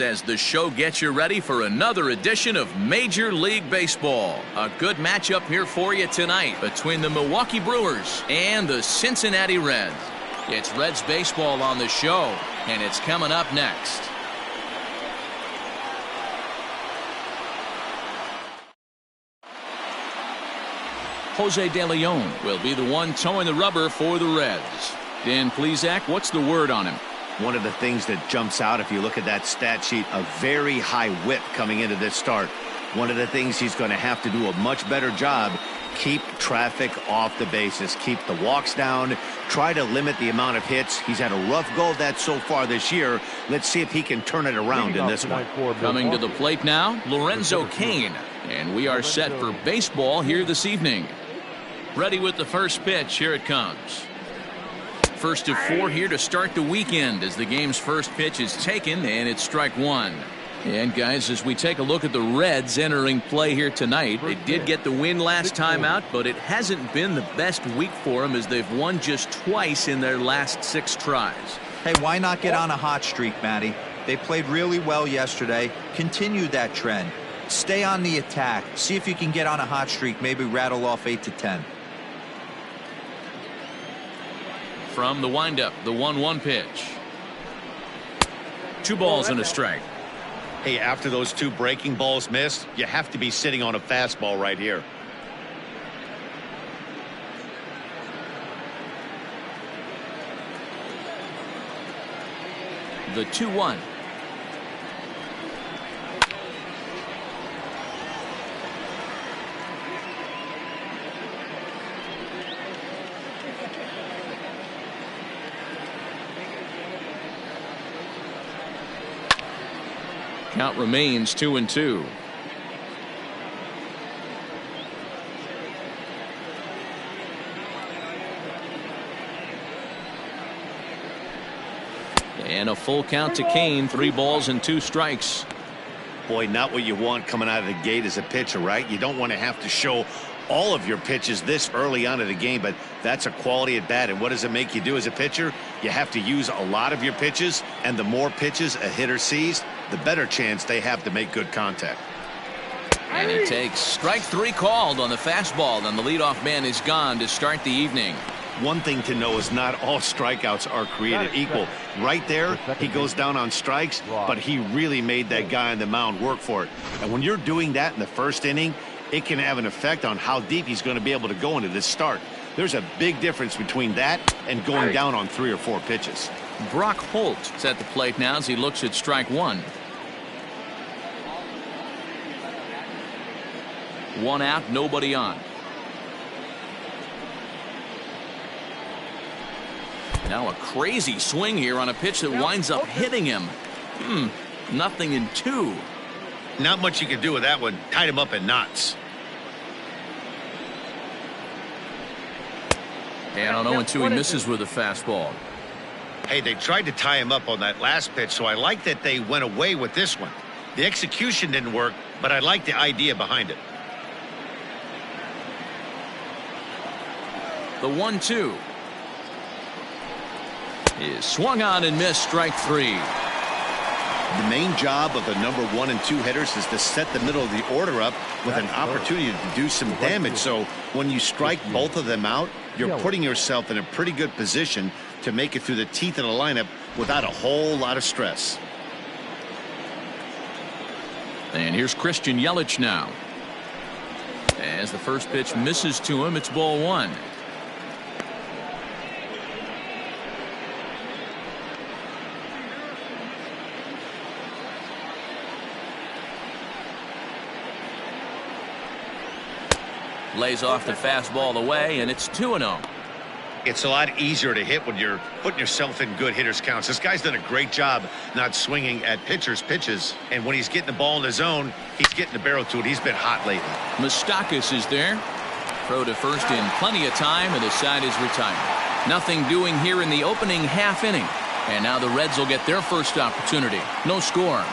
As the show gets you ready for another edition of Major League Baseball. A good matchup here for you tonight between the Milwaukee Brewers and the Cincinnati Reds. It's Reds baseball on the show, and it's coming up next. Jose De Leon will be the one towing the rubber for the Reds. Dan Plesac, what's the word on him? One of the things that jumps out if you look at that stat sheet, a very high whip coming into this start. One of the things he's going to have to do a much better job, keep traffic off the bases, keep the walks down, try to limit the amount of hits. He's had a rough go of that so far this year. Let's see if he can turn it around in this one. Coming to the plate now, Lorenzo Cain. And we are set for baseball here this evening. Ready with the first pitch. Here it comes. First of 4 here to start the weekend as the game's first pitch is taken, and it's strike one. And guys, as we take a look at the Reds entering play here tonight, they did get the win last time out, but it hasn't been the best week for them as they've won just twice in their last 6 tries. Hey, why not get on a hot streak, Matty? They played really well yesterday. Continue that trend. Stay on the attack. See if you can get on a hot streak, maybe rattle off 8 to 10. From the windup, the 1-1 pitch. 2 balls and a strike. Hey, after those 2 breaking balls missed, you have to be sitting on a fastball right here. The 2-1. Count remains 2-2. And a full count to Cain. 3 balls and 2 strikes. Boy, not what you want coming out of the gate as a pitcher, right? You don't want to have to show all of your pitches this early on in the game, but that's a quality at bat. And what does it make you do as a pitcher? You have to use a lot of your pitches, and the more pitches a hitter sees, the better chance they have to make good contact. And he takes strike 3 called on the fastball. Then the leadoff man is gone to start the evening. One thing to know is not all strikeouts are created equal. Right there, he goes down on strikes, but he really made that guy on the mound work for it. And when you're doing that in the first inning, it can have an effect on how deep he's going to be able to go into this start. There's a big difference between that and going down on 3 or 4 pitches. Brock Holt is at the plate now as he looks at strike 1. 1 out, nobody on. Now a crazy swing here on a pitch that winds up hitting him. Nothing in 2. Not much you can do with that one. Tied him up in knots. And on 0-2, he misses with a fastball. Hey, they tried to tie him up on that last pitch, so I like that they went away with this one. The execution didn't work, but I like the idea behind it. The 1-2 is swung on and missed. Strike 3. The main job of the number 1 and 2 hitters is to set the middle of the order up with an opportunity to do some damage. So when you strike both of them out, you're putting yourself in a pretty good position to make it through the teeth of the lineup without a whole lot of stress. And here's Christian Yelich now. As the first pitch misses to him, it's ball 1. Lays off the fastball away, and it's 2-0. It's a lot easier to hit when you're putting yourself in good hitters counts. This guy's done a great job not swinging at pitchers' pitches, and when he's getting the ball in the zone, he's getting the barrel to it. He's been hot lately. Moustakas is there. Throw to first in plenty of time, and the side is retired. Nothing doing here in the opening half inning. And now the Reds will get their first opportunity. No score.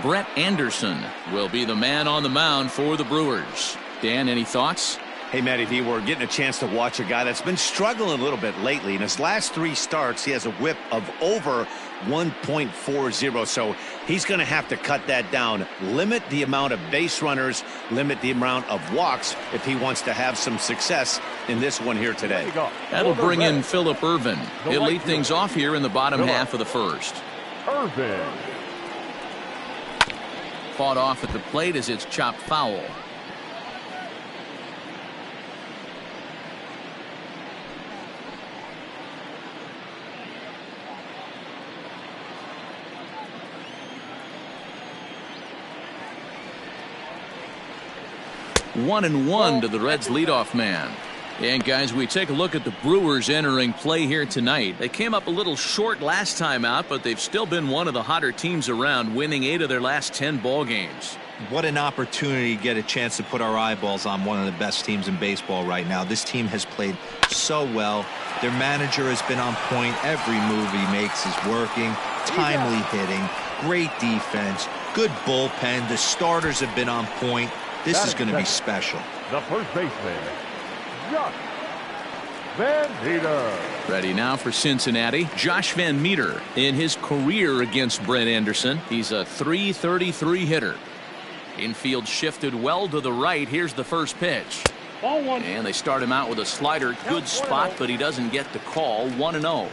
Brett Anderson will be the man on the mound for the Brewers. Dan, any thoughts? Hey, Matty V, we're getting a chance to watch a guy that's been struggling a little bit lately. In his last 3 starts, he has a whip of over 1.40, so he's going to have to cut that down, limit the amount of base runners, limit the amount of walks if he wants to have some success in this one here today. That'll bring in Phillip Ervin. He'll lead things off here in the bottom half of the first. Ervin. Fought off at the plate as it's chopped foul. One and one to the Reds leadoff man. And guys, we take a look at the Brewers entering play here tonight. They came up a little short last time out, but they've still been one of the hotter teams around, winning 8 of their last 10 ball games. What an opportunity to get a chance to put our eyeballs on one of the best teams in baseball right now. This team has played so well. Their manager has been on point. Every move he makes is working. Timely hitting, great defense, good bullpen. The starters have been on point. This is going to be special. The first baseman, Josh Van Meter. Ready now for Cincinnati, Josh Van Meter. In his career against Brett Anderson, he's a .333 hitter. Infield shifted well to the right. Here's the first pitch. And they start him out with a slider. Good spot, but he doesn't get the call. 1-0.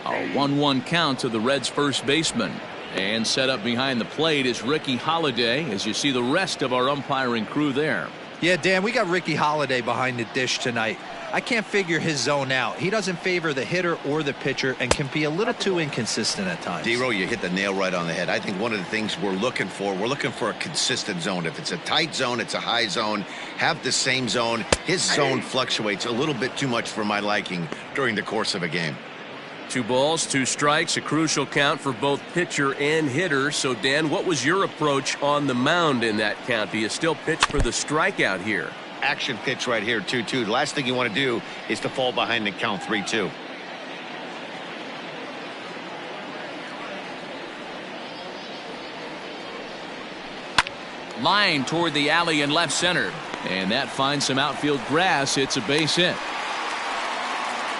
A 1-1 count to the Reds' first baseman. And set up behind the plate is Ricky Holiday, as you see the rest of our umpiring crew there. Yeah, Dan, we got Ricky Holiday behind the dish tonight. I can't figure his zone out. He doesn't favor the hitter or the pitcher and can be a little too inconsistent at times. D-Row, you hit the nail right on the head. I think one of the things we're looking for a consistent zone. If it's a tight zone, it's a high zone. Have the same zone. His zone fluctuates a little bit too much for my liking during the course of a game. 2 balls, 2 strikes, a crucial count for both pitcher and hitter. So, Dan, what was your approach on the mound in that count? Do you still pitch for the strikeout here? Action pitch right here, 2-2. The last thing you want to do is to fall behind and count 3-2. Line toward the alley in left center. And that finds some outfield grass. It's a base hit.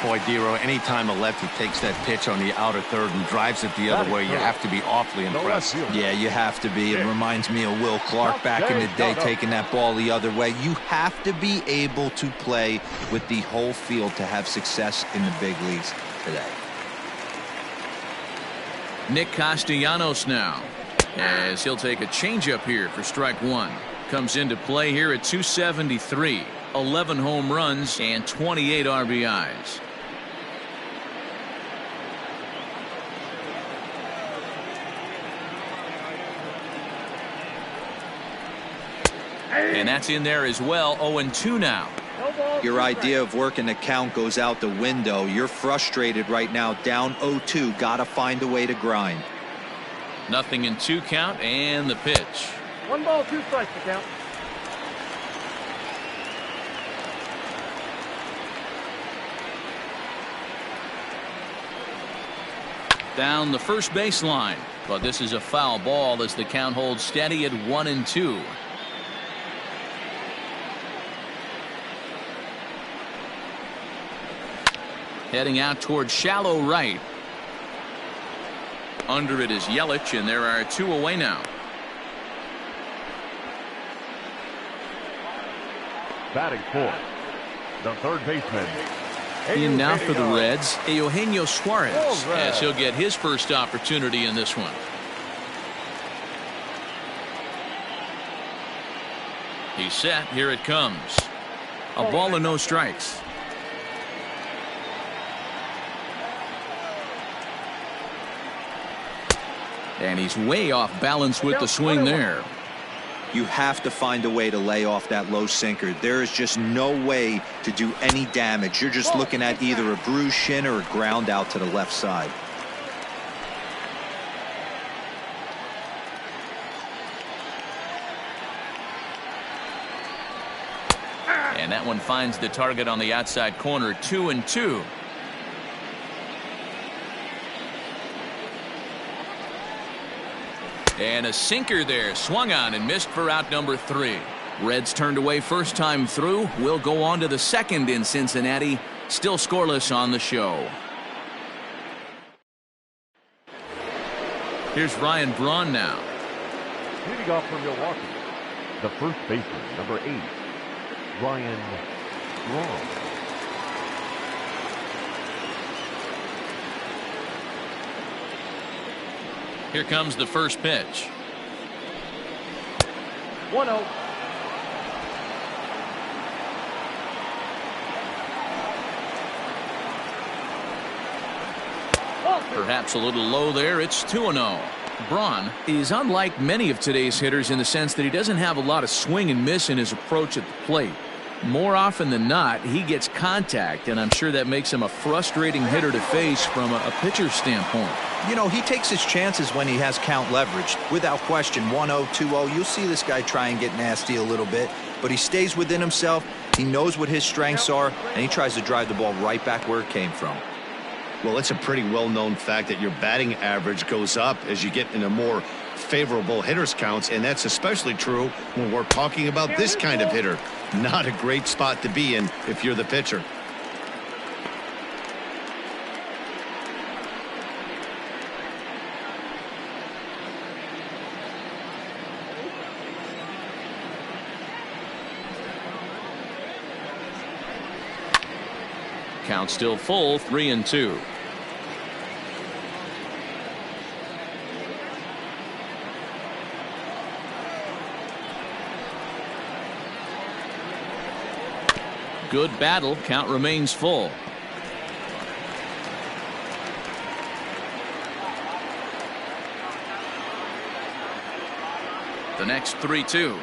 Boy, Dero, anytime a lefty takes that pitch on the outer third and drives it the other way, you have to be awfully impressed. Yeah, you have to be. It reminds me of Will Clark back in the day taking that ball the other way. You have to be able to play with the whole field to have success in the big leagues today. Nick Castellanos now, as he'll take a changeup here for strike 1. Comes into play here at 273. 11 home runs and 28 RBIs. And that's in there as well. 0-2 now. Your idea of working the count goes out the window. You're frustrated right now, down 0-2. Got to find a way to grind. Nothing in 2 count, and the pitch. 1 ball, 2 strikes to count. Down the first baseline, but this is a foul ball as the count holds steady at 1-2. Heading out toward shallow right. Under it is Yelich, and there are 2 away now. Batting fourth, the third baseman. In now for the Reds, Eugenio Suarez, as he'll get his first opportunity in this one. He's set. Here it comes. A ball and no strikes. And he's way off balance with the swing there. You have to find a way to lay off that low sinker. There is just no way to do any damage. You're just looking at either a bruised shin or a ground out to the left side. And that one finds the target on the outside corner. 2-2. And a sinker there, swung on and missed for out number 3. Reds turned away first time through. We'll go on to the second in Cincinnati. Still scoreless on the show. Here's Ryan Braun now. Leading off for Milwaukee, the first baseman, number 8, Ryan Braun. Here comes the first pitch. 1-0. Perhaps a little low there. It's 2-0. Braun is unlike many of today's hitters in the sense that he doesn't have a lot of swing and miss in his approach at the plate. More often than not, he gets contact, and I'm sure that makes him a frustrating hitter to face from a pitcher's standpoint. You know, he takes his chances when he has count leveraged. Without question, 1-0, 2-0, you'll see this guy try and get nasty a little bit, but he stays within himself. He knows what his strengths are, and he tries to drive the ball right back where it came from. Well, it's a pretty well-known fact that your batting average goes up as you get into more favorable hitters counts, and that's especially true when we're talking about this kind of hitter. Not a great spot to be in if you're the pitcher. Count still full, 3-2. Good battle. Count remains full. The next 3-2.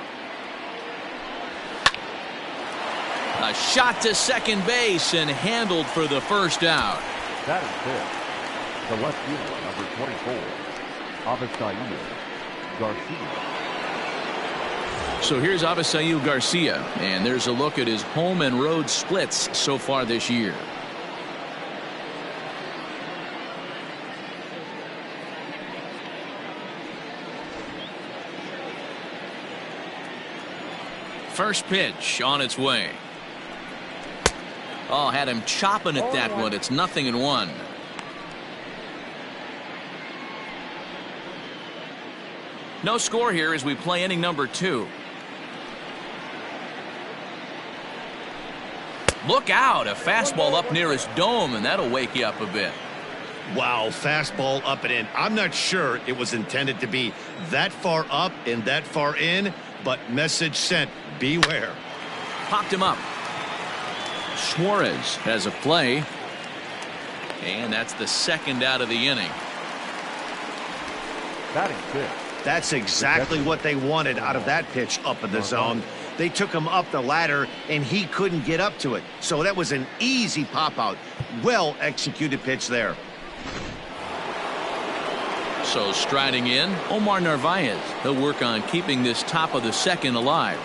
A shot to second base and handled for the first out. That is fifth. The left fielder, number 24, Avisail Garcia. So here's Avisail Garcia, and there's a look at his home and road splits so far this year. First pitch on its way. Oh, had him chopping at that one. It's 0-1. No score here as we play inning number 2. Look out, a fastball up near his dome, and that'll wake you up a bit. Wow, fastball up and in. I'm not sure it was intended to be that far up and that far in, but message sent, beware. Popped him up. Suarez has a play, and that's the second out of the inning. Batting fifth. That's exactly what they wanted out of that pitch up in the zone. They took him up the ladder, and he couldn't get up to it. So that was an easy pop-out. Well-executed pitch there. So striding in, Omar Narvaez. He'll work on keeping this top of the second alive.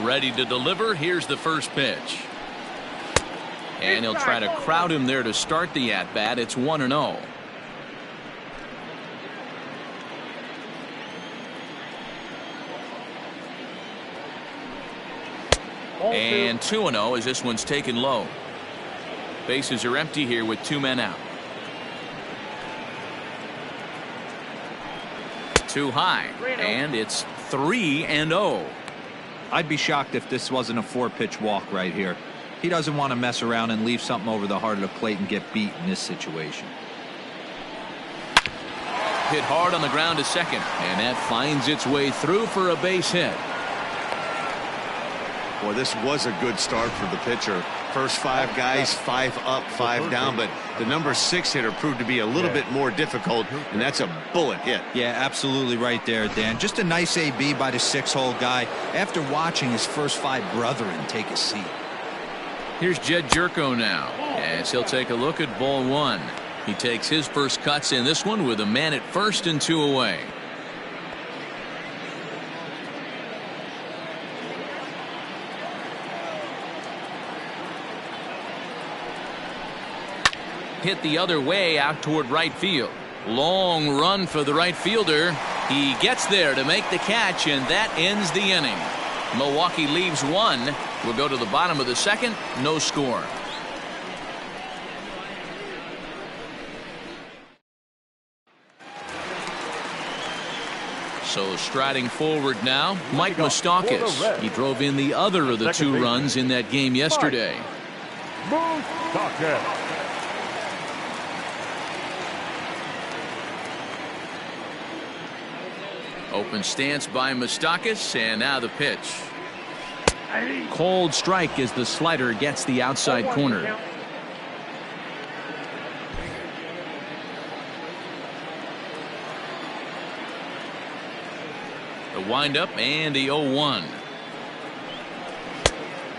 Ready to deliver. Here's the first pitch. And he'll try to crowd him there to start the at-bat. It's 1-0. And 2-0 as this one's taken low. Bases are empty here with 2 men out. Too high, and it's 3-0. I'd be shocked if this wasn't a 4-pitch walk right here. He doesn't want to mess around and leave something over the heart of the plate and get beat in this situation. Hit hard on the ground to second, and that finds its way through for a base hit. Boy, this was a good start for the pitcher. First 5 guys, 5 up, 5 down, but the number 6 hitter proved to be a little bit more difficult, and that's a bullet hit. Yeah, absolutely right there, Dan. Just a nice AB by the 6-hole guy after watching his first 5 brethren take a seat. Here's Jed Jerko now, as he'll take a look at ball 1. He takes his first cuts in this one with a man at first and 2 away. Hit the other way out toward right field. Long run for the right fielder. He gets there to make the catch, and that ends the inning. Milwaukee leaves one. We'll go to the bottom of the second. No score. So striding forward now, Mike Moustakas. He drove in the other of the two runs in that game yesterday. Moustakas. Open stance by Moustakas, and now the pitch. Cold strike as the slider gets the outside corner. The windup and the 0-1.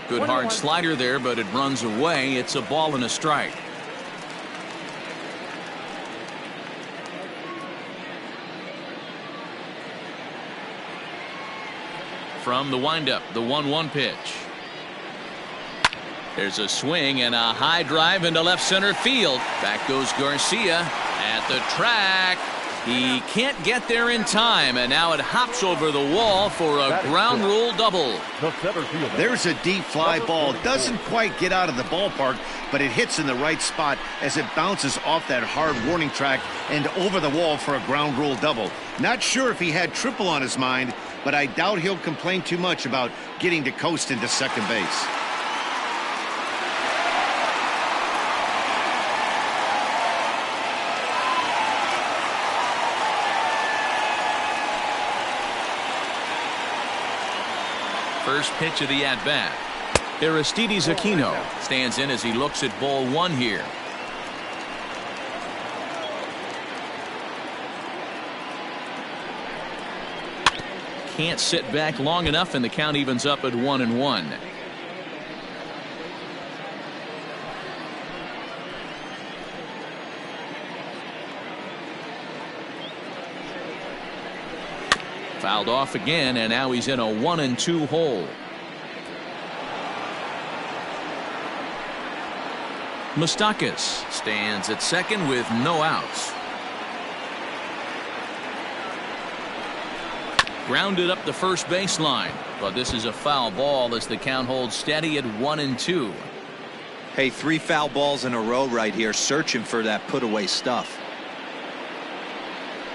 Good hard slider there, but it runs away. It's a ball and a strike. From the windup, the 1-1 pitch. There's a swing and a high drive into left center field. Back goes Garcia at the track. He can't get there in time, and now it hops over the wall for a ground rule double. There's a deep fly ball. Doesn't quite get out of the ballpark, but it hits in the right spot as it bounces off that hard warning track and over the wall for a ground rule double. Not sure if he had triple on his mind, but I doubt he'll complain too much about getting to coast into second base. First pitch of the at-bat. Aristides Aquino stands in as he looks at ball one here. Can't sit back long enough, and the count evens up at 1-1. Fouled off again, and now he's in a 1-2 hole. Moustakas stands at second with no outs. Grounded up the first baseline, but this is a foul ball as the count holds steady at 1-2. Hey, 3 foul balls in a row right here, searching for that put away stuff.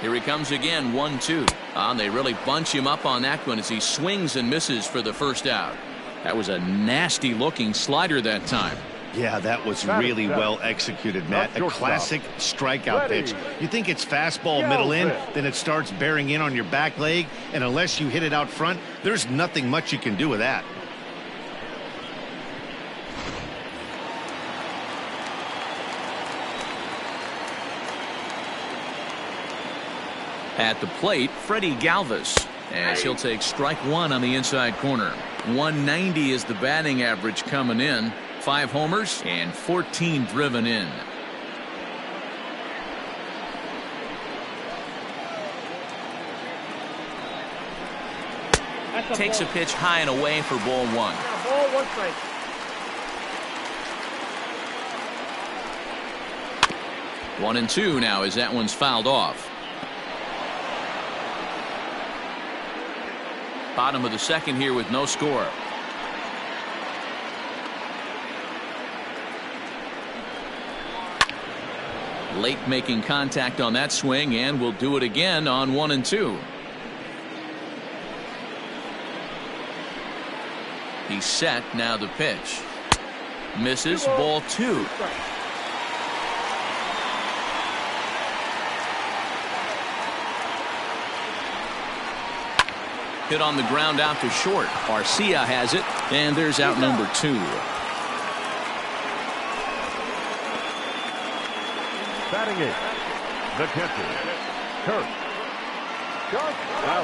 Here he comes again, 1-2. They really bunch him up on that one as he swings and misses for the first out. That was a nasty looking slider that time. Yeah, that was really well executed, Matt. A classic strikeout pitch. You think it's fastball middle in, then it starts bearing in on your back leg, and unless you hit it out front, there's nothing much you can do with that. At the plate, Freddie Galvis, as he'll take strike one on the inside corner. 190 is the batting average coming in. 5 homers and 14 driven in. Takes a pitch high and away for ball one. Ball 1 strike. One and two now as that one's fouled off. Bottom of the second here with no score. Late making contact on that swing, and will do it again on 1 and 2. He's set. Now the pitch. Misses. Ball 2. Hit on the ground out to short. Garcia has it, and there's out number 2. Batting it, the catcher, Kirk.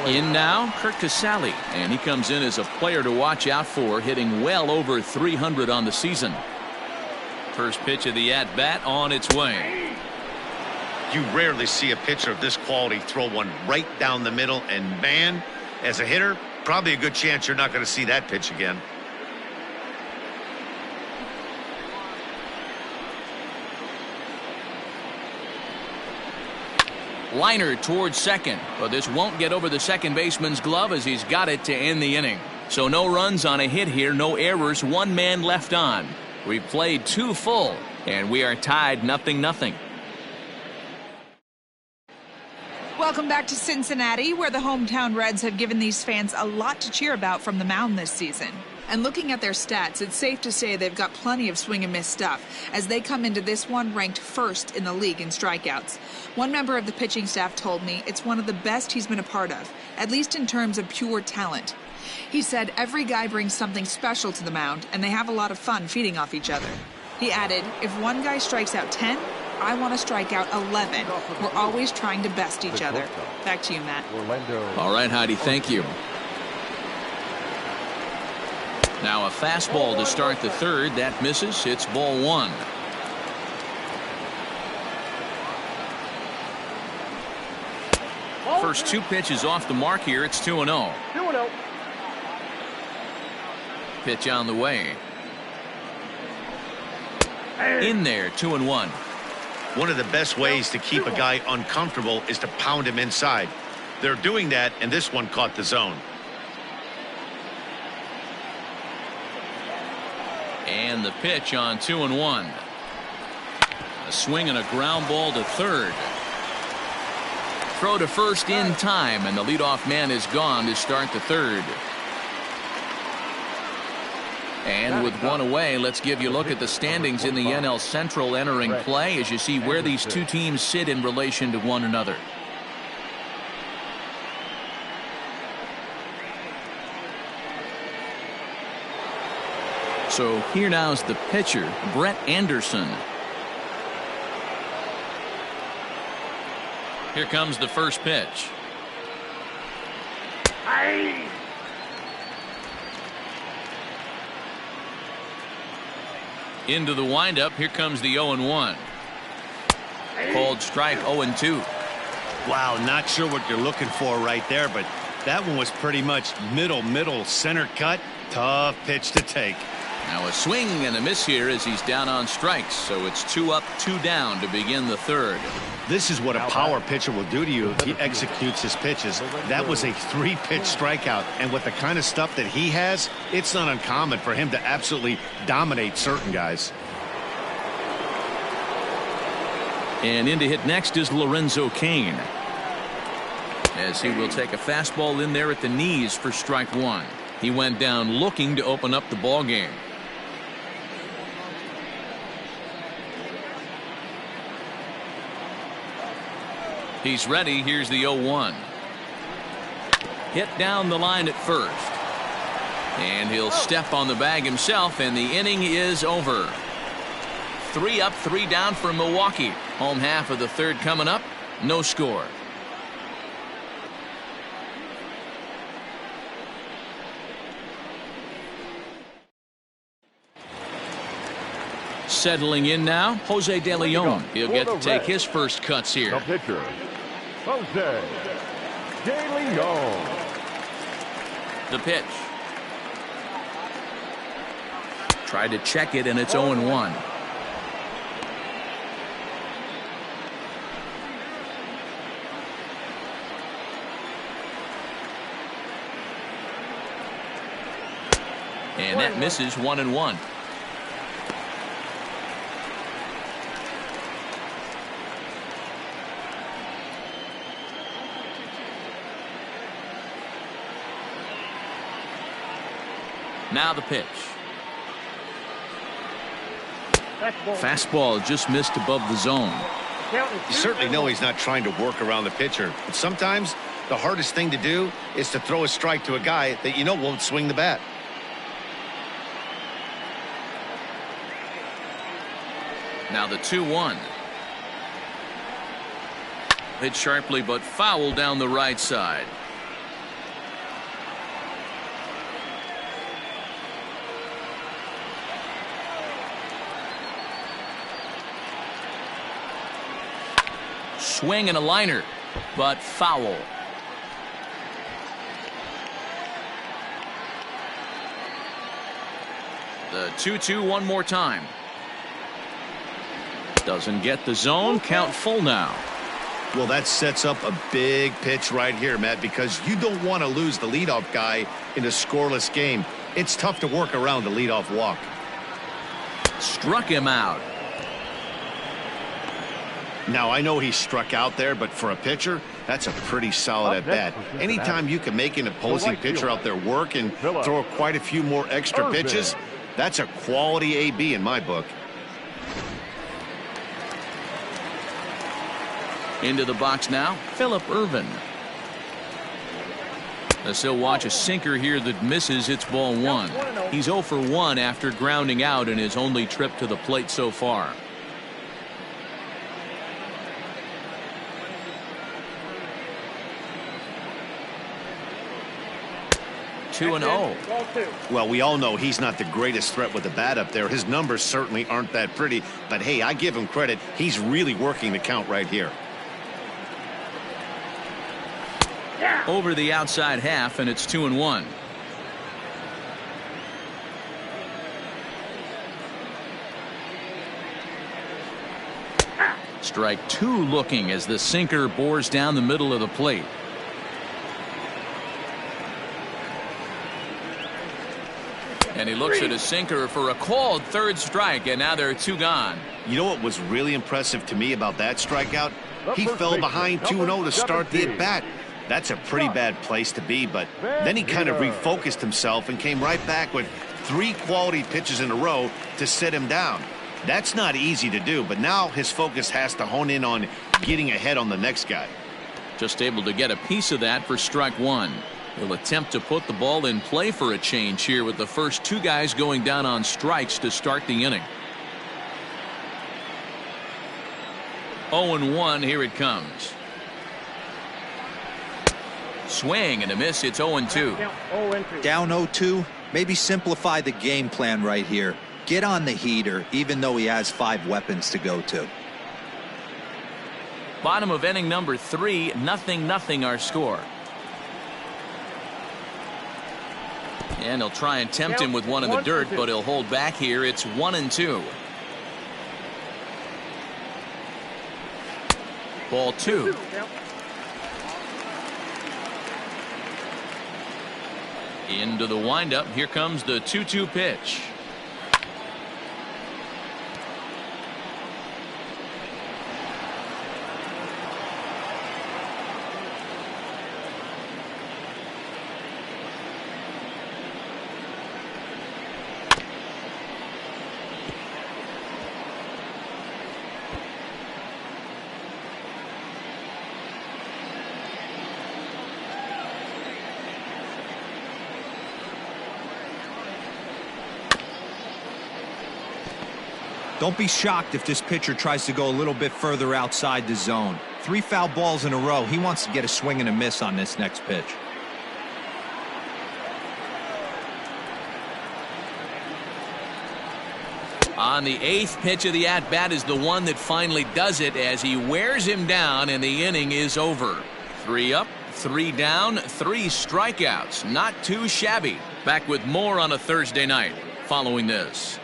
In now, Kirk Casale, and he comes in as a player to watch out for, hitting well over 300 on the season. First pitch of the at-bat on its way. You rarely see a pitcher of this quality throw one right down the middle, and man, as a hitter, probably a good chance you're not going to see that pitch again. Liner towards second, but this won't get over the second baseman's glove as he's got it to end the inning. So no runs on a hit here, no errors, one man left on. We played 2 full, and we are tied 0-0. Welcome back to Cincinnati, where the hometown Reds have given these fans a lot to cheer about from the mound this season. And looking at their stats, it's safe to say they've got plenty of swing and miss stuff, as they come into this one ranked first in the league in strikeouts. One member of the pitching staff told me it's one of the best he's been a part of, at least in terms of pure talent. He said every guy brings something special to the mound, and they have a lot of fun feeding off each other. He added, if one guy strikes out 10, I want to strike out 11. We're always trying to best each other. Back to you, Matt. All right, Heidi, thank you. Now a fastball to start the third. That misses. It's ball 1. First 2 pitches off the mark here. It's 2-0. 2-0. Pitch on the way. In there, 2-1. One of the best ways to keep a guy uncomfortable is to pound him inside. They're doing that, and this one caught the zone. And the pitch on 2-1. A swing and a ground ball to third. Throw to first in time, and the leadoff man is gone to start the third. And with one away, let's give you a look at the standings in the NL Central entering play as you see where these 2 teams sit in relation to one another. So here now is the pitcher, Brett Anderson. Here comes the first pitch. Into the windup. Here comes the 0-1. Called strike 0-2. Wow, not sure what you're looking for right there, but that one was pretty much middle center cut. Tough pitch to take. Now a swing and a miss here as he's down on strikes. So it's 2 up, 2 down to begin the third. This is what a power pitcher will do to you if he executes his pitches. That was a 3-pitch strikeout, and with the kind of stuff that he has, it's not uncommon for him to absolutely dominate certain guys. And in to hit next is Lorenzo Cain, as he will take a fastball in there at the knees for strike 1. He went down looking to open up the ball game. He's ready. Here's the 0-1. Hit down the line at first. And he'll step on the bag himself, and the inning is over. 3 up, 3 down for Milwaukee. Home half of the third coming up. No score. Settling in now, Jose De Leon. He'll get to take his first cuts here. The pitcher, Jose De Leon. The pitch. Tried to check it, and it's 0-1. And that misses. 1-1. Now the pitch. Fastball just missed above the zone. You certainly know he's not trying to work around the pitcher, but sometimes the hardest thing to do is to throw a strike to a guy that you know won't swing the bat. Now the 2-1. Hit sharply but foul down the right side. Swing and a liner, but foul. The 2-2 one more time. Doesn't get the zone. Count full now. Well, that sets up a big pitch right here, Matt, because you don't want to lose the leadoff guy in a scoreless game. It's tough to work around the leadoff walk. Struck him out. Now, I know he struck out there, but for a pitcher, that's a pretty solid at bat. Anytime you can make an opposing pitcher out there work and throw quite a few more extra pitches, that's a quality AB in my book. Into the box now, Phillip Ervin. As he'll watch a sinker here that misses. It's ball one. He's 0 for 1 after grounding out in his only trip to the plate so far. Two and 0. Well, we all know he's not the greatest threat with the bat up there. His numbers certainly aren't that pretty, but hey, I give him credit. He's really working the count right here. Over the outside half, and it's 2 and 1. Strike 2 looking as the sinker bores down the middle of the plate. And he looks at his sinker for a called third strike, and now there are 2 gone. You know what was really impressive to me about that strikeout? He fell behind 2-0 to start the at-bat. That's a pretty bad place to be, but then he kind of refocused himself and came right back with 3 quality pitches in a row to set him down. That's not easy to do, but now his focus has to hone in on getting ahead on the next guy. Just able to get a piece of that for strike 1. He'll attempt to put the ball in play for a change here with the first 2 guys going down on strikes to start the inning. 0-1, here it comes. Swing and a miss. It's 0-2. Down 0-2. Maybe simplify the game plan right here. Get on the heater, even though he has 5 weapons to go to. Bottom of inning number 3, 0-0 our score. And he'll try and tempt him with one in the dirt, but he'll hold back here. It's 1-2. Ball 2. Into the windup. Here comes the 2-2 pitch. Don't be shocked if this pitcher tries to go a little bit further outside the zone. 3 foul balls in a row. He wants to get a swing and a miss on this next pitch. On the 8th pitch of the at-bat is the one that finally does it as he wears him down, and the inning is over. 3 up, 3 down, 3 strikeouts. Not too shabby. Back with more on a Thursday night following this.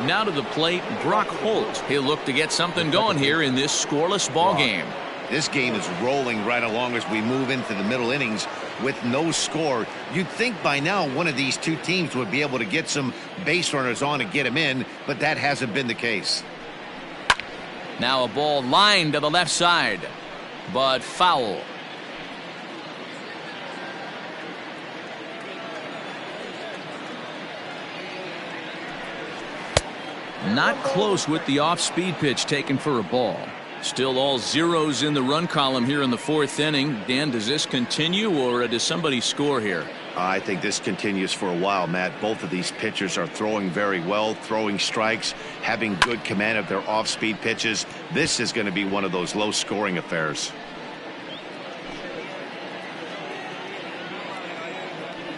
Now to the plate, Brock Holt. He'll look to get something going here in this scoreless ball game. This game is rolling right along as we move into the middle innings with no score. You'd think by now one of these 2 teams would be able to get some base runners on and get them in, but that hasn't been the case. Now a ball lined to the left side, but foul. Not close with the off-speed pitch taken for a ball. Still all zeros in the run column here in the 4th inning. Dan, does this continue, or does somebody score here? I think this continues for a while, Matt. Both of these pitchers are throwing very well, throwing strikes, having good command of their off-speed pitches. This is going to be one of those low-scoring affairs.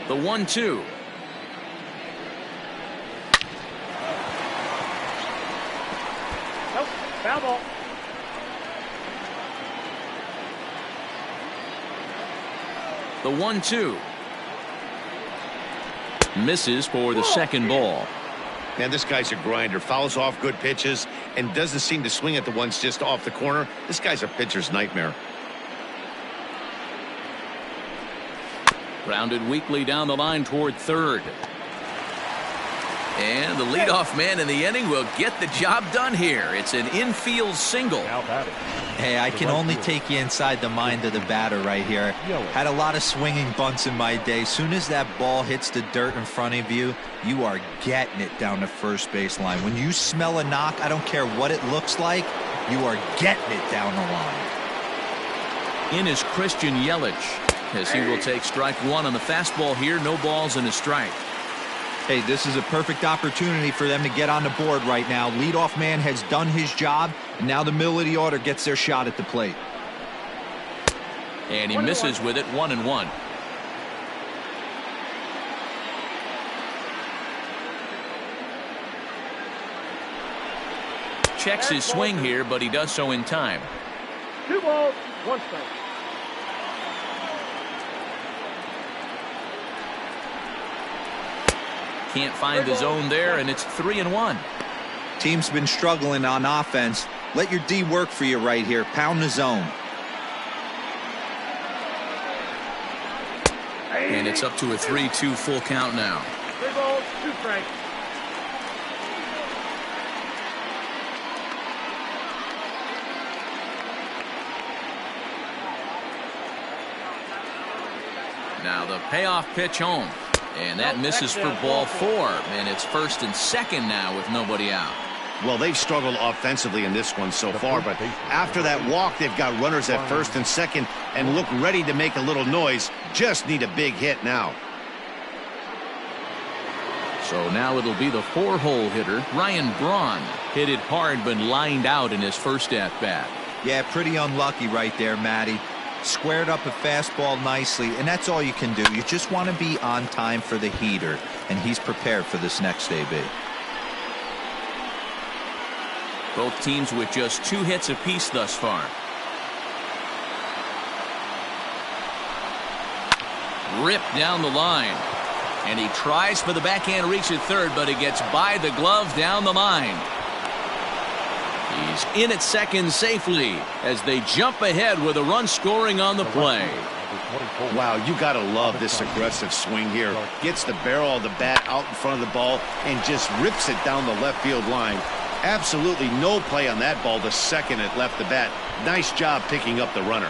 The 1-2. Foul ball. The 1-2. Misses for the second ball. Man, this guy's a grinder. Fouls off good pitches and doesn't seem to swing at the ones just off the corner. This guy's a pitcher's nightmare. Grounded weakly down the line toward third. And the leadoff man in the inning will get the job done here. It's an infield single. Now batting. Hey, I can only take you inside the mind of the batter right here. Had a lot of swinging bunts in my day. Soon as that ball hits the dirt in front of you, you are getting it down the first base line. When you smell a knock, I don't care what it looks like, you are getting it down the line. In is Christian Yelich, as he will take strike one on the fastball here. No balls and a strike. Hey, this is a perfect opportunity for them to get on the board right now. Leadoff man has done his job, and now the middle of the order gets their shot at the plate. And he misses with it. 1-1. Checks his swing here, but he does so in time. 2 balls, 1 strike. Can't find the zone there, and it's 3-1. Team's been struggling on offense. Let your D work for you right here. Pound the zone. And it's up to a 3-2 full count now. 3 balls, 2 strikes. Now the payoff pitch home. And that misses for ball 4. And it's 1st and 2nd now with nobody out. Well, they've struggled offensively in this one so far, but after that walk, they've got runners at 1st and 2nd and look ready to make a little noise. Just need a big hit now. So now it'll be the 4-hole hitter, Ryan Braun. Hit it hard but lined out in his first at-bat. Yeah, pretty unlucky right there, Matty. Squared up a fastball nicely, and that's all you can do. You just want to be on time for the heater, and he's prepared for this next AB. Both teams with just 2 hits apiece thus far. Ripped down the line. And he tries for the backhand reach at third, but he gets by the glove down the line. He's in at second safely as they jump ahead with a run scoring on the play. Wow, you got to love this aggressive swing here. Gets the barrel of the bat out in front of the ball and just rips it down the left field line. Absolutely no play on that ball the second it left the bat. Nice job picking up the runner.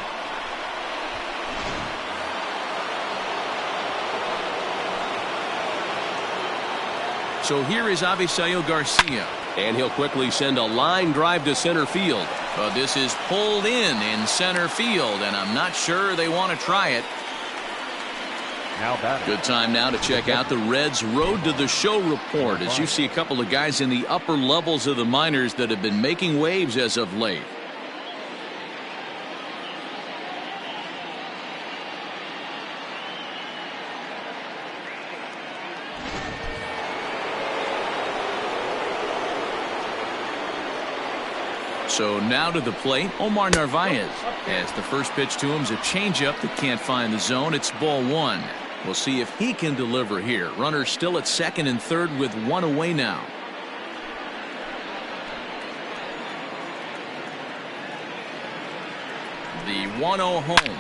So here is Avisail Garcia. And he'll quickly send a line drive to center field. But this is pulled in center field, and I'm not sure they want to try it. Now batting. Good time now to check out the Reds' Road to the Show report, as you see a couple of guys in the upper levels of the minors that have been making waves as of late. So now to the plate, Omar Narvaez. As the first pitch to him is a changeup that can't find the zone. It's ball 1. We'll see if he can deliver here. Runner still at second and third with 1 away now. The 1-0 home.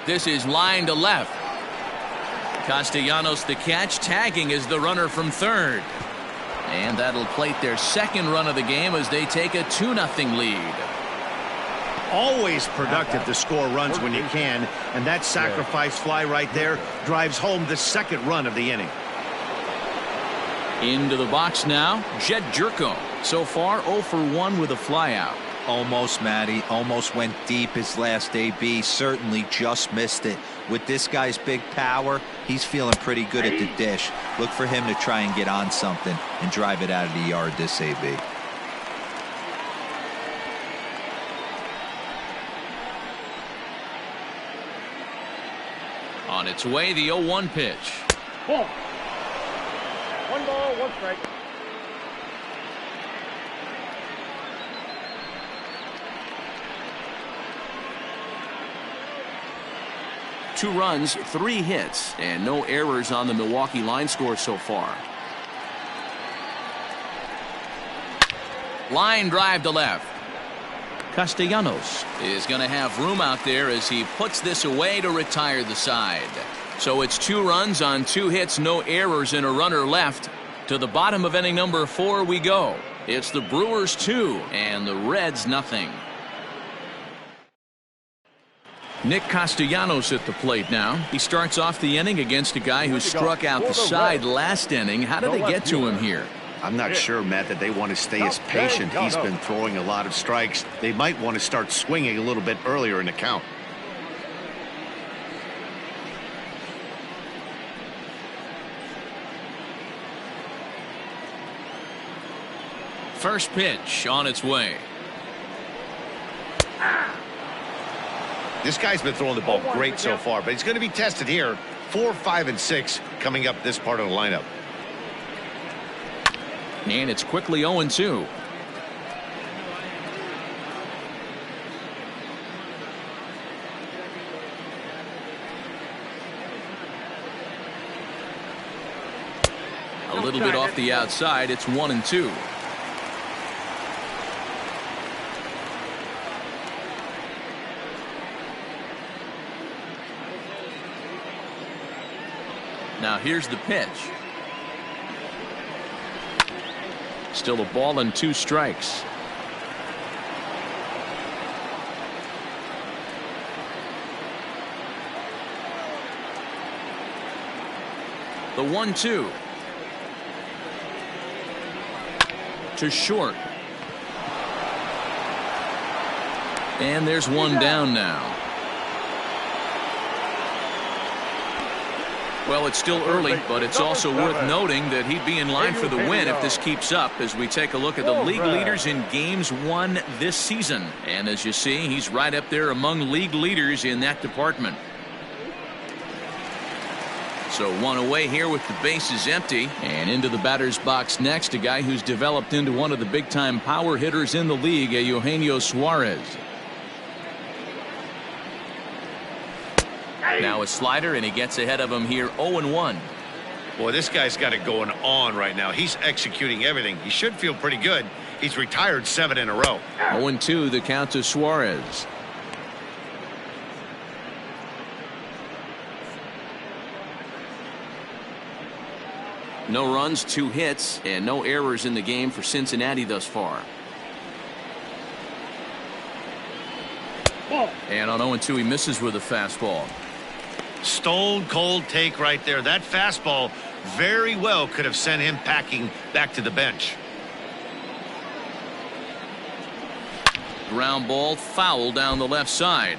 This is line to left. Castellanos the catch, tagging is the runner from third. And that'll plate their second run of the game as they take a 2-0 lead. Always productive to score runs when you can, and that sacrifice fly right there drives home the second run of the inning. Into the box now, Jed Jerko. So far 0 for 1 with a flyout. Almost, Matty. Almost went deep his last AB. Certainly just missed it. With this guy's big power, he's feeling pretty good at the dish. Look for him to try and get on something and drive it out of the yard this AB. On its way, the 0-1 pitch. Ball. 1 ball, 1 strike. 2 runs, 3 hits, and no errors on the Milwaukee line score so far. Line drive to left. Castellanos is going to have room out there as he puts this away to retire the side. So it's 2 runs on 2 hits, no errors, and a runner left. To the bottom of inning number 4 we go. It's the Brewers 2 and the Reds nothing. Nick Castellanos at the plate now. He starts off the inning against a guy who struck out the side last inning. How did they get to him here? I'm not sure, Matt, that they want to stay as patient. He's been throwing a lot of strikes. They might want to start swinging a little bit earlier in the count. First pitch on its way. This guy's been throwing the ball great so far, but he's going to be tested here. 4, 5, and 6 coming up this part of the lineup. And it's quickly 0-2. A little bit off the outside. It's 1-2. Now here's the pitch. Still a ball and 2 strikes. The 1-2 to short. And there's one down now. Well, it's still early, but it's also worth noting that he'd be in line for the win if this keeps up as we take a look at the league leaders in games won this season. And as you see, he's right up there among league leaders in that department. So 1 away here with the bases empty. And into the batter's box next, a guy who's developed into one of the big-time power hitters in the league, Eugenio Suarez. Now a slider, and he gets ahead of him here, 0-1. Boy, this guy's got it going on right now. He's executing everything. He should feel pretty good. He's retired 7 in a row. 0-2 the count to Suarez. No runs, 2 hits, and no errors in the game for Cincinnati thus far. And on 0-2 he misses with a fastball. Stone cold take right there. That fastball very well could have sent him packing back to the bench. Ground ball foul down the left side.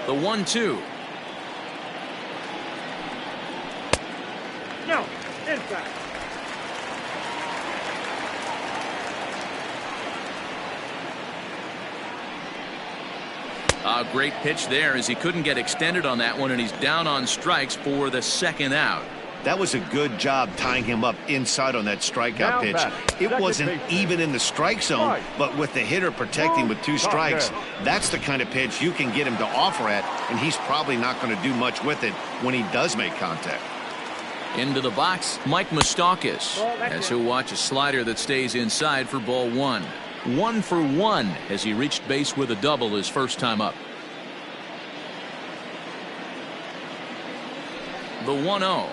The 1-2. No, inside. A great pitch there as he couldn't get extended on that one, and he's down on strikes for the 2nd out. That was a good job tying him up inside on that strikeout pitch. It wasn't even in the strike zone, but with the hitter protecting with 2 strikes, that's the kind of pitch you can get him to offer at, and he's probably not going to do much with it when he does make contact. Into the box, Mike Moustakas, as he'll watch a slider that stays inside for ball 1. 1 for 1 as he reached base with a double his first time up. The 1-0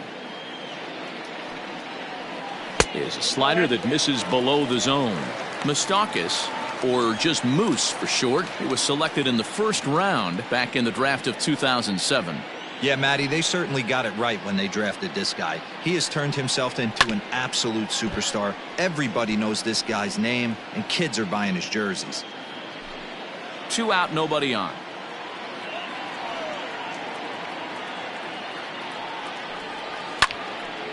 is a slider that misses below the zone. Moustakas, or just Moose for short, he was selected in the 1st round back in the draft of 2007. Yeah, Matty, they certainly got it right when they drafted this guy. He has turned himself into an absolute superstar. Everybody knows this guy's name, and kids are buying his jerseys. 2 out, nobody on.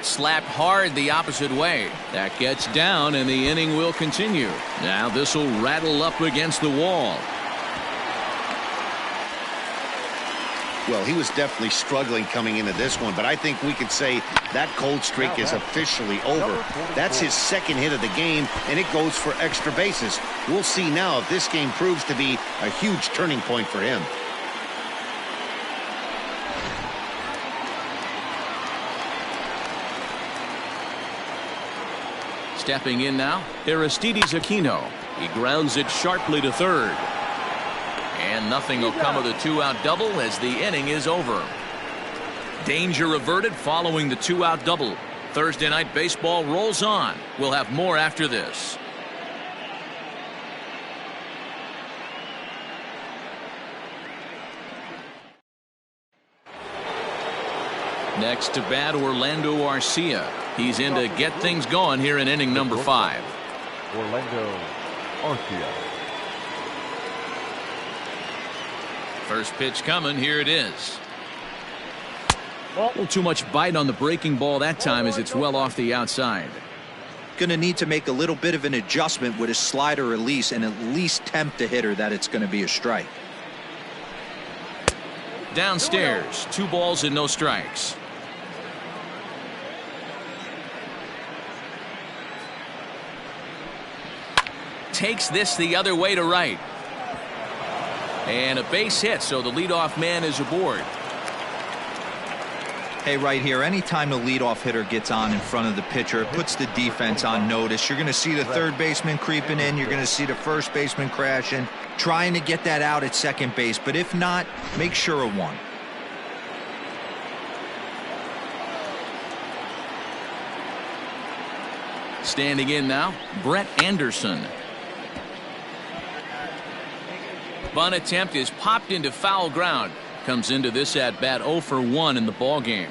Slapped hard the opposite way. That gets down, and the inning will continue. Now this will rattle up against the wall. Well, he was definitely struggling coming into this one, but I think we could say that cold streak is officially over. That's his second hit of the game, and it goes for extra bases. We'll see now if this game proves to be a huge turning point for him. Stepping in now, Aristides Aquino. He grounds it sharply to third. And nothing will come of the two-out double as the inning is over. Danger averted following the two-out double. Thursday Night Baseball rolls on. We'll have more after this. Next to bat, Orlando Arcia. He's in to get things going here in inning number 5. Orlando Arcia. First pitch coming. Here it is. A little too much bite on the breaking ball that time as it's well off the outside. Going to need to make a little bit of an adjustment with his slider release and at least tempt the hitter that it's going to be a strike. Downstairs, 2 balls and no strikes. Takes this the other way to right. And a base hit, so the leadoff man is aboard. Hey, right here, anytime the leadoff hitter gets on in front of the pitcher, it puts the defense on notice. You're going to see the third baseman creeping in. You're going to see the first baseman crashing, trying to get that out at second base. But if not, make sure of one. Standing in now, Brett Anderson. Bunt attempt is popped into foul ground. Comes into this at bat 0 for 1 in the ball game.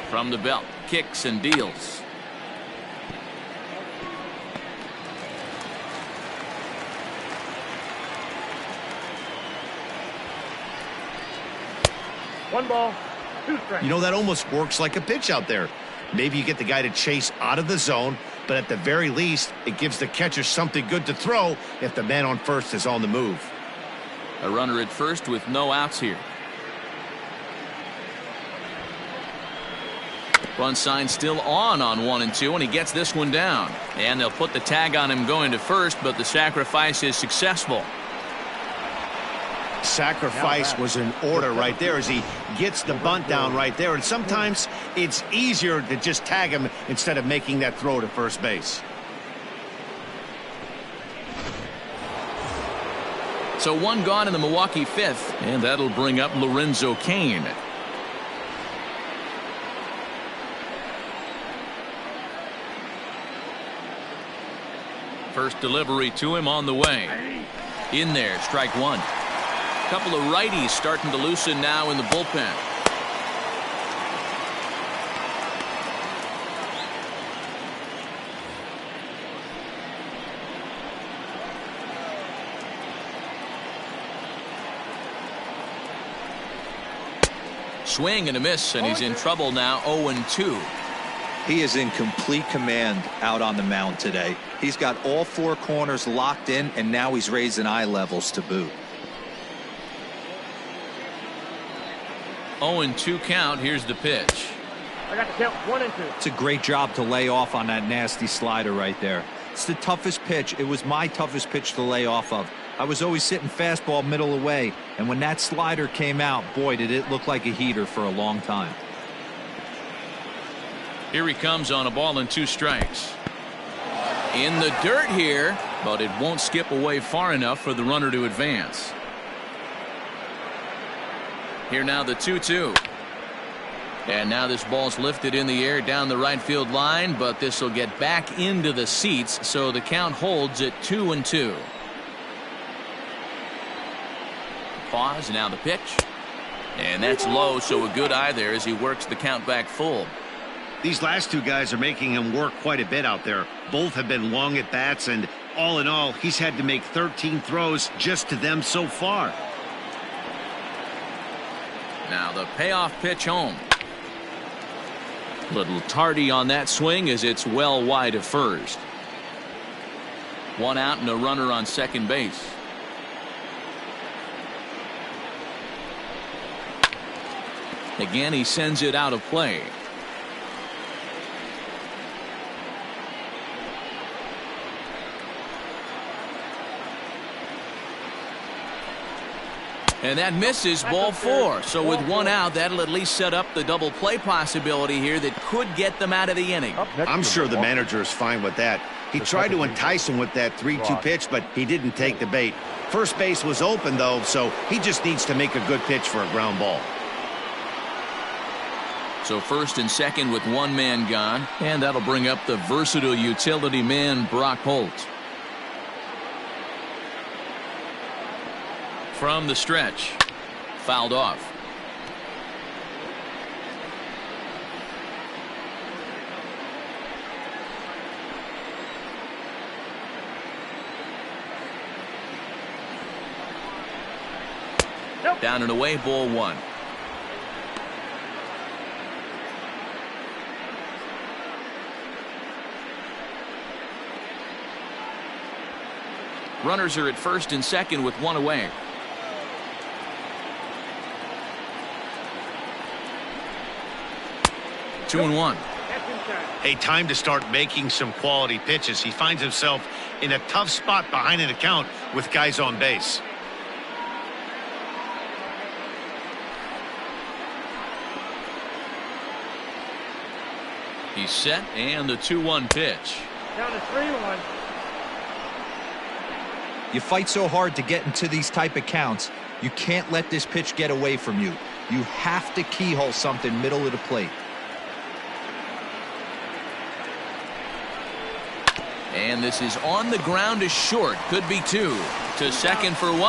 From the belt, kicks and deals. One ball, 2 strikes. You know, that almost works like a pitch out there. Maybe you get the guy to chase out of the zone, but at the very least, it gives the catcher something good to throw if the man on first is on the move. A runner at first with no outs here. Run sign still on 1 and 2, and he gets this one down. And they'll put the tag on him going to first, but the sacrifice is successful. Sacrifice was in order right there as he gets the bunt down right there. And sometimes it's easier to just tag him instead of making that throw to first base. So 1 gone in the Milwaukee 5th, and that'll bring up Lorenzo Cain. First delivery to him on the way. In there, strike 1. Couple of righties starting to loosen now in the bullpen. Swing and a miss, and he's in trouble now. 0-2. He is in complete command out on the mound today. He's got all 4 corners locked in, and now he's raising eye levels to boot. 0-2 count. Here's the pitch. I got to count 1 and 2. It's a great job to lay off on that nasty slider right there. It's the toughest pitch. It was my toughest pitch to lay off of. I was always sitting fastball middle away, and when that slider came out, boy, did it look like a heater for a long time. Here he comes on a ball and 2 strikes. In the dirt here, but it won't skip away far enough for the runner to advance. Here now the 2-2. And now this ball's lifted in the air down the right field line, but this will get back into the seats, so the count holds at 2-2. Pause, now the pitch. And that's low, so a good eye there as he works the count back full. These last 2 guys are making him work quite a bit out there. Both have been long at bats, and all in all, he's had to make 13 throws just to them so far. Now the payoff pitch home. Little tardy on that swing as it's well wide of first. One out and a runner on second base. Again, he sends it out of play. And that misses, ball 4. So with one out, that'll at least set up the double play possibility here that could get them out of the inning. I'm sure the manager is fine with that. He tried to entice him with that 3-2 pitch, but he didn't take the bait. First base was open, though, so he just needs to make a good pitch for a ground ball. So first and second with one man gone, and that'll bring up the versatile utility man, Brock Holt. From the stretch, fouled off. Down and away, ball 1. Runners are at first and second with one away. Two and one. Hey, time to start making some quality pitches. He finds himself in a tough spot behind an account with guys on base. He's set, and the 2-1 pitch. Down to 3-1. You fight so hard to get into these type of counts. You can't let this pitch get away from you. You have to keyhole something middle of the plate. And this is on the ground to short. Could be 2. To second for 1.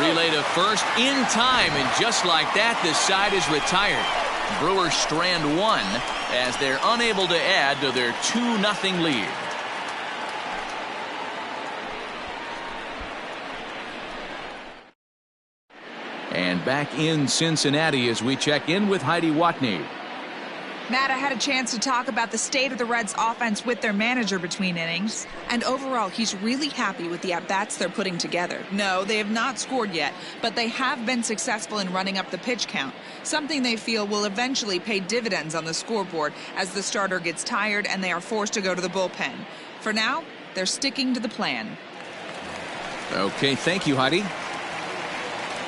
Relay to first in time. And just like that, this side is retired. Brewers strand 1 as they're unable to add to their 2-0 lead. And back in Cincinnati as we check in with Heidi Watney. Matt, I had a chance to talk about the state of the Reds offense with their manager between innings. And overall, he's really happy with the at-bats they're putting together. No, they have not scored yet, but they have been successful in running up the pitch count, something they feel will eventually pay dividends on the scoreboard as the starter gets tired and they are forced to go to the bullpen. For now, they're sticking to the plan. Okay, thank you, Heidi.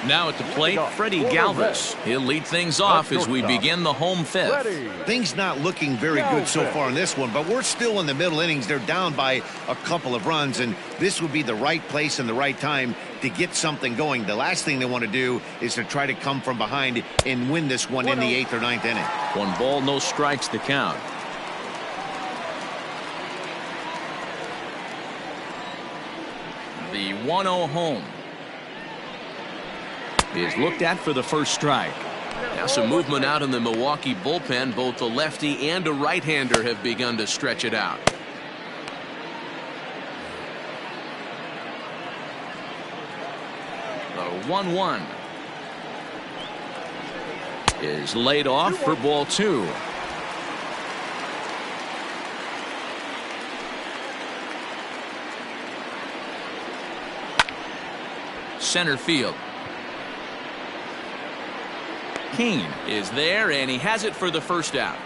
Now at the plate, Freddie Galvis. He'll lead things off as we begin the home fifth. Things not looking very good so far in this one, but we're still in the middle innings. They're down by a couple of runs, and this would be the right place and the right time to get something going. The last thing they want to do is to try to come from behind and win this one in the 8th or 9th inning. 1 ball, no strikes to count. The 1-0 home is looked at for the first strike. Now some movement out in the Milwaukee bullpen. Both the lefty and a right-hander have begun to stretch it out. The 1-1 is laid off for ball 2. Center field. Kane is there, and he has it for the first out.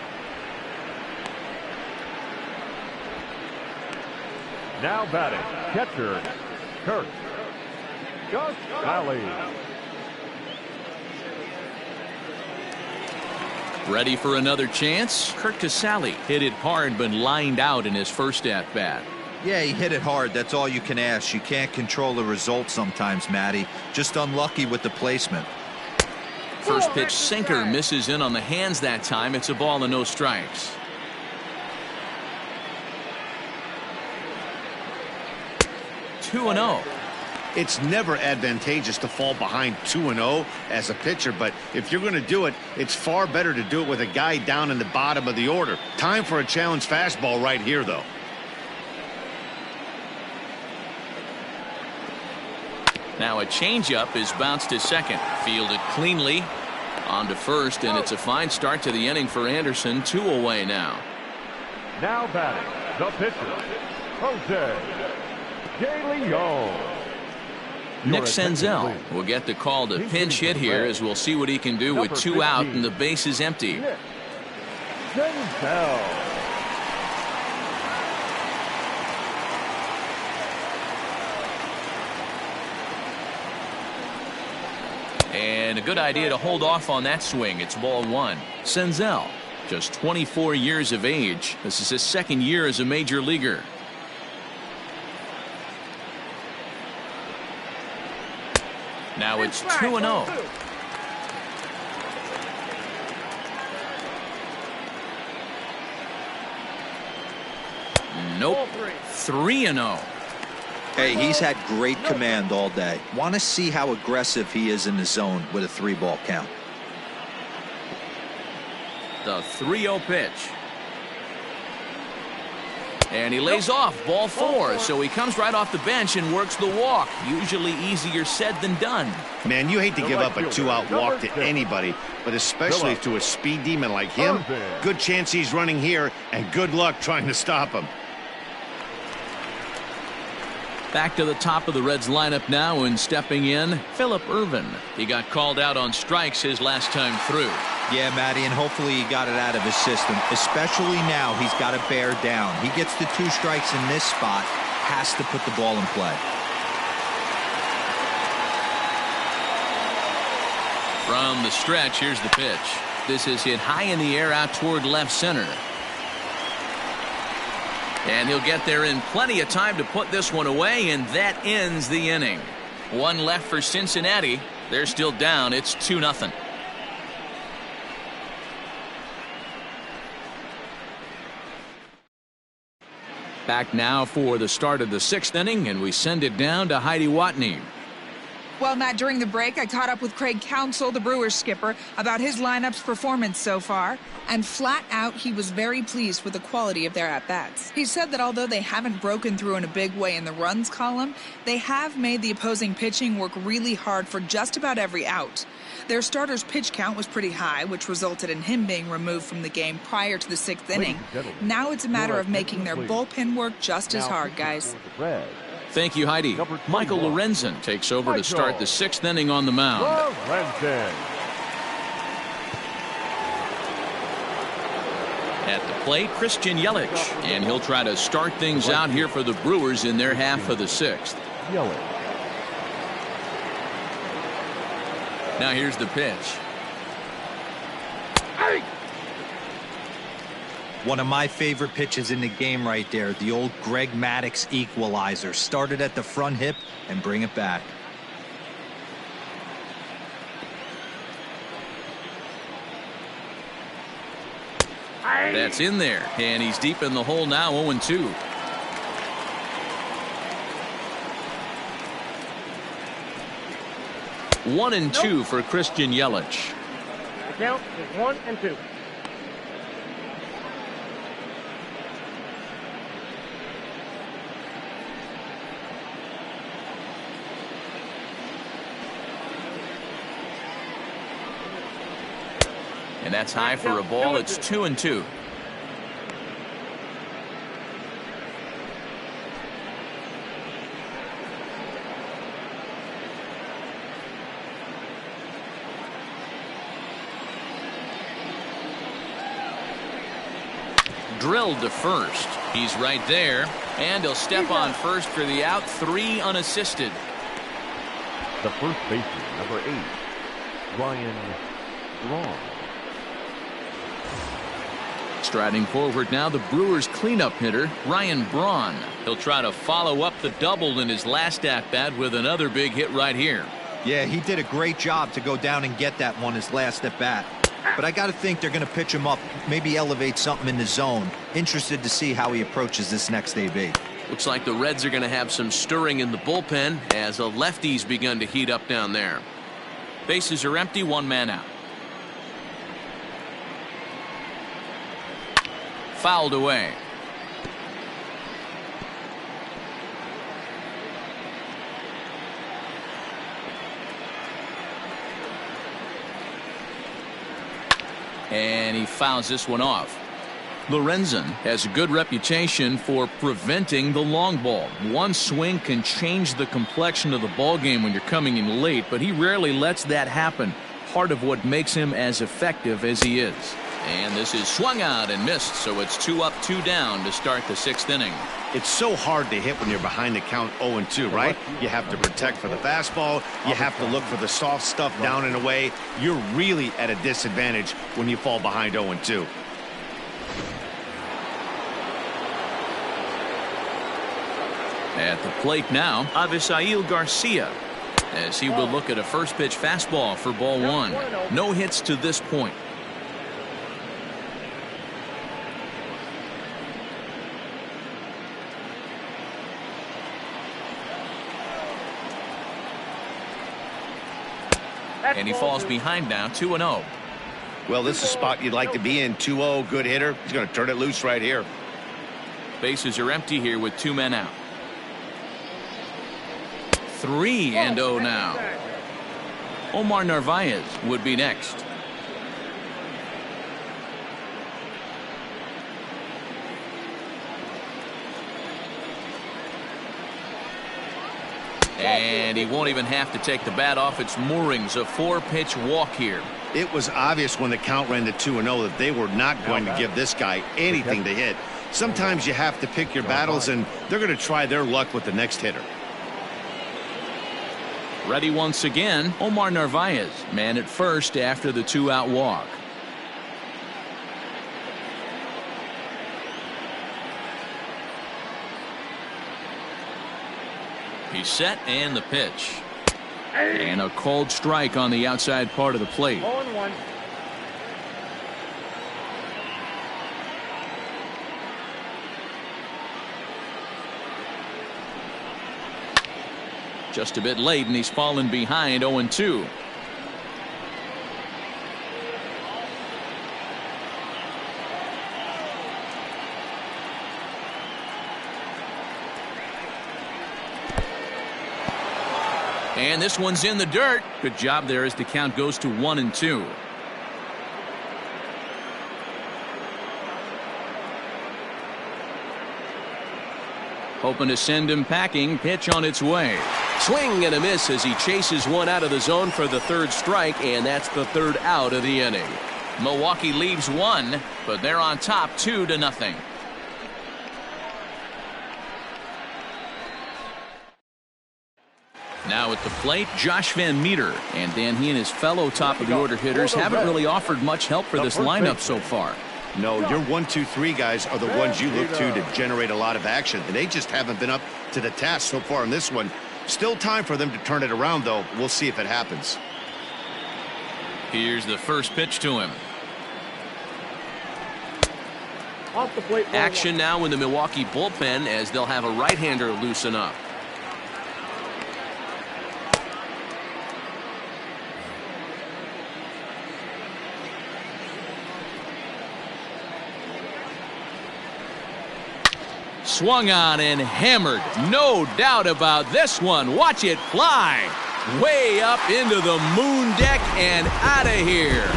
Now batting, catcher, Kurt Casale. Ready for another chance? Kurt Casale hit it hard but lined out in his first at-bat. Yeah, he hit it hard. That's all you can ask. You can't control the result sometimes, Matty. Just unlucky with the placement. First pitch sinker misses in on the hands that time. It's a ball and no strikes. Two and 0. It's never advantageous to fall behind 2-0 as a pitcher, but if you're going to do it, it's far better to do it with a guy down in the bottom of the order. Time for a challenge fastball right here, though. Now a changeup is bounced to second. Fielded cleanly. On to first, and it's a fine start to the inning for Anderson. 2 away now. Now batting, the pitcher, Jose Nick Senzel will get the call to pinch hit here, as we'll see what he can do with 2 out and the base is empty. And a good idea to hold off on that swing. It's ball 1. Senzel, just 24 years of age. This is his 2nd year as a major leaguer. Now it's 2-0. Nope. 3-0. Hey, he's had great command all day. Want to see how aggressive he is in the zone with a 3-ball count. The 3-0 pitch. And he lays off, ball 4. So he comes right off the bench and works the walk. Usually easier said than done. Man, you hate to give up a 2-out walk to anybody, but especially to a speed demon like him. Good chance he's running here, and good luck trying to stop him. Back to the top of the Reds lineup now, and stepping in, Phillip Ervin. He got called out on strikes his last time through. Yeah, Matty, and hopefully he got it out of his system. Especially now, he's got to bear down. He gets the 2 strikes in this spot, has to put the ball in play. From the stretch, here's the pitch. This is hit high in the air out toward left center. And he'll get there in plenty of time to put this one away, and that ends the inning. 1 left for Cincinnati. They're still down. It's 2-0. Back now for the start of the 6th inning, and we send it down to Heidi Watney. Well, Matt, during the break, I caught up with Craig Counsell, the Brewers skipper, about his lineup's performance so far. And flat out, he was very pleased with the quality of their at-bats. He said that although they haven't broken through in a big way in the runs column, they have made the opposing pitching work really hard for just about every out. Their starter's pitch count was pretty high, which resulted in him being removed from the game prior to the 6th inning. Now it's a matter of making their bullpen work just as hard, guys. Thank you, Heidi. Michael Lorenzen takes over to start the 6th inning on the mound. At the plate, Christian Yelich, and he'll try to start things out here for the Brewers in their half of the 6th. Now here's the pitch. One of my favorite pitches in the game right there, the old Greg Maddux equalizer. Started at the front hip and bring it back. That's in there, and he's deep in the hole now, 0-2. One and two for Christian Yelich. The count is 1-2. And that's high for a ball. It's 2-2. Drilled to first. He's right there, and he'll step on first for the out. 3 unassisted. The first baseman, number 8, Ryan Braun. Striding forward now, the Brewers cleanup hitter, Ryan Braun. He'll try to follow up the double in his last at-bat with another big hit right here. Yeah, he did a great job to go down and get that one his last at-bat. But I got to think they're going to pitch him up, maybe elevate something in the zone. Interested to see how he approaches this next AB. Looks like the Reds are going to have some stirring in the bullpen as a lefty's begun to heat up down there. Bases are empty, 1 man out. Fouled away. And he fouls this one off. Lorenzen has a good reputation for preventing the long ball. One swing can change the complexion of the ball game when you're coming in late, but he rarely lets that happen. Part of what makes him as effective as he is. And this is swung out and missed, so it's 2 up, 2 down to start the 6th inning. It's so hard to hit when you're behind the count 0-2, right? You have to protect for the fastball. You have to look for the soft stuff down and away. You're really at a disadvantage when you fall behind 0-2. At the plate now, Avisail Garcia, as he will look at a first pitch fastball for ball 1. No hits to this point. And he falls behind now, 2-0. Well, this is a spot you'd like to be in. 2-0, good hitter. He's going to turn it loose right here. Bases are empty here with 2 men out. 3-0 now. Omar Narvaez would be next. And he won't even have to take the bat off its moorings. A 4-pitch walk here. It was obvious when the count ran to 2-0 that they were not going to give this guy anything to hit. Sometimes you have to pick your battles, and they're going to try their luck with the next hitter. Ready once again, Omar Narvaez, man at first after the 2-out walk. He's set, and the pitch. And a cold strike on the outside part of the plate. 0-1. Just a bit late, and he's fallen behind 0-2. And this one's in the dirt. Good job there as the count goes to 1-2. Hoping to send him packing. Pitch on its way. Swing and a miss as he chases one out of the zone for the 3rd strike, and that's the 3rd out of the inning. Milwaukee leaves 1, but they're on top 2-0. Now at the plate, Josh Van Meter. And Dan, he and his fellow top-of-the-order hitters haven't really offered much help for this lineup so far. No, your 1-2-3 guys are the ones you look to generate a lot of action, and they just haven't been up to the task so far in this one. Still time for them to turn it around, though. We'll see if it happens. Here's the first pitch to him. Off the plate. Action now in the Milwaukee bullpen as they'll have a right-hander loosen up. Swung on and hammered. No doubt about this one. Watch it fly. Way up into the moon deck and out of here.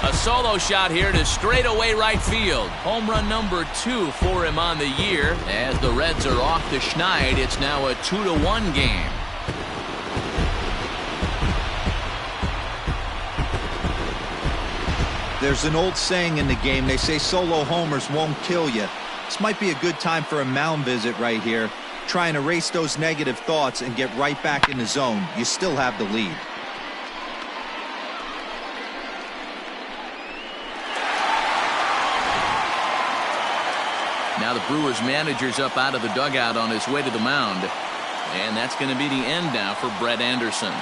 A solo shot here to straightaway right field. Home run number 2 for him on the year. As the Reds are off the schneid, it's now a 2-1 game. There's an old saying in the game. They say solo homers won't kill you. This might be a good time for a mound visit right here. Try and erase those negative thoughts and get right back in the zone. You still have the lead. Now the Brewers manager's up out of the dugout on his way to the mound. And that's going to be the end now for Brett Anderson.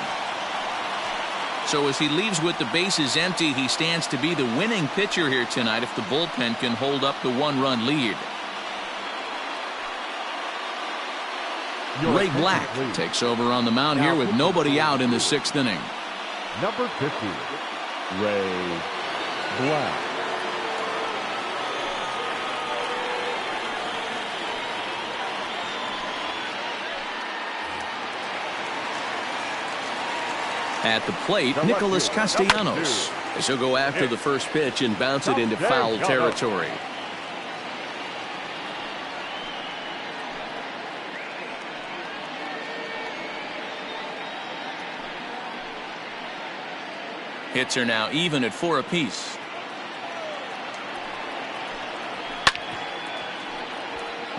So as he leaves with the bases empty, he stands to be the winning pitcher here tonight if the bullpen can hold up the 1-run lead. Ray Black takes over on the mound here with nobody out in the 6th inning. Number 50, Ray Black. At the plate, Nicholas Castellanos, as he'll go after the first pitch and bounce it into foul territory. Hits are now even at 4 apiece.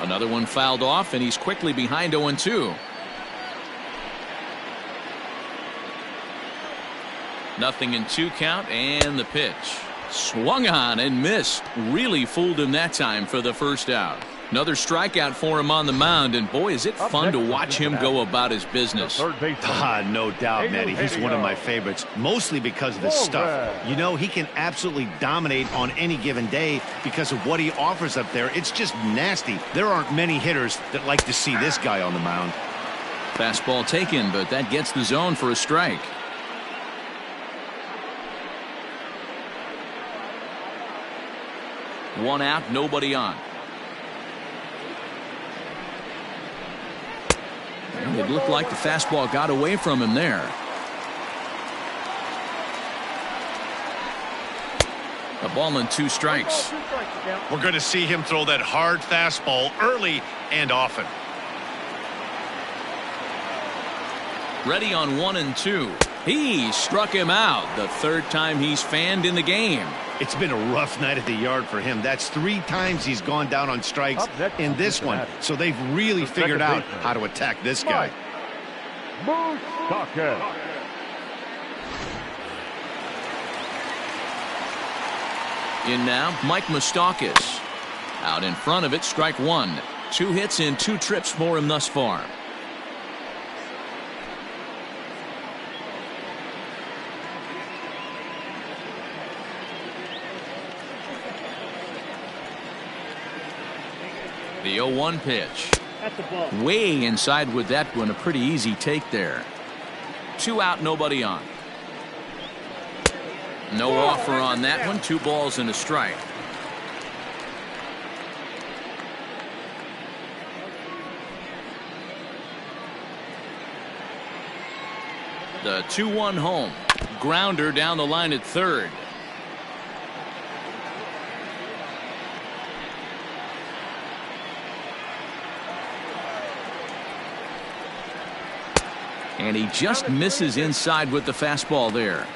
Another one fouled off, and he's quickly behind 0-2. Nothing in 2 count, and the pitch. Swung on and missed. Really fooled him that time for the first out. Another strikeout for him on the mound, and boy, is it fun to watch him go about his business. No doubt, Matty. He's one of my favorites, mostly because of his stuff. You know, he can absolutely dominate on any given day because of what he offers up there. It's just nasty. There aren't many hitters that like to see this guy on the mound. Fastball taken, but that gets the zone for a strike. One out, nobody on. It looked like the fastball got away from him there. A ball and 2 strikes. We're going to see him throw that hard fastball early and often. Ready on 1-2. He struck him out. The 3rd time he's fanned in the game. It's been a rough night at the yard for him. That's 3 times he's gone down on strikes in this one. So they've really figured out how to attack this guy. In now, Mike Moustakas. Out in front of it, strike 1. 2 hits in 2 trips for him thus far. The 0-1 pitch. Way inside with that one. A pretty easy take there. 2 out, nobody on. No offer on that one. 2 balls and a strike. The 2-1 home. Grounder down the line at 3rd. And he just misses inside with the fastball there.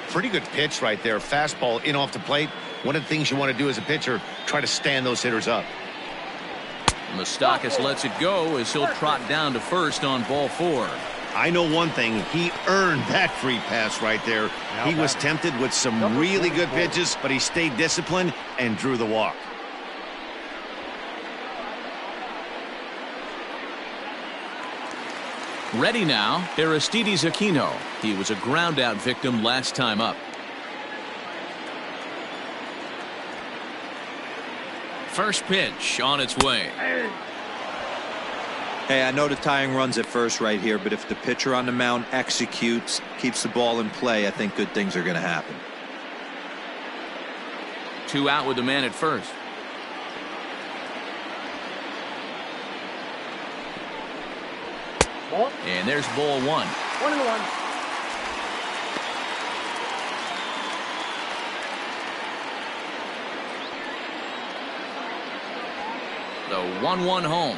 Pretty good pitch right there. Fastball in off the plate. One of the things you want to do as a pitcher, try to stand those hitters up. Moustakas lets it go as he'll trot down to first on ball 4. I know one thing. He earned that free pass right there. He was tempted with some really good pitches, but he stayed disciplined and drew the walk. Ready now, Aristides Aquino. He was a ground out victim last time up. First pitch on its way. Hey, I know the tying runs at first right here, but if the pitcher on the mound executes, keeps the ball in play, I think good things are going to happen. 2 out with the man at first. And there's ball 1. 1-1. The 1-1 home.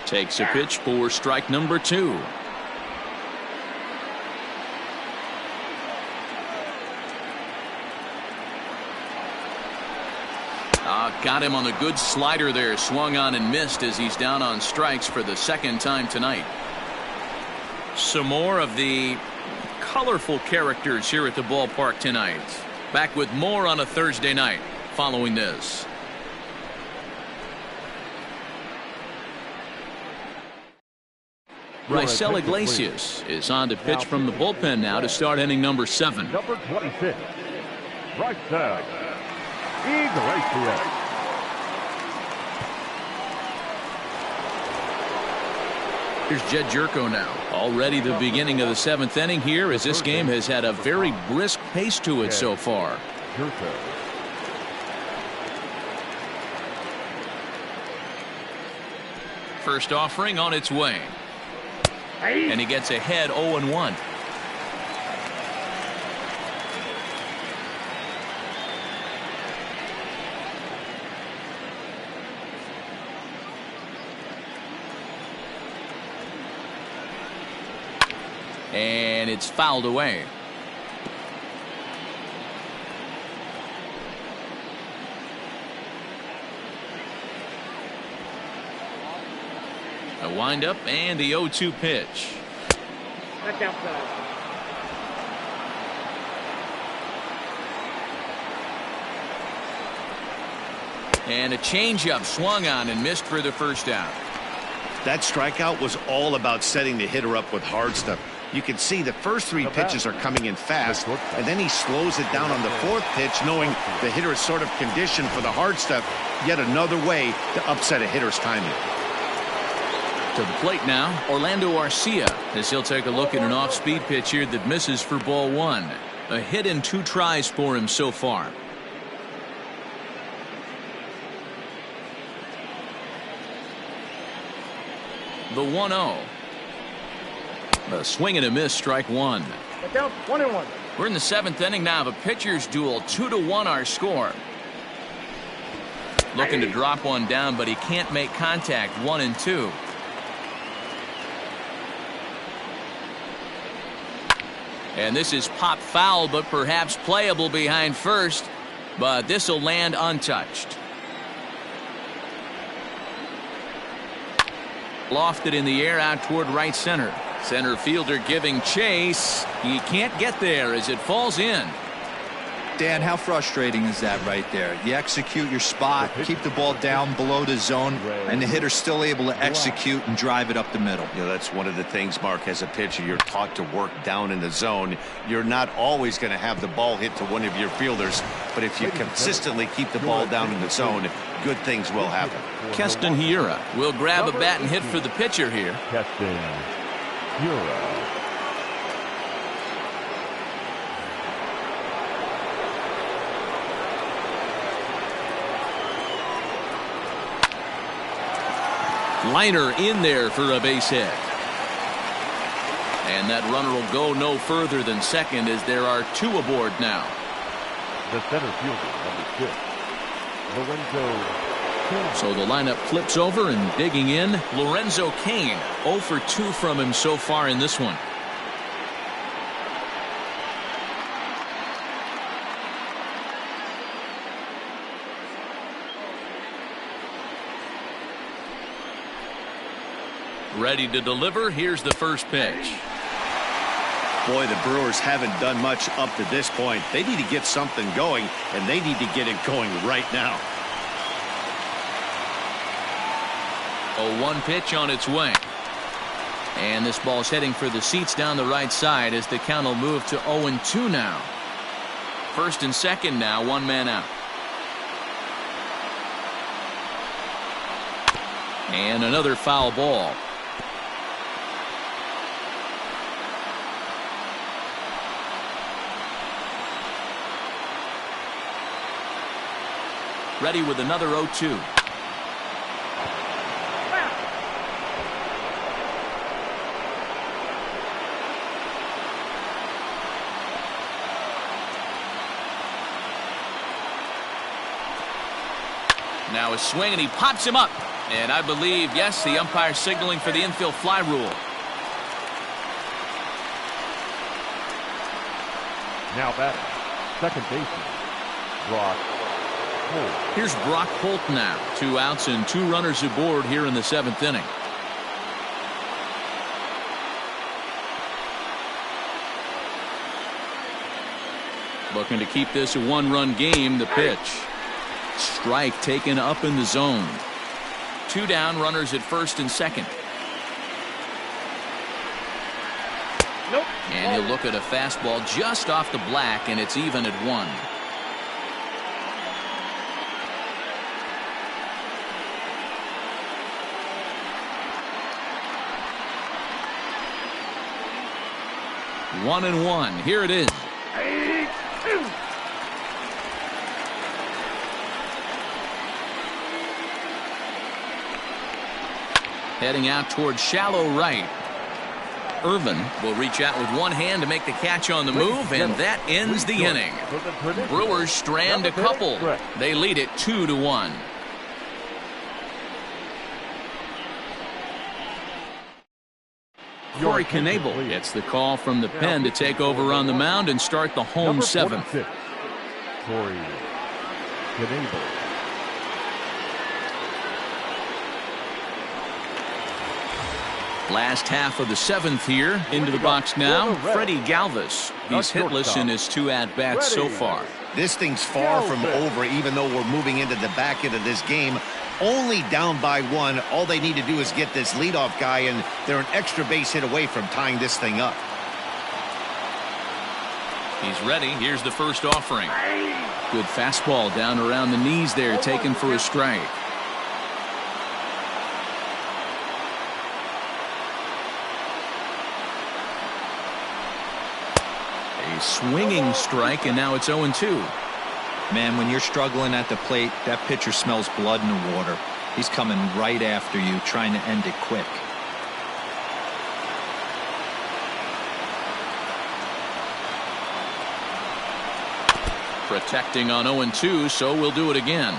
Takes a pitch for strike number 2. Got him on the good slider there. Swung on and missed as he's down on strikes for the 2nd time tonight. Some more of the colorful characters here at the ballpark tonight. Back with more on a Thursday night following this. Raisel Iglesias is on to pitch from the bullpen now to start inning number 7. Number 26, Raisel Iglesias. Here's Jed Jerko now. Already the beginning of the 7th inning here, as this game has had a very brisk pace to it so far. First offering on its way. And he gets ahead 0-1. And it's fouled away. A windup and the 0-2 pitch. Back outside. And a changeup swung on and missed for the first out. That strikeout was all about setting the hitter up with hard stuff. You can see the first 3 pitches are coming in fast, and then he slows it down on the 4th pitch, knowing the hitter is sort of conditioned for the hard stuff. Yet another way to upset a hitter's timing. To the plate now, Orlando Arcia, as he'll take a look at an off-speed pitch here that misses for ball 1. A hit and 2 tries for him so far. The 1-0. A swing and a miss, strike 1. Back down, 1-1. We're in the 7th inning now of a pitcher's duel. 2-1 our score. Looking to drop one down, but he can't make contact. 1-2. And this is pop foul, but perhaps playable behind first. But this will land untouched. Lofted in the air out toward right center. Center fielder giving chase. He can't get there as it falls in. Dan, how frustrating is that right there? You execute your spot, keep the ball down below the zone, and the hitter's still able to execute and drive it up the middle. You know, that's one of the things, Mark, as a pitcher, you're taught to work down in the zone. You're not always going to have the ball hit to one of your fielders, but if you consistently keep the ball down in the zone, good things will happen. Keston Hiura will grab a bat and hit for the pitcher here. Keston Hiura. Liner in there for a base hit. And that runner will go no further than second as there are 2 aboard now. The center fielder, number 6, Lorenzo. So the lineup flips over and digging in, Lorenzo Cain. 0 for 2 from him so far in this one. Ready to deliver. Here's the first pitch. Boy, the Brewers haven't done much up to this point. They need to get something going, and they need to get it going right now. A 1 pitch on its way. And this ball's heading for the seats down the right side as the count will move to 0-2 now. First and second now, 1 man out. And another foul ball. Ready with another 0-2. Now a swing and he pops him up. And I believe, yes, the umpire signaling for the infield fly rule. Now batting, second baseman, Brock Holt. Here's Brock Holt now. 2 outs and 2 runners aboard here in the 7th inning. Looking to keep this a 1-run game. The pitch. Strike taken up in the zone. 2 down, runners at first and second. Nope. And he'll look at a fastball just off the black, and it's even at 1. One and 1. Here it is. Heading out towards shallow right. Irvin will reach out with one hand to make the catch on the move, and that ends the inning. Brewers strand a couple. They lead it 2-1. Corey Knebel gets the call from the pen to take over on the mound and start the home seventh. Corey Knebel. Last half of the seventh here. Into the box now, Freddie Galvis. He's hitless in his 2 at-bats so far. This thing's far from over, even though we're moving into the back end of this game. Only down by 1. All they need to do is get this leadoff guy, and they're an extra base hit away from tying this thing up. He's ready. Here's the first offering. Good fastball down around the knees there, taken for a strike. A swinging strike, and now it's 0-2. Man, when you're struggling at the plate, that pitcher smells blood in the water. He's coming right after you, trying to end it quick. Protecting on 0-2, so we'll do it again.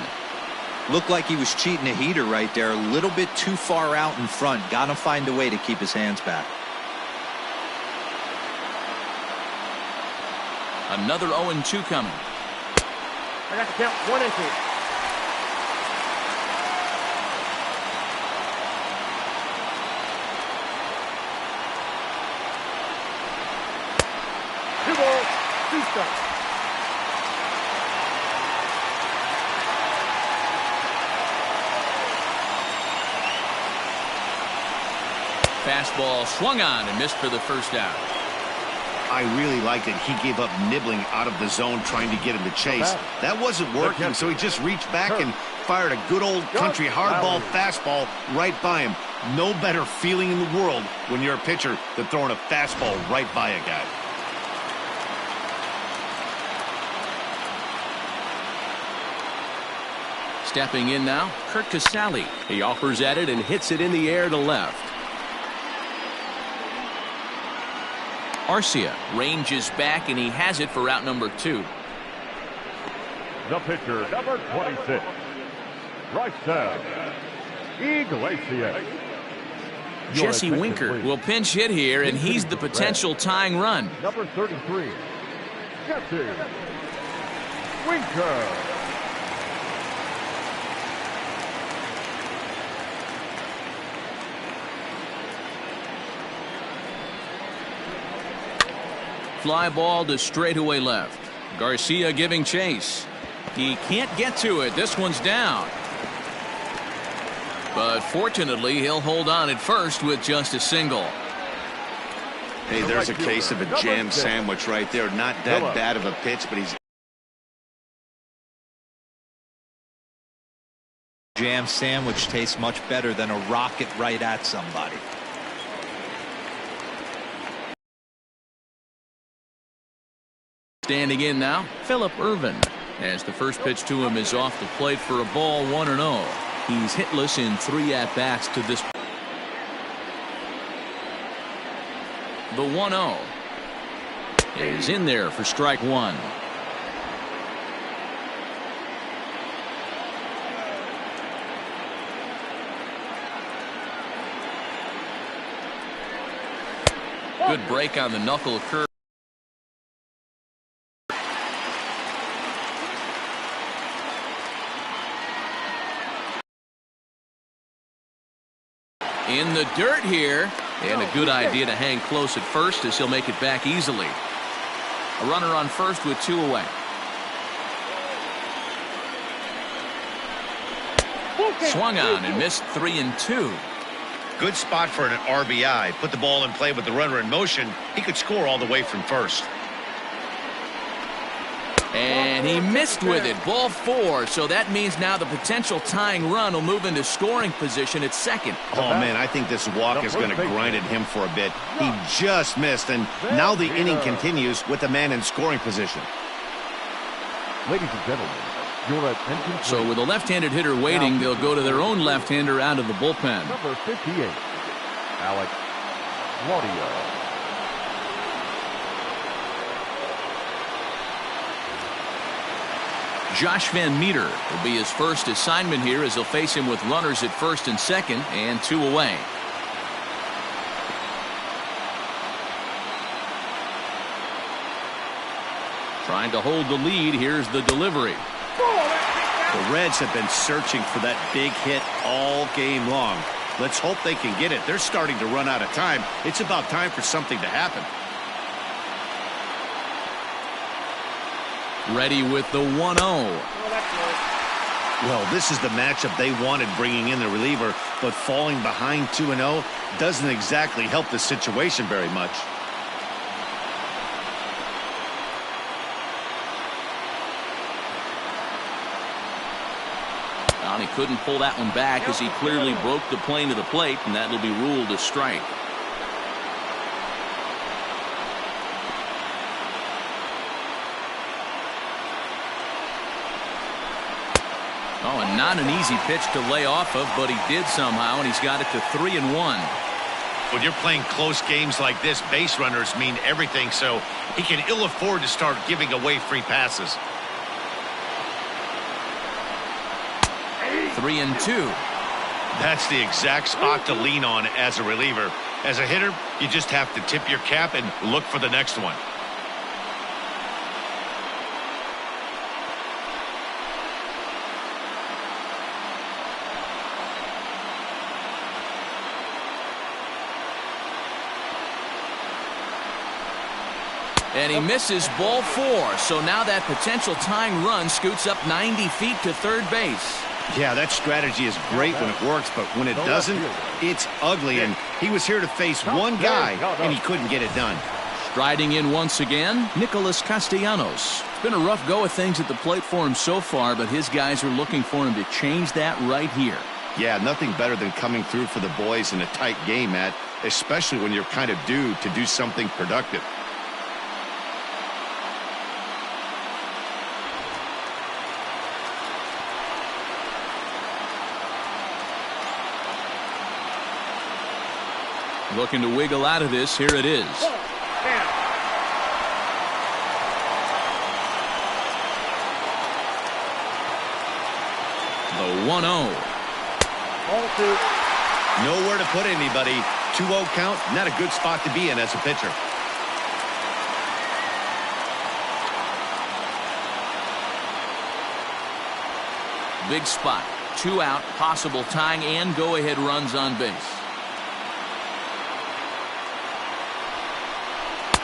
Looked like he was cheating a heater right there, a little bit too far out in front. Got to find a way to keep his hands back. Another 0-2 coming. I got to count 1 and 2. Two balls, 2 strikes. Fastball swung on and missed for the first out. I really liked it. He gave up nibbling out of the zone, trying to get him to chase. That wasn't working, so he just reached back and fired a good old country hardball fastball right by him. No better feeling in the world when you're a pitcher than throwing a fastball right by a guy. Stepping in now, Kurt Casale. He offers at it and hits it in the air to left. Arcia ranges back, and he has it for out number 2. The pitcher, number 26, Raisel Iglesias. Jesse Winker will pinch hit here, and he's the potential tying run. Number 33, Jesse Winker. Fly ball to straightaway left. Garcia giving chase. He can't get to it. This one's down. But fortunately, he'll hold on at first with just a single. Hey, there's a case of a jam sandwich right there. Not that bad of a pitch, but he's... Jam sandwich tastes much better than a rocket right at somebody. Standing in now, Phillip Ervin, as the first pitch to him is off the plate for a ball, 1-0. He's hitless in 3 at-bats to this. The 1-0 is in there for strike 1. Good break on the knuckle curve. In the dirt here, and a good idea to hang close at first as he'll make it back easily. A runner on first with 2 away. Swung on and missed 3-2. Good spot for an RBI. Put the ball in play with the runner in motion. He could score all the way from first. And he missed with it. Ball 4. So that means now the potential tying run will move into scoring position at second. Oh, man, I think this walk is going to grind at him for a bit. He just missed, and now the inning continues with the man in scoring position. Ladies and gentlemen, your attention. So with a left-handed hitter waiting, they'll go to their own left-hander out of the bullpen. Number 58, Alex Claudio. Josh Van Meter will be his first assignment here as he'll face him with runners at first and second and 2 away. Trying to hold the lead. Here's the delivery. The Reds have been searching for that big hit all game long. Let's hope they can get it. They're starting to run out of time. It's about time for something to happen. Ready with the 1-0. Well, this is the matchup they wanted, bringing in the reliever, but falling behind 2-0 doesn't exactly help the situation very much. He couldn't pull that one back as he clearly broke the plane to the plate, and that'll be ruled a strike. Oh, and not an easy pitch to lay off of, but he did somehow, and he's got it to 3-1. When you're playing close games like this, base runners mean everything, so he can ill afford to start giving away free passes. 3-2. That's the exact spot to lean on as a reliever. As a hitter, you just have to tip your cap and look for the next one. And he misses ball 4. So now that potential tying run scoots up 90 feet to third base. Yeah, that strategy is great when it works, but when it doesn't, it's ugly. And he was here to face one guy, and he couldn't get it done. Striding in once again, Nicholas Castellanos. It's been a rough go of things at the plate for him so far, but his guys are looking for him to change that right here. Yeah, nothing better than coming through for the boys in a tight game, Matt, especially when you're kind of due to do something productive. Looking to wiggle out of this. Here it is. The 1-0. Nowhere to put anybody. 2-0 count, not a good spot to be in as a pitcher. Big spot. 2 out, possible tying and go-ahead runs on base.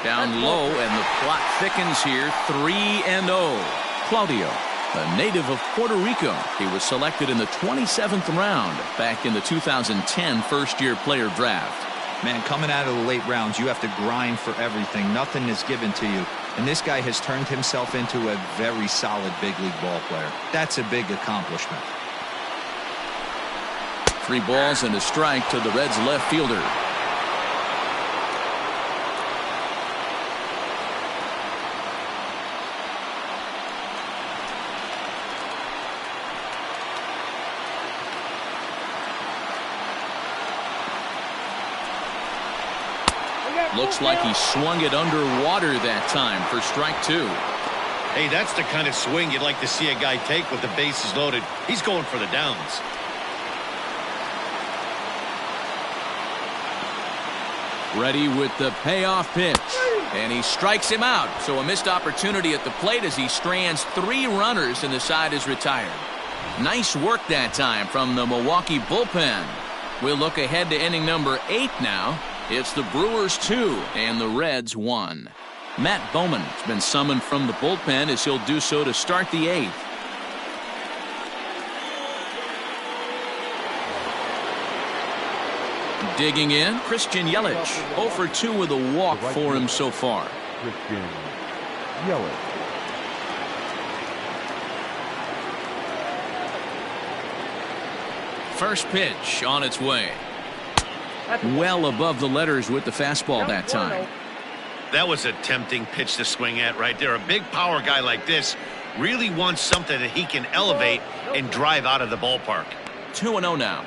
Down low, and the plot thickens here. 3-0. Claudio, a native of Puerto Rico. He was selected in the 27th round back in the 2010 first-year player draft. Man, coming out of the late rounds, you have to grind for everything. Nothing is given to you. And this guy has turned himself into a very solid big league ball player. That's a big accomplishment. 3 balls and a strike to the Reds left fielder. Looks like he swung it underwater that time for strike 2. Hey, that's the kind of swing you'd like to see a guy take with the bases loaded. He's going for the downs. Ready with the payoff pitch. And he strikes him out. So a missed opportunity at the plate as he strands 3 runners and the side is retired. Nice work that time from the Milwaukee bullpen. We'll look ahead to inning number 8 now. It's the Brewers 2 and the Reds 1. Matt Bowman has been summoned from the bullpen as he'll do so to start the 8th. Digging in, Christian Yelich. 0 for 2 with a walk for him so far. Christian Yelich. First pitch on its way. Well above the letters with the fastball that time. That was a tempting pitch to swing at right there. A big power guy like this really wants something that he can elevate and drive out of the ballpark. 2-0 now.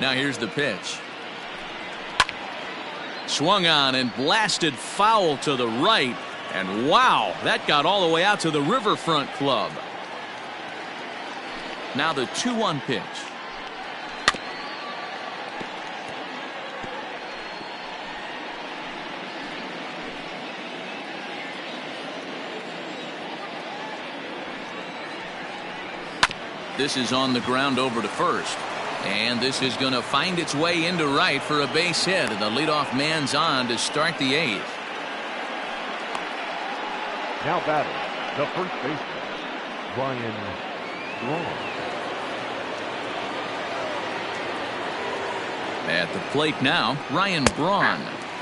Now here's the pitch. Swung on and blasted foul to the right. And wow, that got all the way out to the Riverfront Club. Now the 2-1 pitch. This is on the ground over to first. And this is going to find its way into right for a base hit. And the leadoff man's on to start the 8th. Now batting, the first baseman, Ryan Braun. At the plate now, Ryan Braun,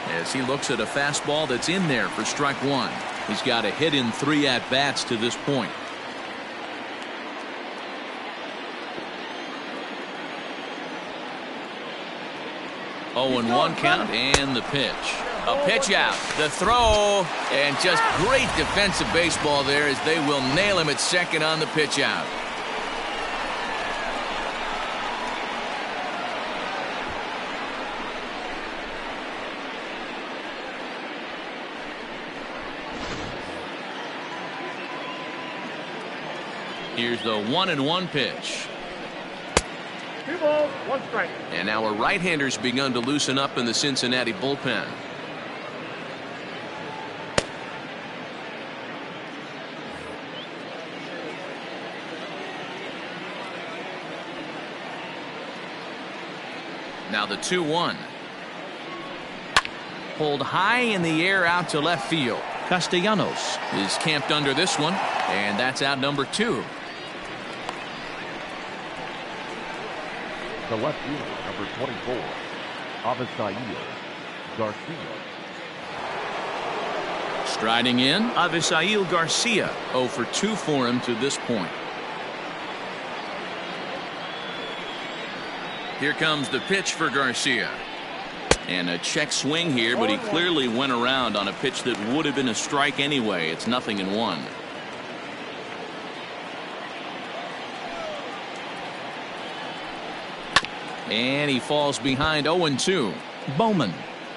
as he looks at a fastball that's in there for strike 1. He's got a hit in 3 at-bats to this point. 0-1 count and the pitch. A pitch out. The throw. And just great defensive baseball there as they will nail him at second on the pitch out. Here's the 1-1 pitch. 2 balls, 1 strike. And our right-handers begun to loosen up in the Cincinnati bullpen. Now the 2-1. Pulled high in the air out to left field. Castellanos is camped under this one, and that's out number 2. The left fielder, number 24, Avisail Garcia. Striding in, Avisail Garcia. 0 for 2 for him to this point. Here comes the pitch for Garcia. And a check swing here, but he clearly went around on a pitch that would have been a strike anyway. It's 0-1. And he falls behind 0-2. Bowman,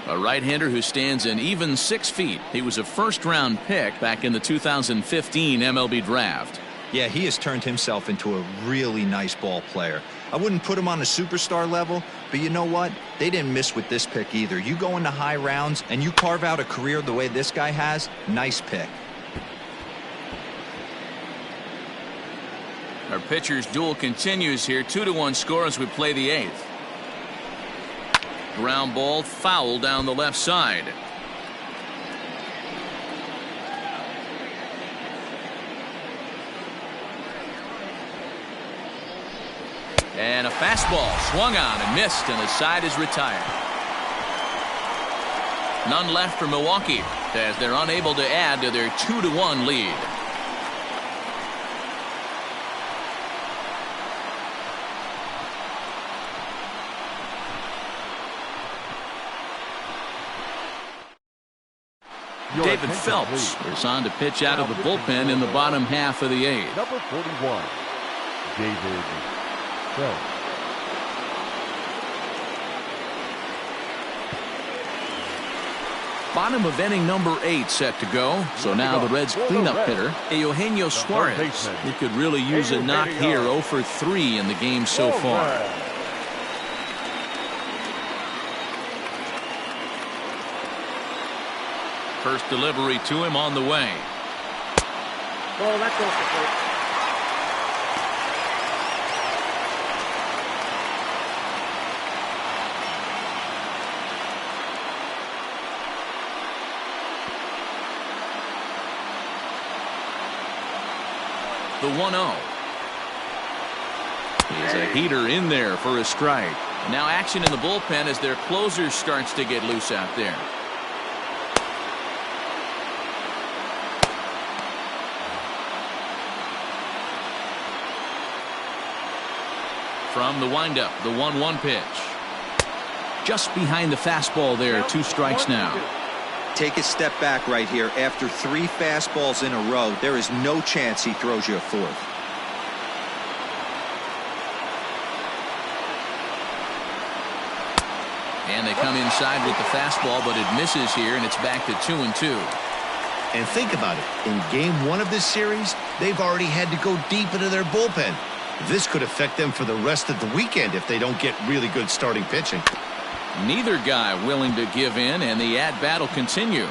a right-hander who stands an even 6 feet. He was a first-round pick back in the 2015 MLB draft. Yeah, he has turned himself into a really nice ball player. I wouldn't put him on a superstar level, but you know what? They didn't miss with this pick either. You go into high rounds and you carve out a career the way this guy has, nice pick. Our pitcher's duel continues here. 2-1 score as we play the 8th. Ground ball foul down the left side. And a fastball swung on and missed, and the side is retired. None left for Milwaukee as they're unable to add to their 2-1 lead. David Phelps is on to pitch out of the bullpen in the bottom half of the 8th. Number 41, David Phelps. Bottom of inning number 8 set to go. So now the Reds cleanup hitter, Eugenio Suarez. He could really use a knock here. 0 for 3 in the game so far. First delivery to him on the way. Oh, that's off the plate. The 1-0. He's a heater in there for a strike. Now action in the bullpen as their closer starts to get loose out there. From the windup, the 1-1 pitch. Just behind the fastball there, 2 strikes now. Take a step back right here. After 3 fastballs in a row, there is no chance he throws you a 4th. And they come inside with the fastball, but it misses here, and it's back to 2-2. And think about it. In game 1 of this series, they've already had to go deep into their bullpen. This could affect them for the rest of the weekend if they don't get really good starting pitching. Neither guy willing to give in, and the at-bat will continue.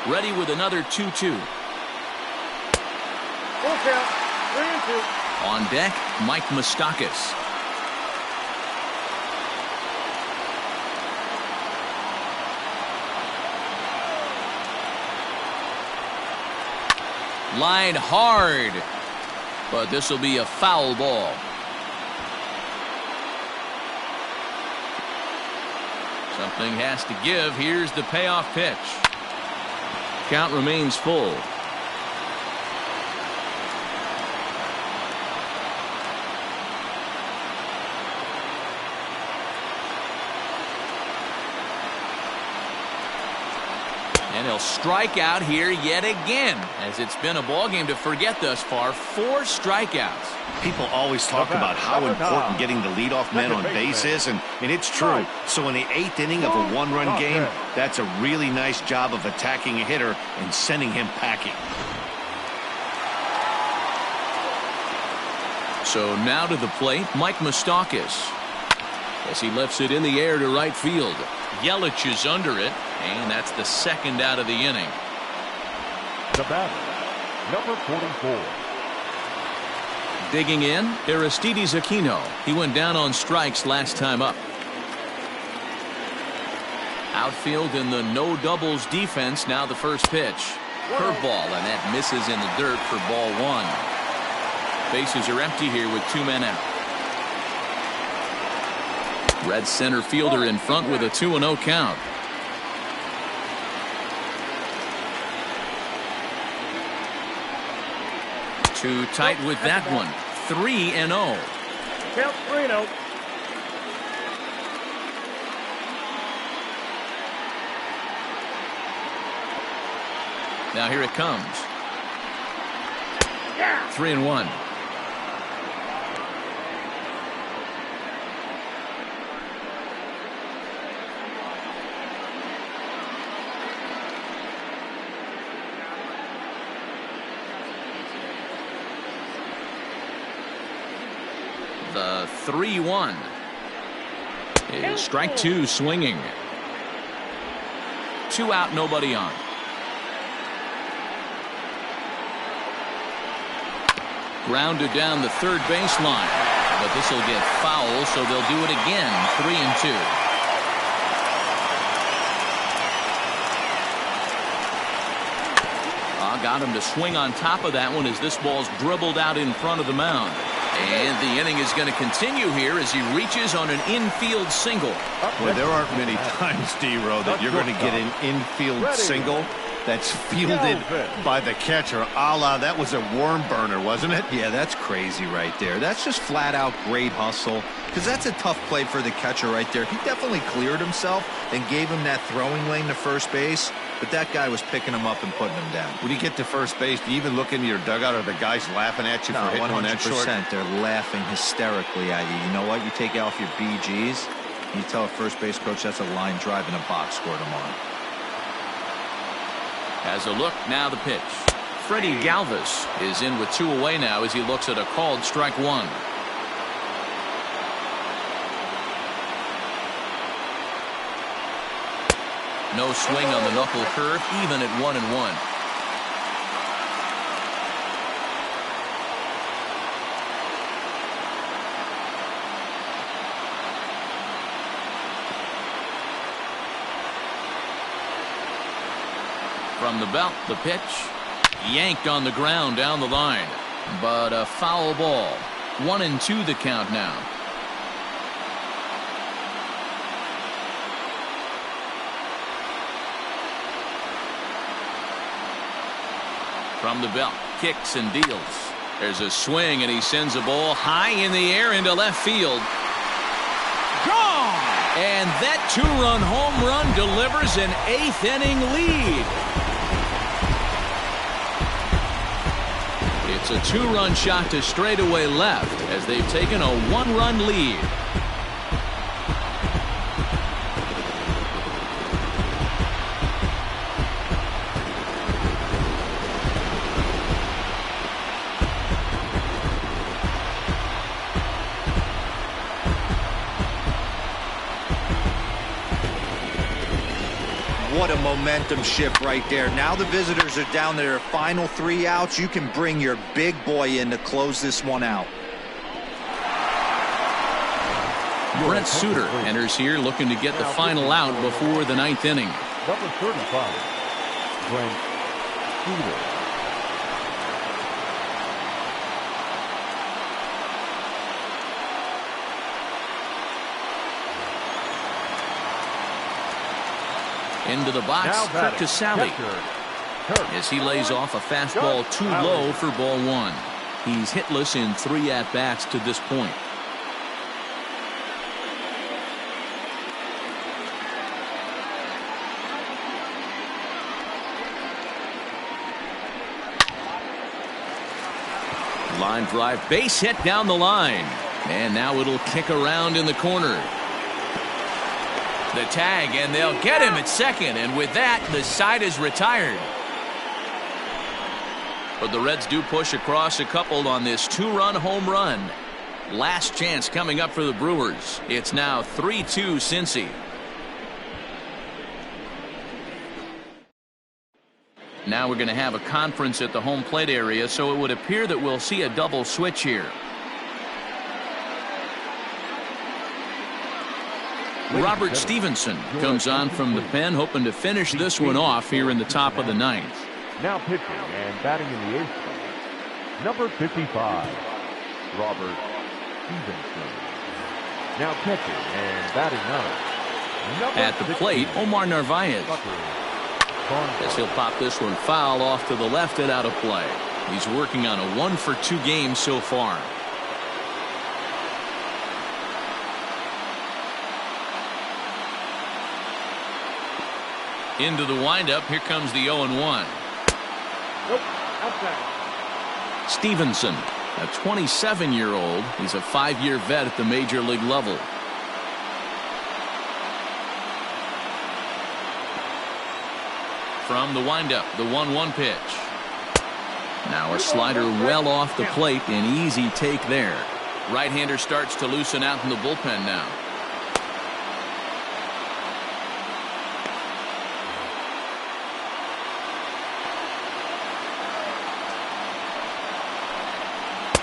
Ready with another 2-2. Full count. 3-2. On deck, Mike Moustakas. Line hard, but this will be a foul ball. Something has to give. Here's the payoff pitch. Count remains full. And he'll strike out here yet again, as it's been a ball game to forget thus far. 4 strikeouts. People always talk about how important getting the leadoff man on base is, and it's true. So in the 8th inning of a one-run game, that's a really nice job of attacking a hitter and sending him packing. So now to the plate, Mike Moustakas, as he lifts it in the air to right field. Yelich is under it, and that's the 2nd out of the inning. The batter, number 44. Digging in, Aristides Aquino. He went down on strikes last time up. Outfield in the no doubles defense. Now the first pitch. Curveball, and that misses in the dirt for ball 1. Bases are empty here with 2 men out. Red center fielder in front with a 2-0 count. Too tight with that one. 3-0. Count 3-0. Now here it comes. 3-1. The 3-1 is strike 2 swinging. 2 out, nobody on. Grounded down the third baseline, but this will get foul, so they'll do it again. 3-2. Got him to swing on top of that one as this ball's dribbled out in front of the mound. And the inning is going to continue here as he reaches on an infield single. Well, there aren't many times, D-Row, that you're going to get an infield single that's fielded by the catcher. A la, that was a worm burner, wasn't it? Yeah, that's crazy right there. That's just flat out great hustle, because that's a tough play for the catcher right there. He definitely cleared himself and gave him that throwing lane to first base, but that guy was picking him up and putting him down. When you get to first base, do you even look into your dugout? Are the guys laughing at you for hitting on that short? 100%. They're laughing hysterically at you. You know what? You take off your BGs, and you tell a first base coach that's a line drive in a box score tomorrow. Has a look, now the pitch. Freddie Galvis is in with 2 away now as he looks at a called strike 1. No swing on the knuckle curve, even at 1-1. From the belt, the pitch. Yanked on the ground down the line. But a foul ball. 1-2 the count now. From the belt, kicks and deals. There's a swing, and he sends a ball high in the air into left field. Gone! And that 2-run home run delivers an 8th inning lead. It's a 2-run shot to straightaway left as they've taken a 1-run lead. What a momentum shift right there. Now the visitors are down to their final 3 outs. You can bring your big boy in to close this one out. Brent Suter enters here looking to get the final out before the 9th inning. Number 35, Brent Suter. Into the box, Kirk Casale, as he lays off a fastball too low for ball 1. He's hitless in 3 at-bats to this point. Line drive, base hit down the line. And now it'll kick around in the corner. The tag, and they'll get him at second, and with that, the side is retired. But the Reds do push across a couple on this 2-run home run. Last chance coming up for the Brewers. It's now 3-2 Cincy. Now we're going to have a conference at the home plate area, so it would appear that we'll see a double switch here. Robert Stevenson comes on from the pen, hoping to finish this one off here in the top of the 9th. Now pitching and batting in the 8th spot, number 55, Robert Stevenson. Now catching and batting 9, at the plate, Omar Narvaez, as he'll pop this one foul off to the left and out of play. He's working on a 1-for-2 game so far. Into the windup, here comes the 0-1. Nope, outside. Stevenson, a 27-year-old. He's a 5-year vet at the major league level. From the windup, the 1-1 pitch. Now a slider well off the plate, an easy take there. Right-hander starts to loosen out in the bullpen now.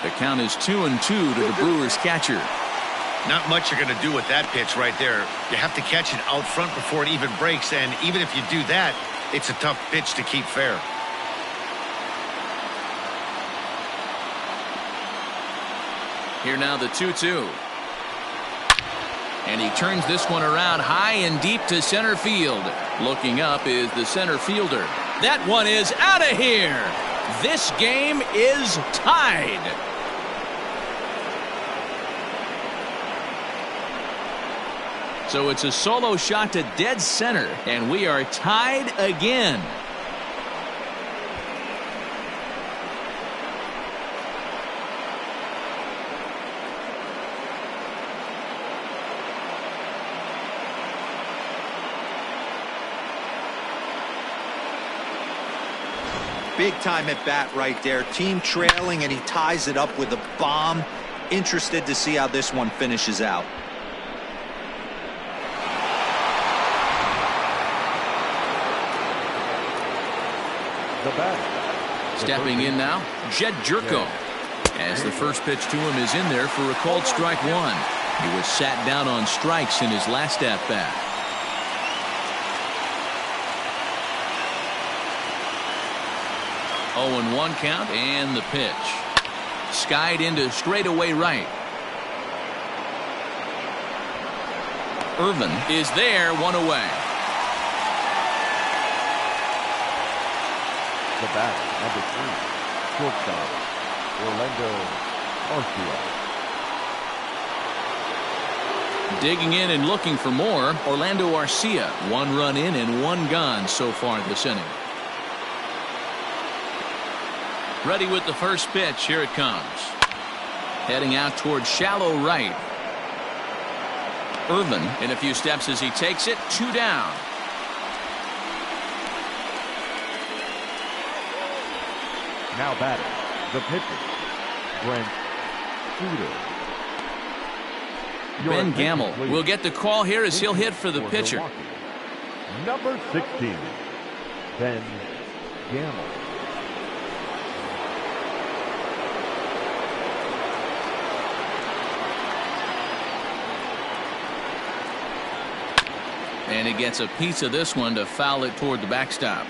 The count is 2-2 to the Brewers catcher. Not much you're going to do with that pitch right there. You have to catch it out front before it even breaks, and even if you do that, it's a tough pitch to keep fair. Here now the 2-2. And he turns this one around high and deep to center field. Looking up is the center fielder. That one is out of here. This game is tied. So it's a solo shot to dead center, and we are tied again. Big time at bat right there. Team trailing, and he ties it up with a bomb. Interested to see how this one finishes out. Stepping in now, Jed Jerko, as the first pitch to him is in there for a called strike 1. He was sat down on strikes in his last at-bat. Oh, 0-1 count, and the pitch. Skied into straightaway right. Irvin is there, 1 away. The bat, number 3, shortstop, Orlando Arcia. Digging in and looking for more, Orlando Arcia. 1 run in and 1 gone so far this inning. Ready with the first pitch. Here it comes. Heading out towards shallow right. Irvin in a few steps as he takes it. 2 down. Now batting, the pitcher, Brent Suter. Ben Gamble will get the call here as he'll hit for the pitcher. Number 16, Ben Gamble. And he gets a piece of this one to foul it toward the backstop.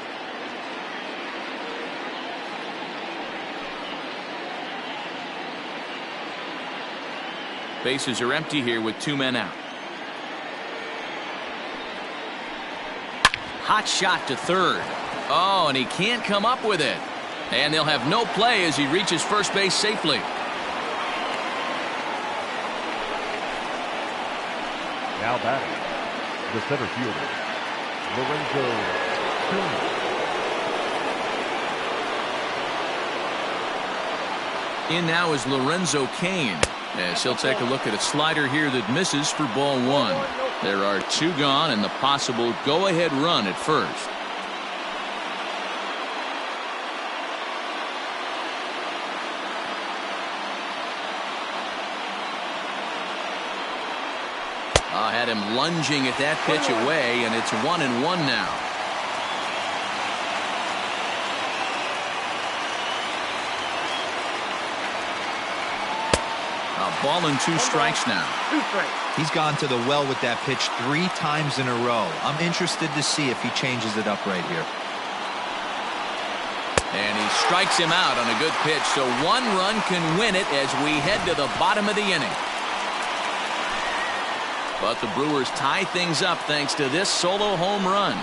Bases are empty here with 2 men out. Hot shot to third. Oh, and he can't come up with it. And they'll have no play as he reaches first base safely. Now batting, the center fielder, Lorenzo Cain. In now is Lorenzo Cain, as he'll take a look at a slider here that misses for ball 1. There are 2 gone and the possible go-ahead run at first. Had him lunging at that pitch away, and it's 1-1 now. A ball and 2 strikes now. He's gone to the well with that pitch 3 times in a row. I'm interested to see if he changes it up right here. And he strikes him out on a good pitch, so 1 run can win it as we head to the bottom of the inning. But the Brewers tie things up thanks to this solo home run.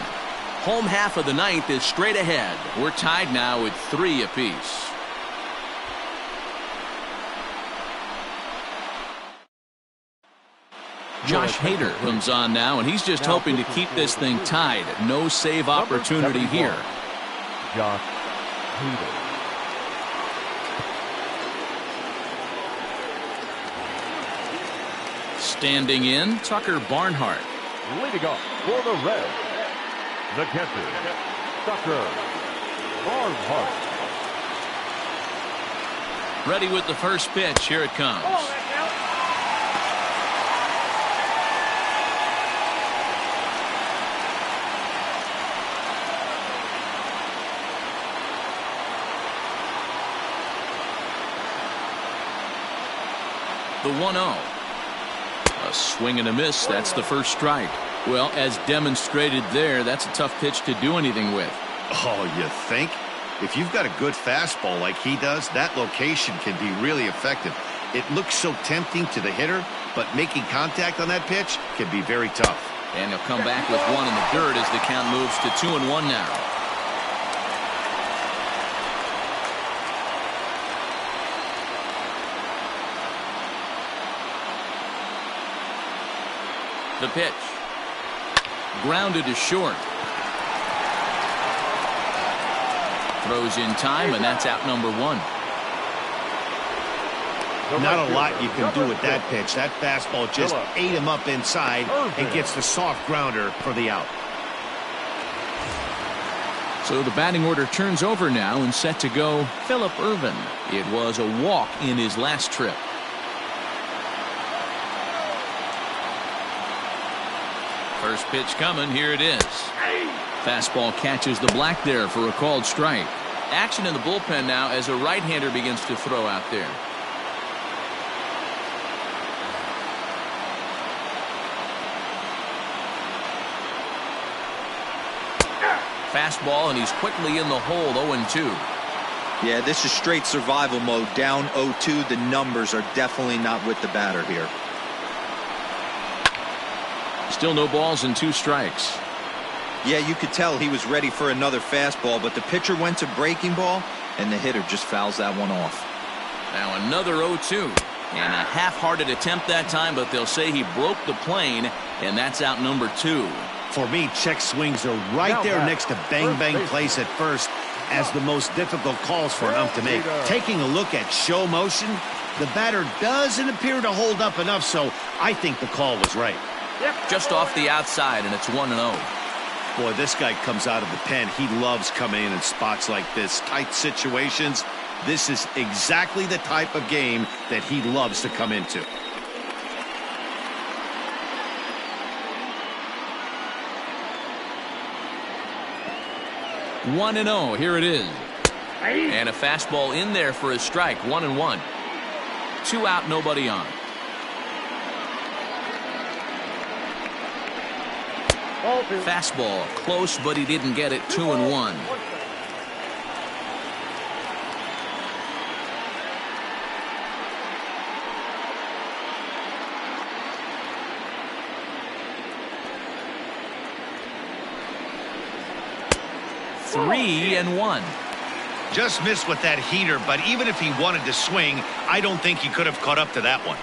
Home half of the 9th is straight ahead. We're tied now with 3 apiece. Josh Hader comes on now, and he's just hoping to keep this thing tied. No save opportunity here. Josh Hader. Standing in, Tucker Barnhart. Leading off for the Reds, the catcher, Tucker Barnhart. Ready with the first pitch. Here it comes. The 1-0. A swing and a miss. That's the first strike. Well, as demonstrated there, that's a tough pitch to do anything with. Oh, you think? If you've got a good fastball like he does, that location can be really effective. It looks so tempting to the hitter, but making contact on that pitch can be very tough. And he'll come back with 1 in the dirt as the count moves to 2-1 now. The pitch. Grounded to short. Throws in time, and that's out number 1. Not a lot you can do with that pitch. That fastball just ate him up inside and gets the soft grounder for the out. So the batting order turns over now and set to go Phillip Ervin. It was a walk in his last trip. First pitch coming. Here it is. Fastball catches the black there for a called strike. Action in the bullpen now as a right-hander begins to throw out there. Fastball, and he's quickly in the hole. 0-2. Yeah, this is straight survival mode. Down 0-2. The numbers are definitely not with the batter here. Still no balls and 2 strikes. Yeah, you could tell he was ready for another fastball, but the pitcher went to breaking ball, and the hitter just fouls that one off. Now another 0-2. And a half-hearted attempt that time, but they'll say he broke the plane, and that's out number 2. For me, check swings are right there next to bang-bang plays at first as the most difficult calls for an ump to make. Taking a look at show motion, the batter doesn't appear to hold up enough, so I think the call was right. Just off the outside, and it's 1-0. Boy, this guy comes out of the pen. He loves coming in spots like this. Tight situations. This is exactly the type of game that he loves to come into. 1-0. Here it is. And a fastball in there for a strike. 1-1. 2 out, nobody on. Fastball close, but he didn't get it. 2-1. Three and 1. Just missed with that heater, but even if he wanted to swing, I don't think he could have caught up to that one.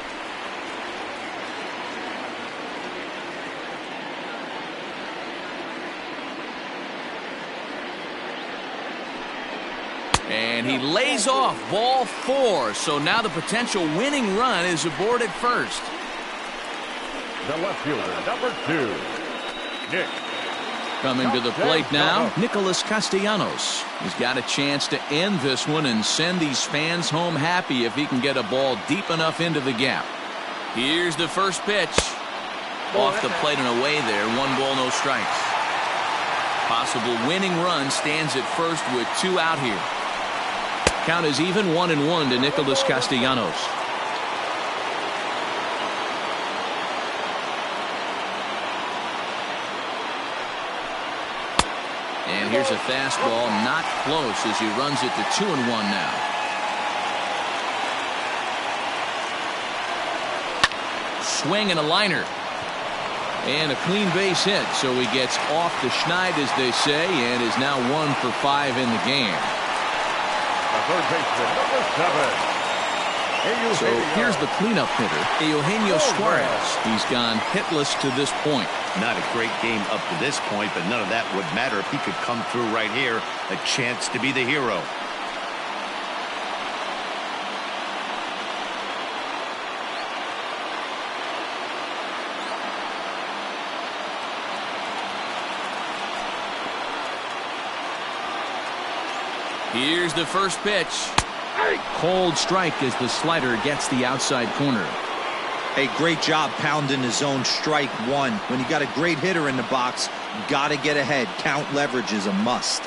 And he lays off. Ball 4. So now the potential winning run is aboard at first. The left fielder, number 2, Nick. Coming to the plate now, Nicholas Castellanos. He's got a chance to end this one and send these fans home happy if he can get a ball deep enough into the gap. Here's the first pitch. Off the plate and away there. 1 ball, no strikes. Possible winning run stands at first with 2 out here. Count is even. 1-1 to Nicholas Castellanos. And here's a fastball, not close, as he runs it to 2-1 now. Swing and a liner. And a clean base hit, so he gets off the schneid, as they say, and is now 1 for 5 in the game. The third baseman, number 7. So here's the cleanup hitter, Eugenio Suarez. He's gone hitless to this point. Not a great game up to this point, but none of that would matter if he could come through right here. A chance to be the hero. Here's the first pitch. Cold strike as the slider gets the outside corner. Hey, great job pounding the zone. Strike 1. When you got a great hitter in the box, you got to get ahead. Count leverage is a must.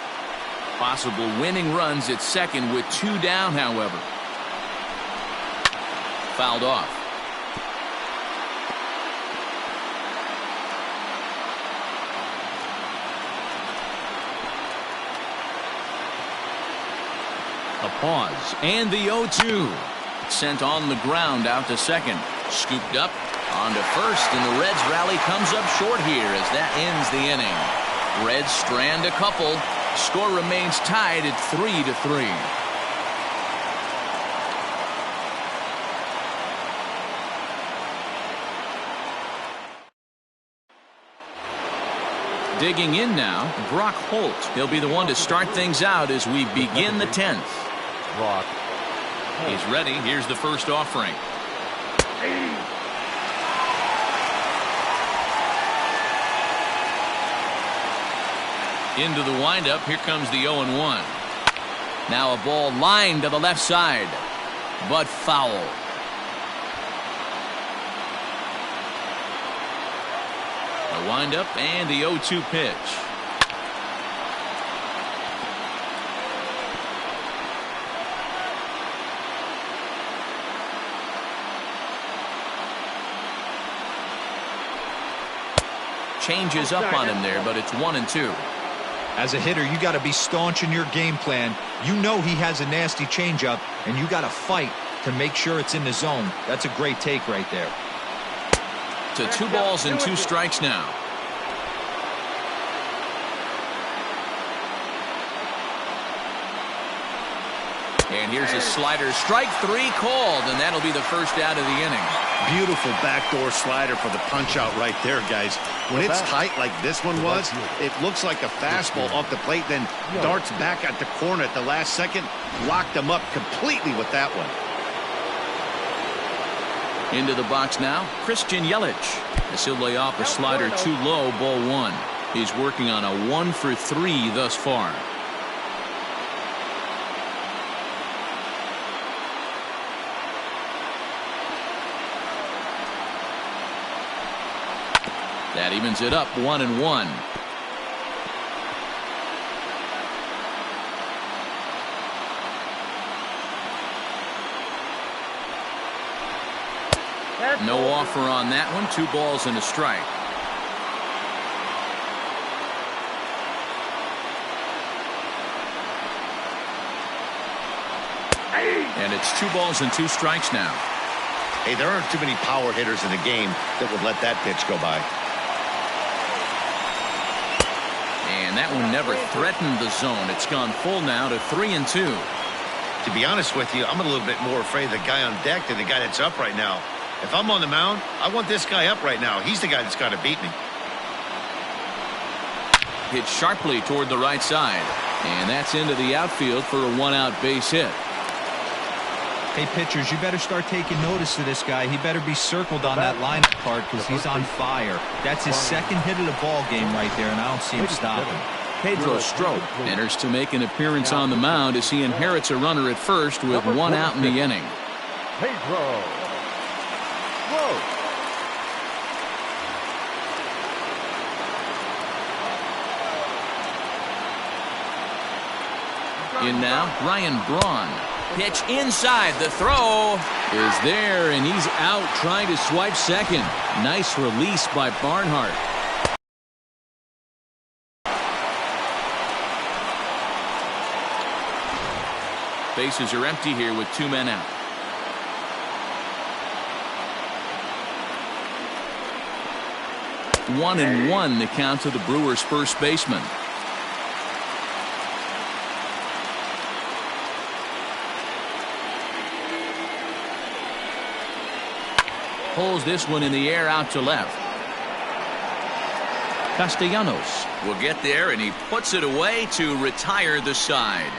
Possible winning runs at second with 2 down, however. Fouled off. A pause, and the 0-2. Sent on the ground out to second. Scooped up onto first, and the Reds rally comes up short here as that ends the inning. Reds strand a couple. Score remains tied at 3-3. Digging in now, Brock Holt. He'll be the one to start things out as we begin the 10th. Brock. He's ready. Here's the first offering. Into the windup. Here comes the 0-1. Now a ball lined to the left side, but foul. A windup and the 0-2 pitch. Changes up on him there, but it's 1-2. As a hitter, you got to be staunch in your game plan. You know he has a nasty changeup, and you got to fight to make sure it's in the zone. That's a great take right there. To 2 balls and 2 strikes now. And here's a slider. Strike 3 called, and that'll be the first out of the inning. Beautiful backdoor slider for the punch out right there, guys. When it's tight like this one was, it looks like a fastball off the plate, then darts back at the corner at the last second. Locked him up completely with that one. Into the box now, Christian Yelich. As he'll lay off a slider too low, ball 1. He's working on a 1 for 3 thus far. That evens it up 1-1. No offer on that one. 2 balls and a strike. And it's 2 balls and 2 strikes now. Hey, there aren't too many power hitters in the game that would let that pitch go by. And that one never threatened the zone. It's gone full now to 3-2. To be honest with you, I'm a little bit more afraid of the guy on deck than the guy that's up right now. If I'm on the mound, I want this guy up right now. He's the guy that's got to beat me. Hit sharply toward the right side. And that's into the outfield for a 1-out base hit. Hey, pitchers, you better start taking notice of this guy. He better be circled on that line card because he's on fire. That's his second hit of the ball game right there, and I don't see him stopping. Pedro Strop enters to make an appearance on the mound as he inherits a runner at first with 1 out in the inning. Pedro. Whoa. In now, Ryan Braun. Pitch inside. The throw is there, and he's out trying to swipe second. Nice release by Barnhart. Bases are empty here with 2 men out. One and one the count to the Brewers' first baseman. Pulls this one in the air out to left. Castellanos will get there, and he puts it away to retire the side.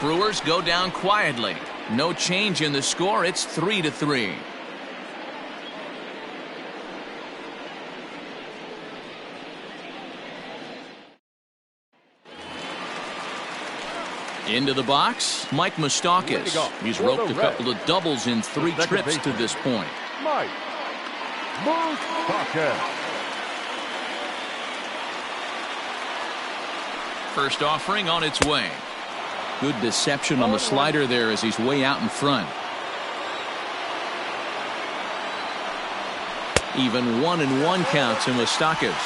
Brewers go down quietly. No change in the score. It's 3-3. Into the box, Mike Moustakas. He's roped a couple of doubles in 3 trips to this point. Mike Moustakas. First offering on its way. Good deception on the slider there as he's way out in front. Even 1-1 count to Moustakas.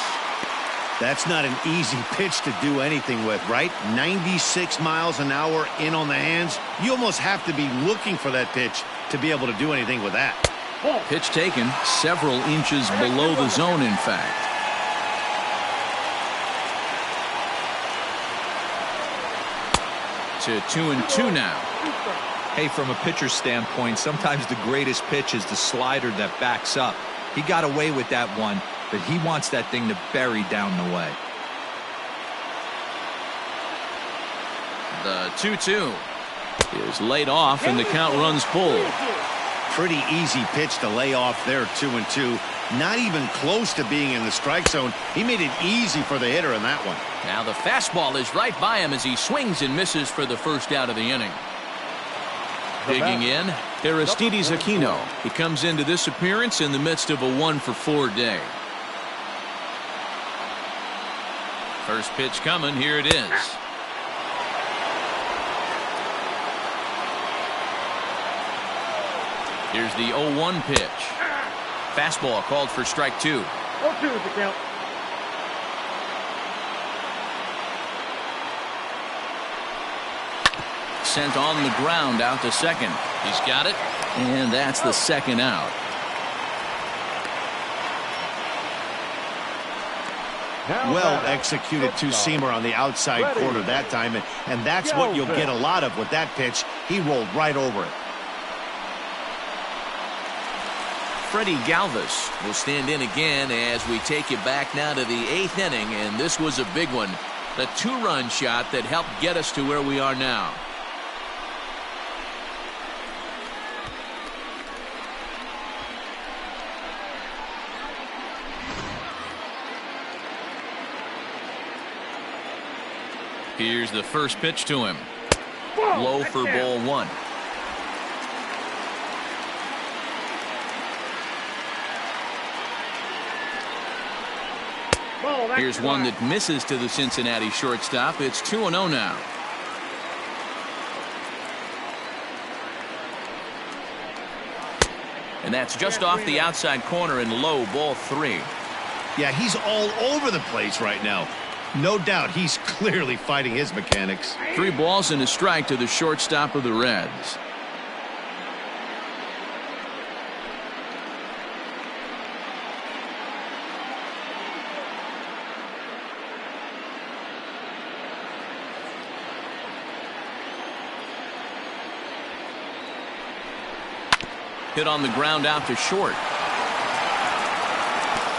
That's not an easy pitch to do anything with, right? 96 miles an hour in on the hands. You almost have to be looking for that pitch to be able to do anything with that. Pitch taken several inches below the zone, in fact. To 2-2 now. Hey, from a pitcher's standpoint, sometimes the greatest pitch is the slider that backs up. He got away with that one, but he wants that thing to bury down the way. The 2-2 is laid off, and the count runs full. Pretty easy pitch to lay off there, 2-2. Not even close to being in the strike zone. He made it easy for the hitter in that one. Now the fastball is right by him as he swings and misses for the first out of the inning. Digging in, Aristides Aquino. He comes into this appearance in the midst of a 1-for-4 day. First pitch coming. Here it is. Here's the 0-1 pitch. Fastball called for strike 2. 0-2 is the count. Sent on the ground out to second. He's got it, and that's the second out. Well executed two-seamer on the outside corner that time, and that's what you'll get a lot of with that pitch. He rolled right over it. Freddie Galvis will stand in again as we take you back now to the 8th inning, and this was a big one. The 2-run shot that helped get us to where we are now. Here's the first pitch to him. Low for ball 1. Here's one that misses to the Cincinnati shortstop. It's 2-0 now. And that's just off the outside corner and low, ball 3. Yeah, he's all over the place right now. No doubt he's clearly fighting his mechanics. 3 balls and a strike to the shortstop of the Reds. Hit on the ground out to short.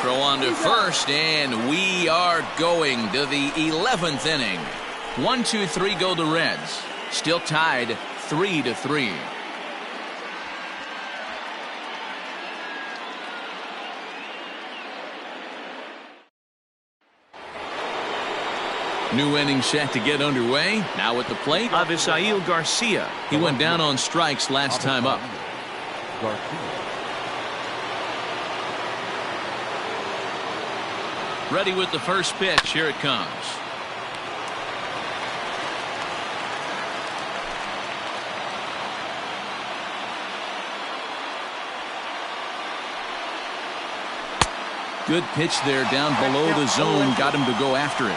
Throw on to first, and we are going to the 11th inning. 1, 2, 3 go the Reds. Still tied 3-3. New inning set to get underway. Now at the plate, Avisail Garcia. He went down on strikes last time up. Ready with the first pitch. Here it comes. Good pitch there down below the zone. Got him to go after it.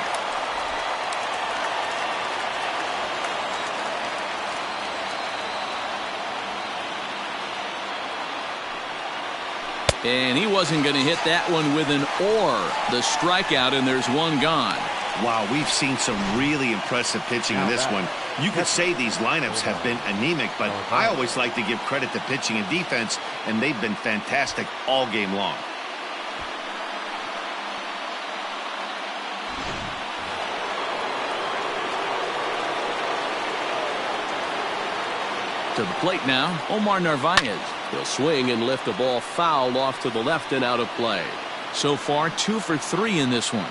And he wasn't going to hit that one with an or. The strikeout, and there's one gone. Wow, we've seen some really impressive pitching in this one. You could say these lineups have been anemic, but I always like to give credit to pitching and defense, and they've been fantastic all game long. To the plate now, Omar Narvaez. He'll swing and lift the ball foul off to the left and out of play. So far, 2 for 3 in this one.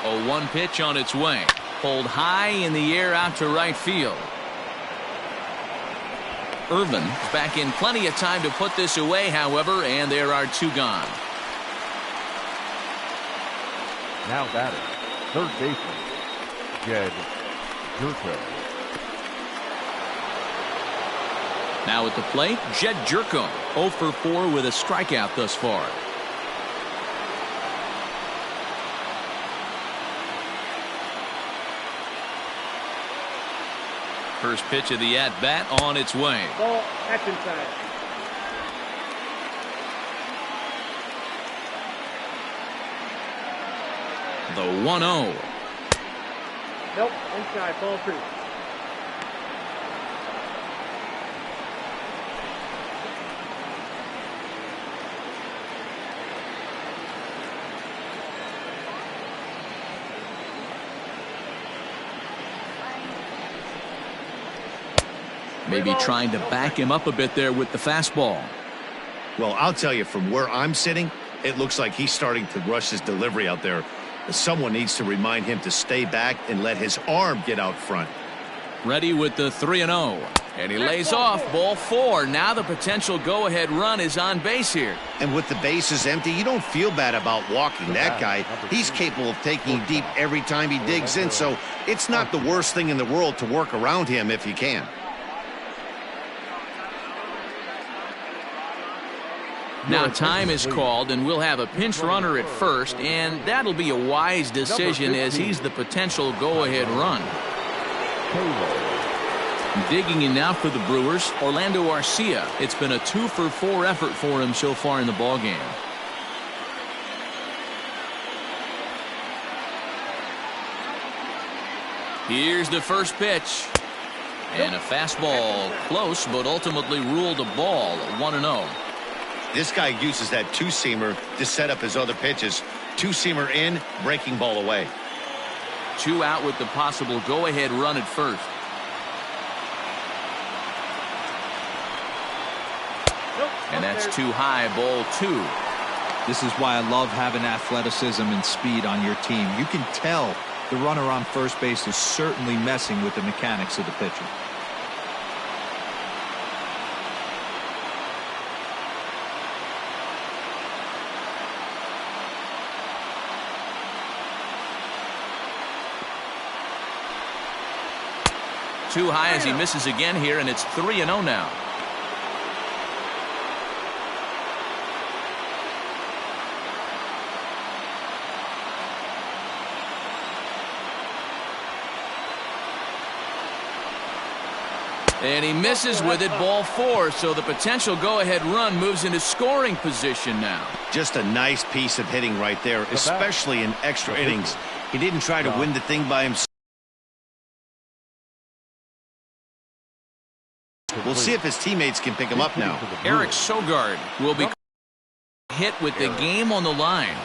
A 1 pitch on its way. Pulled high in the air out to right field. Irvin is back in plenty of time to put this away, however, and there are 2 gone. Now batting, third baseman, Jed Jerko. Now at the plate, Jed Jerko. 0 for 4 with a strikeout thus far. First pitch of the at-bat on its way. Ball, that's inside. The 1-0. Nope, inside, ball 2. Maybe trying to back him up a bit there with the fastball. Well, I'll tell you, from where I'm sitting, it looks like he's starting to rush his delivery out there. Someone needs to remind him to stay back and let his arm get out front. Ready with the 3-0. And he lays off, ball 4. Now the potential go-ahead run is on base here. And with the bases empty, you don't feel bad about walking that guy. He's capable of taking deep every time he digs in, so it's not the worst thing in the world to work around him if you can. Now time is called, and we'll have a pinch runner at first, and that'll be a wise decision as he's the potential go-ahead run. Digging in now for the Brewers, Orlando Arcia. It's been a 2 for 4 effort for him so far in the ballgame. Here's the first pitch. And a fastball close, but ultimately ruled a ball. 1-0. This guy uses that two-seamer to set up his other pitches. Two-seamer in, breaking ball away. 2 out with the possible go-ahead run at first. And that's too high, ball 2. This is why I love having athleticism and speed on your team. You can tell the runner on first base is certainly messing with the mechanics of the pitcher. too high as he misses again here, and it's 3-0 now. And he misses with it, ball 4, so the potential go-ahead run moves into scoring position now. Just a nice piece of hitting right there, especially in extra innings. He didn't try to win the thing by himself. We'll see if his teammates can pick him up now. Eric Sogard will be hit with the game on the line.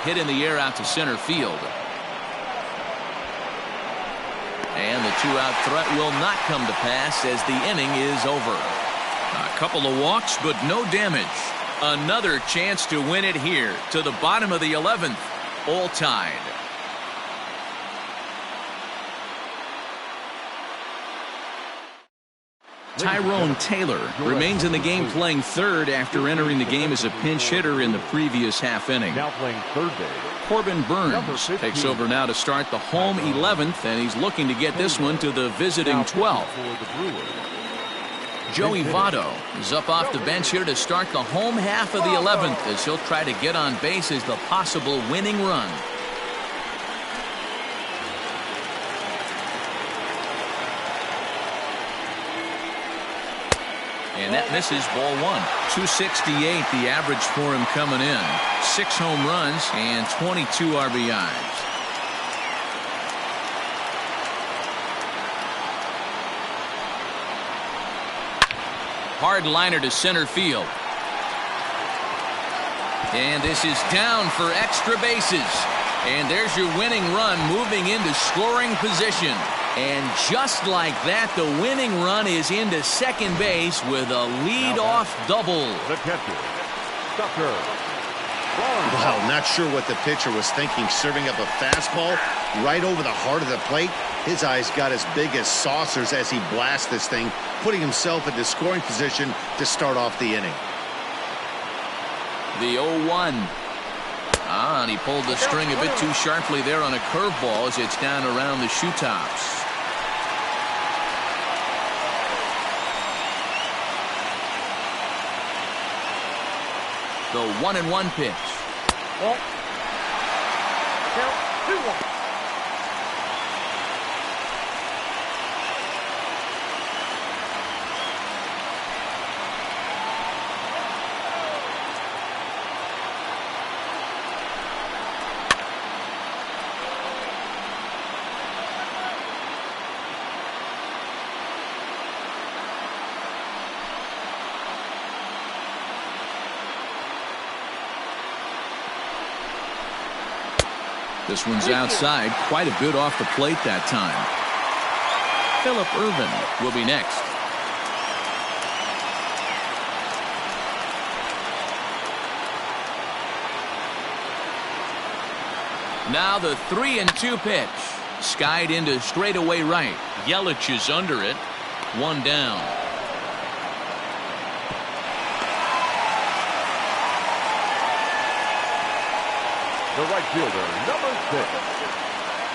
Hit in the air out to center field. And the two-out threat will not come to pass as the inning is over. A couple of walks, but no damage. Another chance to win it here to the bottom of the 11th. All tied. Tyrone Taylor remains in the game playing third after entering the game as a pinch hitter in the previous half inning. Now playing third base. Corbin Burns takes over now to start the home 11th, and he's looking to get this one to the visiting 12th. Joey Votto is up off the bench here to start the home half of the 11th as he'll try to get on base as the possible winning run. And that misses, ball 1. 268 the average for him coming in. 6 home runs and 22 RBIs. Hard liner to center field. And this is down for extra bases. And there's your winning run moving into scoring position. And just like that, the winning run is into second base with a lead-off double. The catcher, Tucker. Wow, not sure what the pitcher was thinking, serving up a fastball right over the heart of the plate. His eyes got as big as saucers as he blasts this thing, putting himself into scoring position to start off the inning. The 0-1. And he pulled the string a bit too sharply there on a curveball as it's down around the shoe tops. The 1-1 pitch. Well, count 2-1. This one's outside, quite a bit off the plate that time. Phillip Ervin will be next. Now the 3-2 pitch. Skied into straightaway right. Yelich is under it. 1 down. The right fielder, number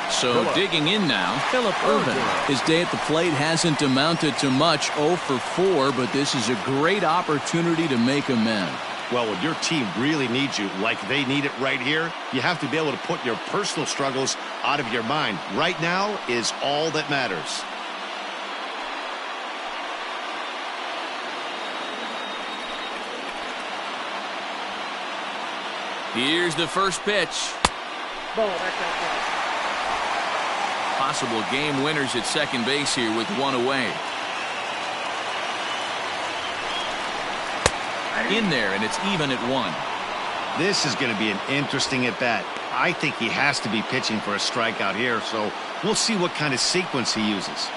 6. So digging in now, Phillip Ervin. His day at the plate hasn't amounted to much, 0 for 4, but this is a great opportunity to make amends. Well, when your team really needs you, like they need it right here, you have to be able to put your personal struggles out of your mind. Right now is all that matters. Here's the first pitch. Ball, that's outside. Possible game winners at second base here with 1 away. In there, and it's even at 1. This is going to be an interesting at-bat. I think he has to be pitching for a strikeout here, so we'll see what kind of sequence he uses.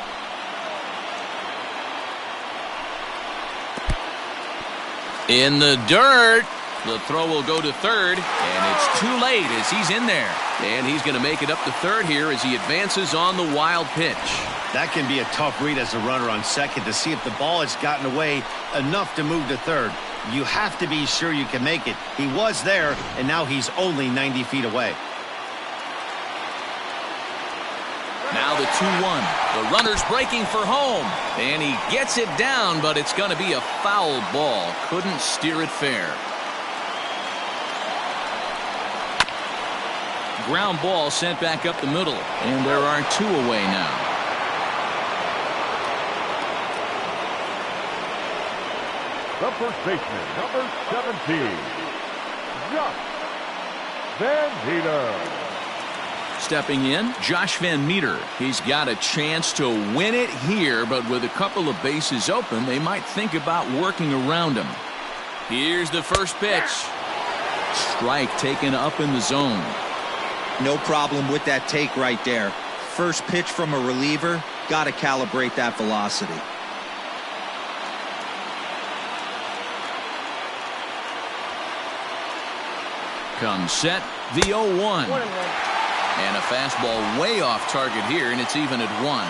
In the dirt. The throw will go to third, and it's too late as he's in there. And he's going to make it up to third here as he advances on the wild pitch. That can be a tough read as a runner on second to see if the ball has gotten away enough to move to third. You have to be sure you can make it. He was there, and now he's only 90 feet away. Now the 2-1. The runner's breaking for home. And he gets it down, but it's going to be a foul ball. Couldn't steer it fair. Ground ball sent back up the middle. And there are 2 away now. The first baseman, number 17, Josh Van Meter. Stepping in, Josh Van Meter. He's got a chance to win it here, but with a couple of bases open, they might think about working around him. Here's the first pitch. Strike taken up in the zone. No problem with that take right there. First pitch from a reliever, got to calibrate that velocity. Comes set, the 0-1. And a fastball way off target here, and it's even at 1.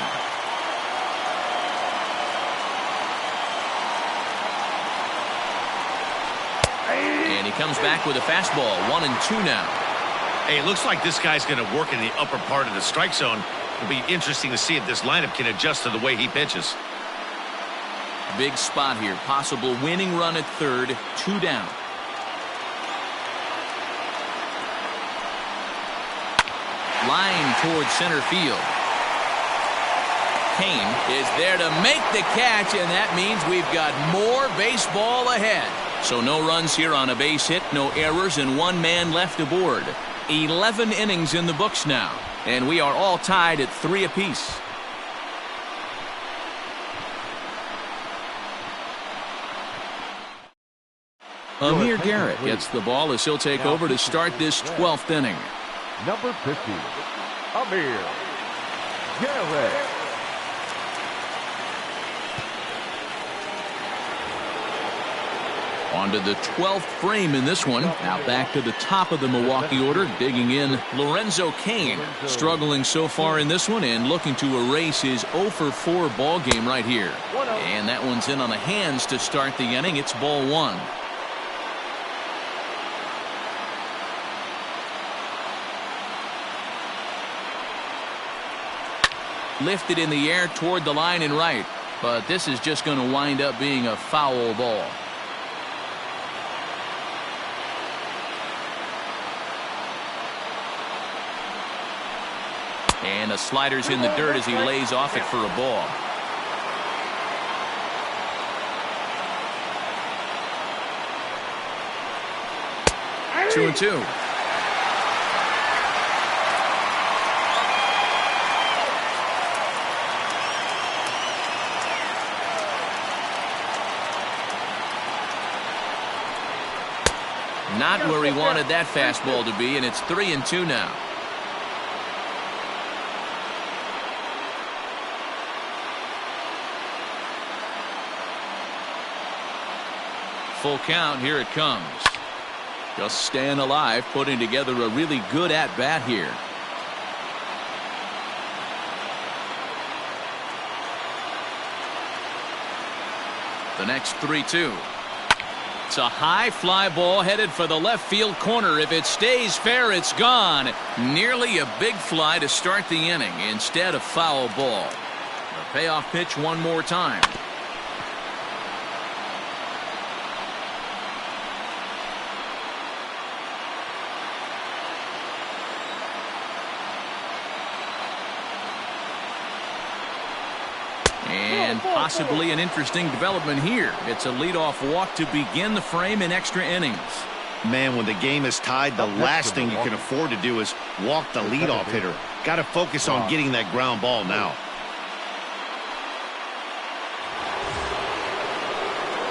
And he comes back with a fastball, 1-2 now. Hey, it looks like this guy's going to work in the upper part of the strike zone. It'll be interesting to see if this lineup can adjust to the way he pitches. Big spot here. Possible winning run at third, 2 down. Line towards center field. Kane is there to make the catch, and that means we've got more baseball ahead. So no runs here on a base hit, no errors, and 1 man left aboard. 11 innings in the books now, and we are all tied at 3 apiece. Amir Garrett gets the ball as he'll take over to start this 12th inning. Number 50, Amir Garrett. On to the 12th frame in this one. Now back to the top of the Milwaukee order, digging in Lorenzo Cain. Struggling so far in this one and looking to erase his 0-for-4 ball game right here. And that one's in on the hands to start the inning. It's ball 1. Lifted in the air toward the line and right, but this is just going to wind up being a foul ball. And a slider's in the dirt as he lays off it for a ball. Two and two. Not where he wanted that fastball to be, and it's 3-2 now. Full count, here it comes. Just staying alive, putting together a really good at-bat here. The next 3-2. It's a high fly ball headed for the left field corner. If it stays fair, it's gone. Nearly a big fly to start the inning. Instead, a foul ball. The payoff pitch one more time. And possibly an interesting development here. It's a leadoff walk to begin the frame in extra innings. Man, when the game is tied, the last thing you can afford to do is walk the leadoff hitter. Got to focus on getting that ground ball now.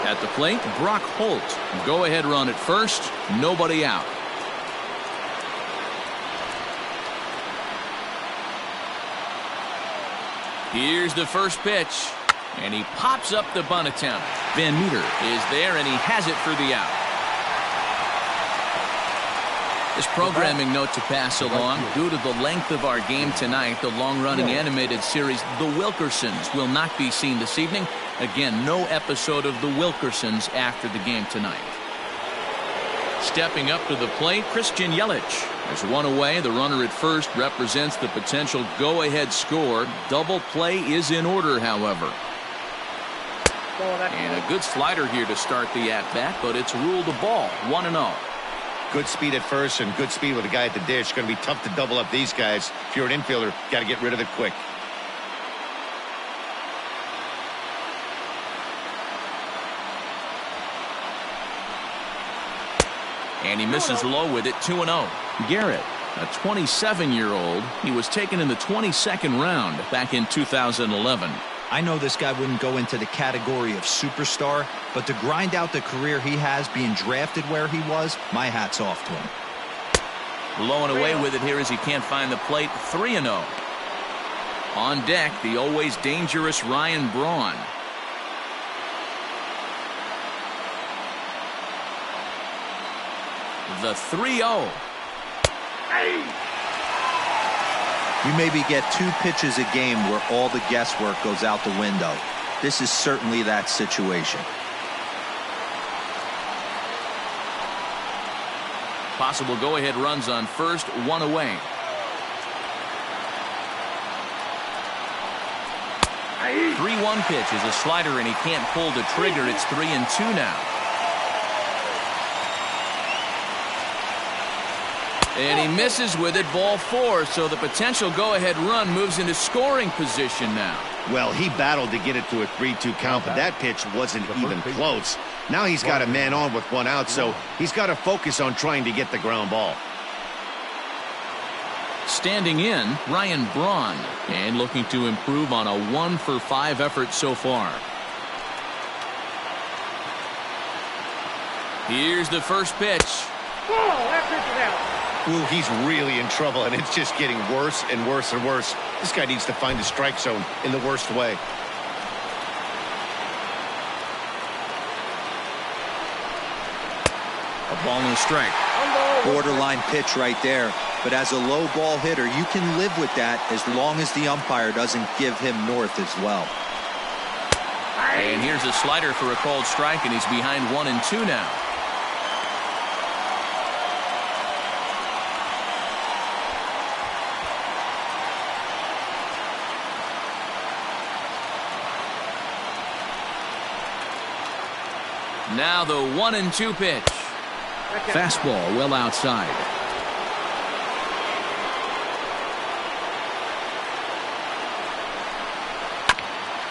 At the plate, Brock Holt. Go-ahead run at first. Nobody out. Here's the first pitch, and he pops up the bunt attempt. Van Meter is there, and he has it for the out. This programming note to pass along. Due to the length of our game tonight, the long-running animated series The Wilkersons will not be seen this evening. Again, no episode of The Wilkersons after the game tonight. Stepping up to the plate, Christian Yelich. There's one away. The runner at first represents the potential go-ahead score. Double play is in order, however. And a good slider here to start the at-bat, but it's ruled a ball, 1-0. Good speed at first and good speed with a guy at the dish. Going to be tough to double up these guys. If you're an infielder, got to get rid of it quick. And he misses low with it, 2-0. Garrett, a 27-year-old. He was taken in the 22nd round back in 2011. I know this guy wouldn't go into the category of superstar, but to grind out the career he has being drafted where he was, my hat's off to him. Blowing away with it here as he can't find the plate, 3-0. On deck, the always dangerous Ryan Braun. The 3-0. You maybe get 2 pitches a game where all the guesswork goes out the window. This is certainly that situation. Possible go-ahead runs on first, 1 away. A 3-1 pitch is a slider, and he can't pull the trigger. It's 3-2 now. And he misses with it, ball 4, so the potential go-ahead run moves into scoring position now. Well, he battled to get it to a 3-2 count, but that pitch wasn't even close. Now he's got a man on with 1 out, so he's got to focus on trying to get the ground ball. Standing in, Ryan Braun, and looking to improve on a 1-for-5 effort so far. Here's the first pitch. That pitch is out. Ooh, he's really in trouble, and it's just getting worse and worse and worse. This guy needs to find the strike zone in the worst way. A ball and a strike. Borderline pitch right there. But as a low ball hitter, you can live with that as long as the umpire doesn't give him north as well. And here's a slider for a called strike, and he's behind 1-2 now. Now the 1-2 pitch. Fastball well outside.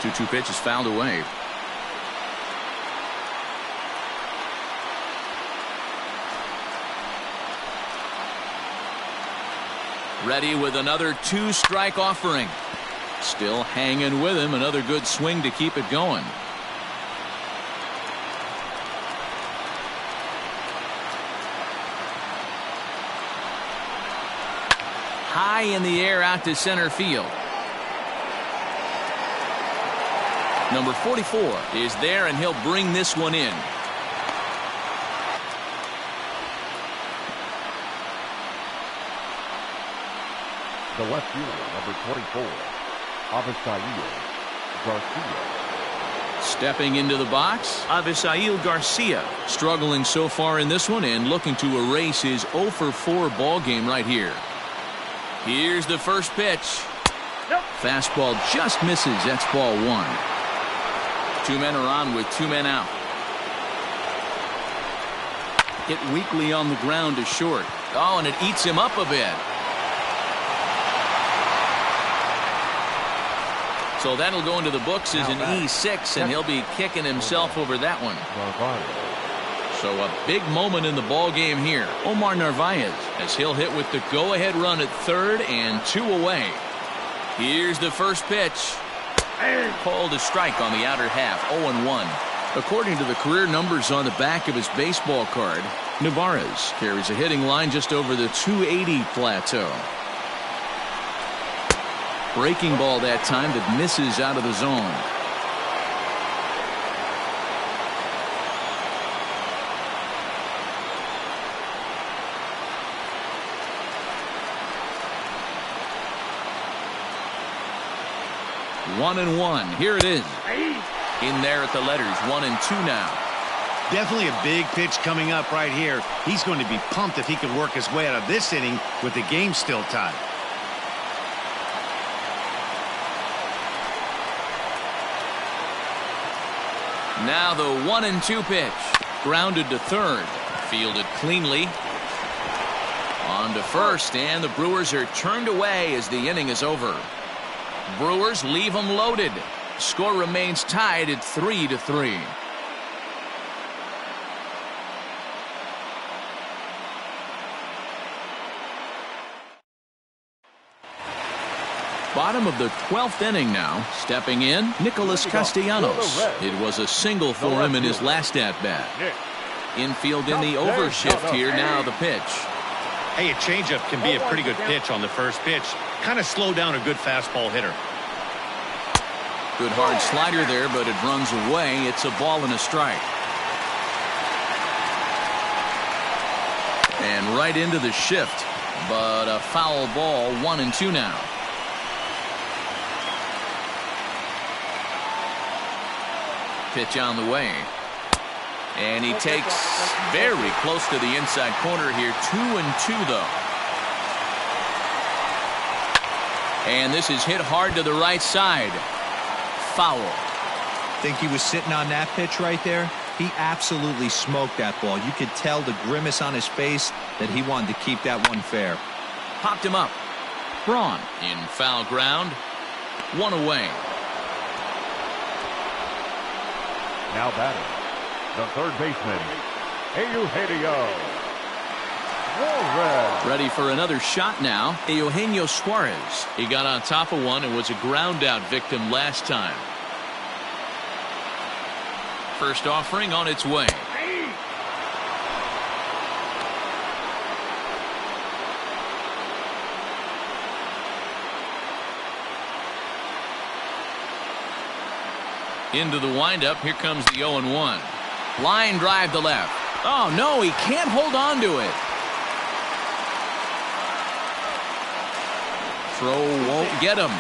Two pitch is fouled away. Ready with another 2-strike offering. Still hanging with him. Another good swing to keep it going. High in the air out to center field. Number 44 is there, and he'll bring this one in. The left fielder, number 24, Avisail Garcia. Stepping into the box, Avisail Garcia, struggling so far in this one and looking to erase his 0-for-4 ball game right here. Here's the first pitch. Fastball just misses. That's ball 1. 2 men are on with 2 men out. Hit weakly on the ground to short. Oh, and it eats him up a bit. So that'll go into the books as an E6, and he'll be kicking himself over that one. So a big moment in the ball game here. Omar Narvaez, as he'll hit with the go-ahead run at third and 2 away. Here's the first pitch. Called a strike on the outer half, 0-1. According to the career numbers on the back of his baseball card, Narvaez carries a hitting line just over the 280 plateau. Breaking ball that time that misses out of the zone. 1-1. Here it is. In there at the letters. 1-2 now. Definitely a big pitch coming up right here. He's going to be pumped if he can work his way out of this inning with the game still tied. Now the 1-2 pitch. Grounded to third. Fielded cleanly. On to first, and the Brewers are turned away as the inning is over. Brewers leave them loaded. Score remains tied at 3-3. Bottom of the 12th inning now. Stepping in, Nicholas Castellanos. It was a single for him in his last at-bat. Infield in the overshift here. Now the pitch. Hey, a changeup can be a pretty good pitch on the first pitch. Kind of slow down a good fastball hitter. Good hard slider there, but it runs away. It's a ball and a strike. And right into the shift. But a foul ball. 1-2 now. Pitch on the way. And he takes very close to the inside corner here. 2-2 though. And this is hit hard to the right side. Foul. Think he was sitting on that pitch right there? He absolutely smoked that ball. You could tell the grimace on his face that he wanted to keep that one fair. Popped him up. Braun in foul ground. One away. Now batting, the third baseman, Eugenio Suarez. Ready for another shot now. Eugenio Suarez. He got on top of one and was a ground out victim last time. First offering on its way. Into the windup. Here comes the 0-1. Line drive to left. Oh, no, he can't hold on to it. Throw won't get him.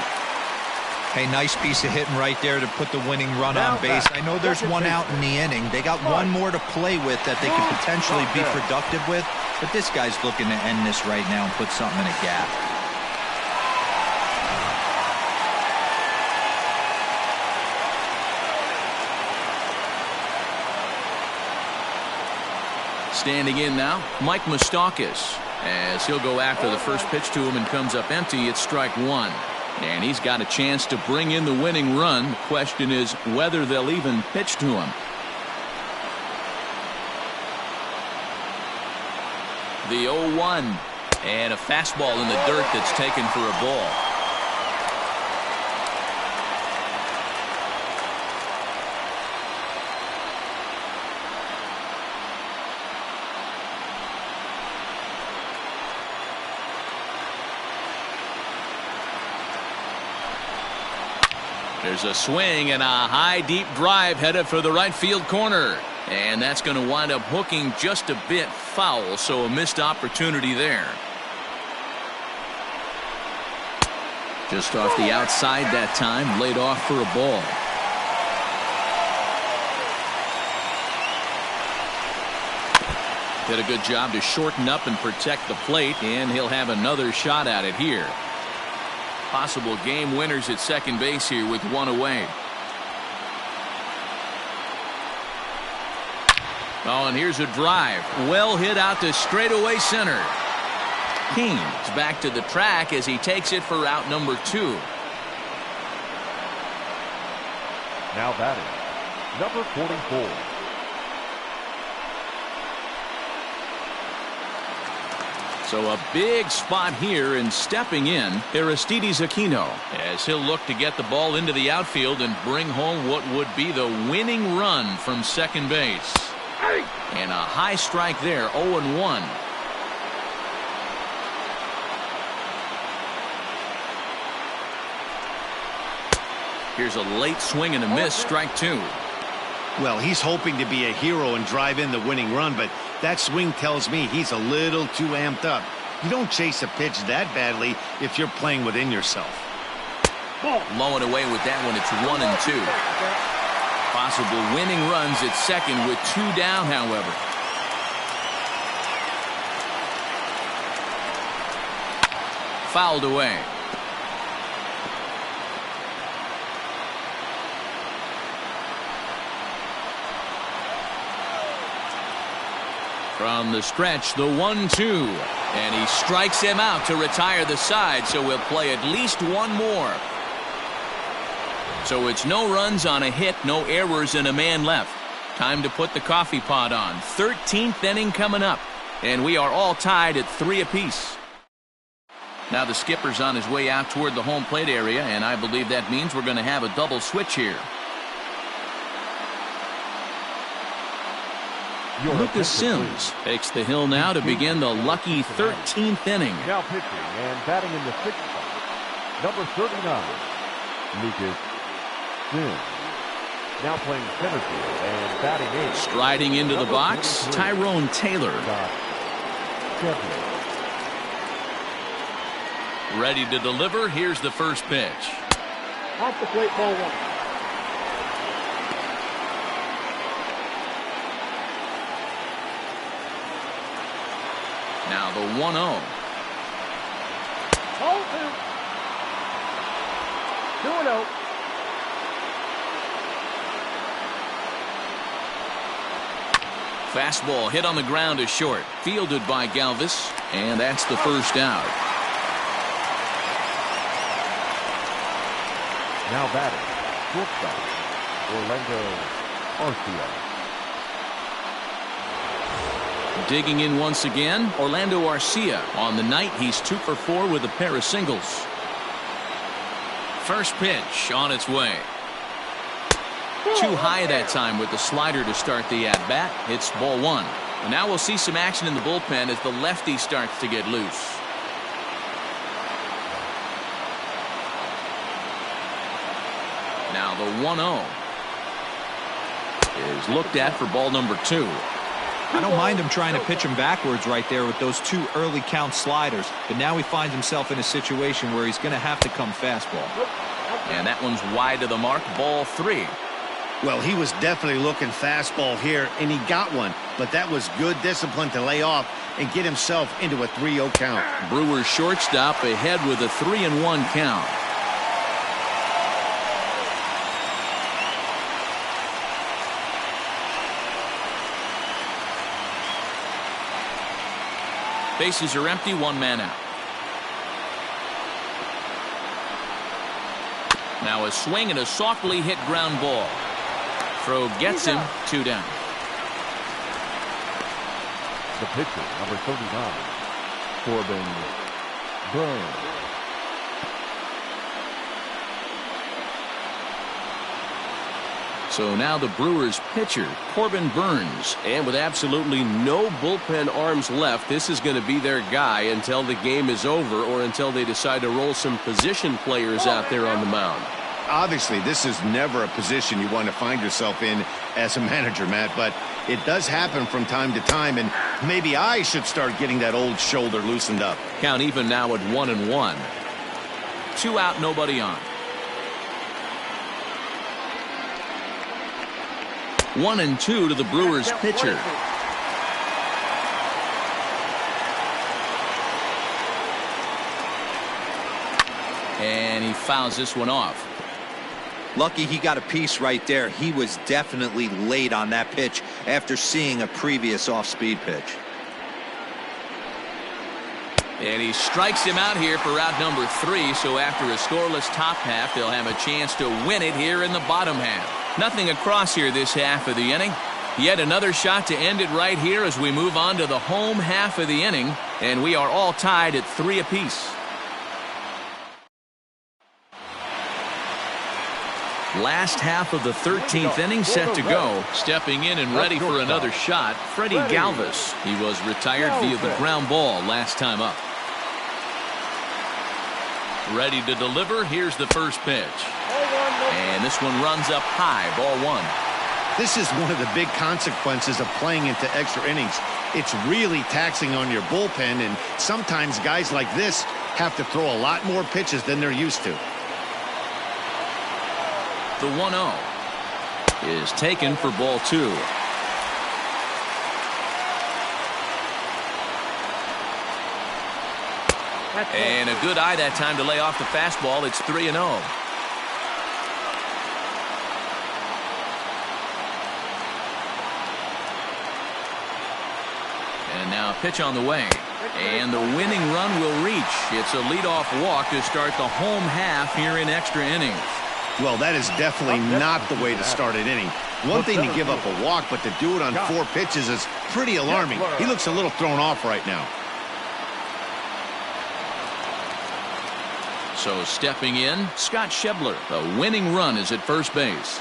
Hey, nice piece of hitting right there to put the winning run on base. I know there's one out in the inning. They got one more to play with that they could potentially be productive with, but this guy's looking to end this right now and put something in a gap. Standing in now, Mike Moustakas, as he'll go after the first pitch to him and comes up empty. It's strike one. And he's got a chance to bring in the winning run. The question is whether they'll even pitch to him. The 0-1. And a fastball in the dirt that's taken for a ball. There's a swing and a high deep drive headed for the right field corner. And that's going to wind up hooking just a bit foul, so a missed opportunity there. Just off the outside that time, laid off for a ball. Did a good job to shorten up and protect the plate, and he'll have another shot at it here. Possible game winners at second base here with one away. Oh, and here's a drive. Well hit out to straightaway center. Keen's back to the track as he takes it for out number 2. Now batting, number 44. So a big spot here, and stepping in, Aristides Aquino, as he'll look to get the ball into the outfield and bring home what would be the winning run from second base. And a high strike there, 0-1. Here's a late swing and a miss, strike 2. Well, he's hoping to be a hero and drive in the winning run, but that swing tells me he's a little too amped up. You don't chase a pitch that badly if you're playing within yourself. Low and away with that one. It's 1-2. Possible winning runs at second with 2 down, however. Fouled away. From the stretch, the 1-2. And he strikes him out to retire the side, so we'll play at least one more. So it's no runs on a hit, no errors, and a man left. Time to put the coffee pot on. 13th inning coming up, and we are all tied at 3 apiece. Now the skipper's on his way out toward the home plate area, and I believe that means we're going to have a double switch here. Lucas Sims takes the hill now to begin the lucky 13th inning. Now pitching and batting in the 6th spot, number 39, Lucas Sims. Now playing center field and batting 8th. Striding into the box, Tyrone Taylor. Ready to deliver. Here's the first pitch. Off the plate, ball 1. Now the 1-0. Ball 2. 2-0. Fastball hit on the ground is short. Fielded by Galvis, and that's the first out. Now batting, shortstop, Orlando Arcia. Digging in once again, Orlando Arcia. On the night, he's 2 for 4 with a pair of singles. First pitch on its way. Too high that time with the slider to start the at-bat. It's ball 1. And now we'll see some action in the bullpen as the lefty starts to get loose. Now the 1-0 is looked at for ball number 2. I don't mind him trying to pitch him backwards right there with those 2 early count sliders, but now he finds himself in a situation where he's going to have to come fastball. And that one's wide of the mark, ball 3. Well, he was definitely looking fastball here, and he got one, but that was good discipline to lay off and get himself into a 3-0 count. Brewers shortstop ahead with a 3-1 count. Bases are empty, 1 man out. Now a swing and a softly hit ground ball. Throw gets him, 2 down. The pitcher, number 39, Corbin Burns. So now the Brewers pitcher, Corbin Burns. And with absolutely no bullpen arms left, this is going to be their guy until the game is over or until they decide to roll some position players out there on the mound. Obviously, this is never a position you want to find yourself in as a manager, Matt, but it does happen from time to time, and maybe I should start getting that old shoulder loosened up. Count even now at 1-1. 2 out, nobody on. 1-2 to the Brewers pitcher. And he fouls this one off. Lucky he got a piece right there. He was definitely late on that pitch after seeing a previous off-speed pitch. And he strikes him out here for out number 3. So after a scoreless top half, they'll have a chance to win it here in the bottom half. Nothing across here this half of the inning. Yet another shot to end it right here as we move on to the home half of the inning. And we are all tied at 3 apiece. Last half of the 13th inning set to go. Stepping in and ready for another shot, Freddie Galvis. He was retired via the ground ball last time up. Ready to deliver. Here's the first pitch. And this one runs up high, ball 1. This is one of the big consequences of playing into extra innings. It's really taxing on your bullpen, and sometimes guys like this have to throw a lot more pitches than they're used to. The 1-0 is taken for ball 2. And a good eye that time to lay off the fastball. It's 3-0. And now a pitch on the way. And the winning run will reach. It's a leadoff walk to start the home half here in extra innings. Well, that is definitely not the way to start an inning. One thing to give up a walk, but to do it on 4 pitches is pretty alarming. He looks a little thrown off right now. So stepping in, Scott Schebler. The winning run is at first base.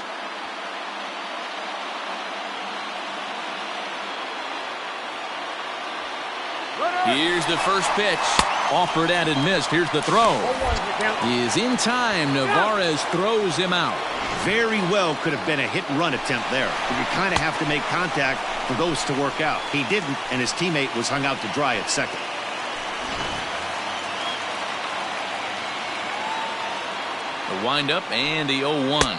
Here's the first pitch. Offered and missed. Here's the throw. He is in time. Navarez throws him out. Very well could have been a hit-and-run attempt there. But you kind of have to make contact for those to work out. He didn't, and his teammate was hung out to dry at second. The windup and the 0-1.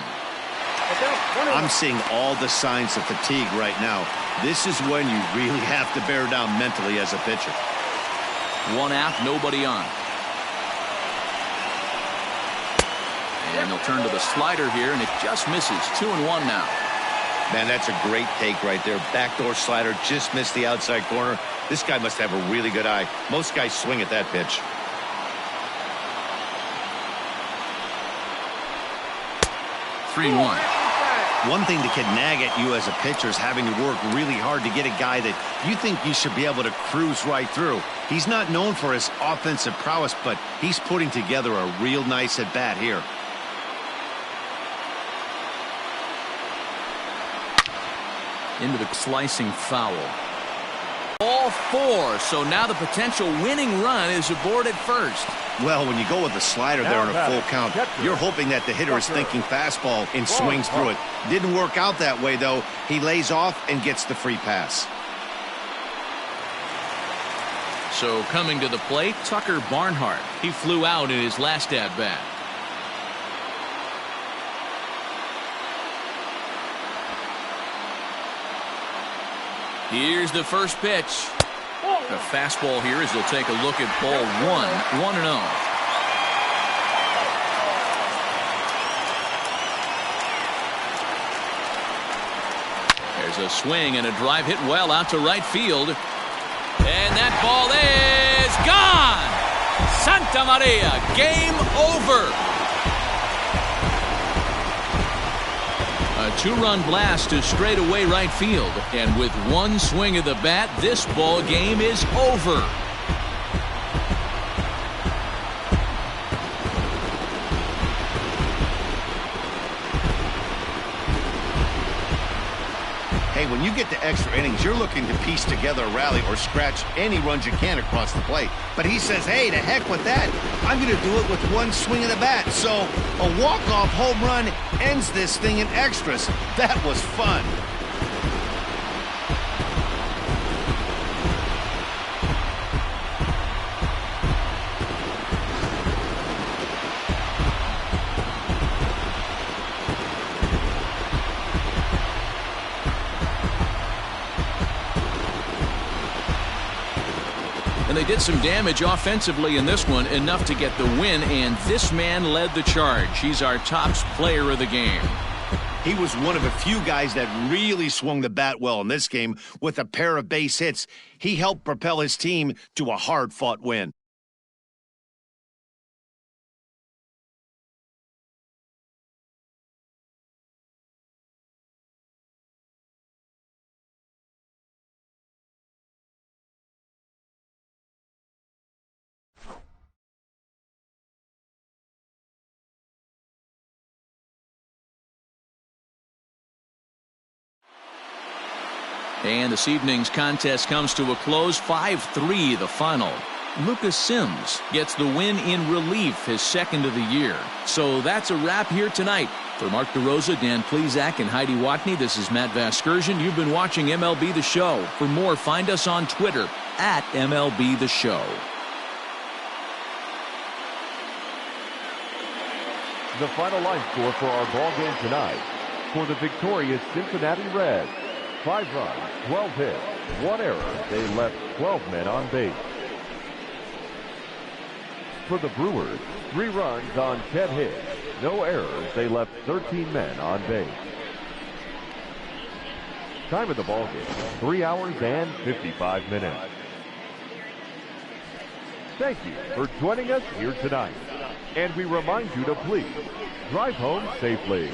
I'm seeing all the signs of fatigue right now. This is when you really have to bear down mentally as a pitcher. 1 out, nobody on. And they'll turn to the slider here, and it just misses. 2-1 now. Man, that's a great take right there. Backdoor slider just missed the outside corner. This guy must have a really good eye. Most guys swing at that pitch. One thing that can nag at you as a pitcher is having to work really hard to get a guy that you think you should be able to cruise right through. He's not known for his offensive prowess, but he's putting together a real nice at-bat here. Into the slicing foul. All 4, so now the potential winning run is aboard at first. Well, when you go with the slider there in a full count, you're hoping that the hitter is thinking fastball and swings through it. Didn't work out that way, though. He lays off and gets the free pass. So coming to the plate, Tucker Barnhart. He flew out in his last at-bat. Here's the first pitch. The fastball here as they'll take a look at ball 1, 1-0. There's a swing and a drive hit well out to right field. And that ball is gone. Santa Maria, game over. A 2-run blast to straightaway right field. And with 1 swing of the bat, this ball game is over. Hey, when you get to extra innings, you're looking to piece together a rally or scratch any runs you can across the plate. But he says, hey, to heck with that. I'm going to do it with 1 swing of the bat. So a walk-off home run ends this thing in extras. That was fun. And they did some damage offensively in this one, enough to get the win, and this man led the charge. He's our top player of the game. He was one of a few guys that really swung the bat well in this game with a pair of base hits. He helped propel his team to a hard-fought win. And this evening's contest comes to a close, 5-3 the final. Lucas Sims gets the win in relief, his 2nd of the year. So that's a wrap here tonight. For Mark DeRosa, Dan Plesac, and Heidi Watney, this is Matt Vasgersian. You've been watching MLB The Show. For more, find us on Twitter at MLB The Show. The final line score for our ball game tonight. For the victorious Cincinnati Reds, 5 runs, 12 hits, 1 error. They left 12 men on base. For the Brewers, 3 runs on 10 hits, no errors. They left 13 men on base. Time of the ball game, 3 hours and 55 minutes. Thank you for joining us here tonight. And we remind you to please drive home safely.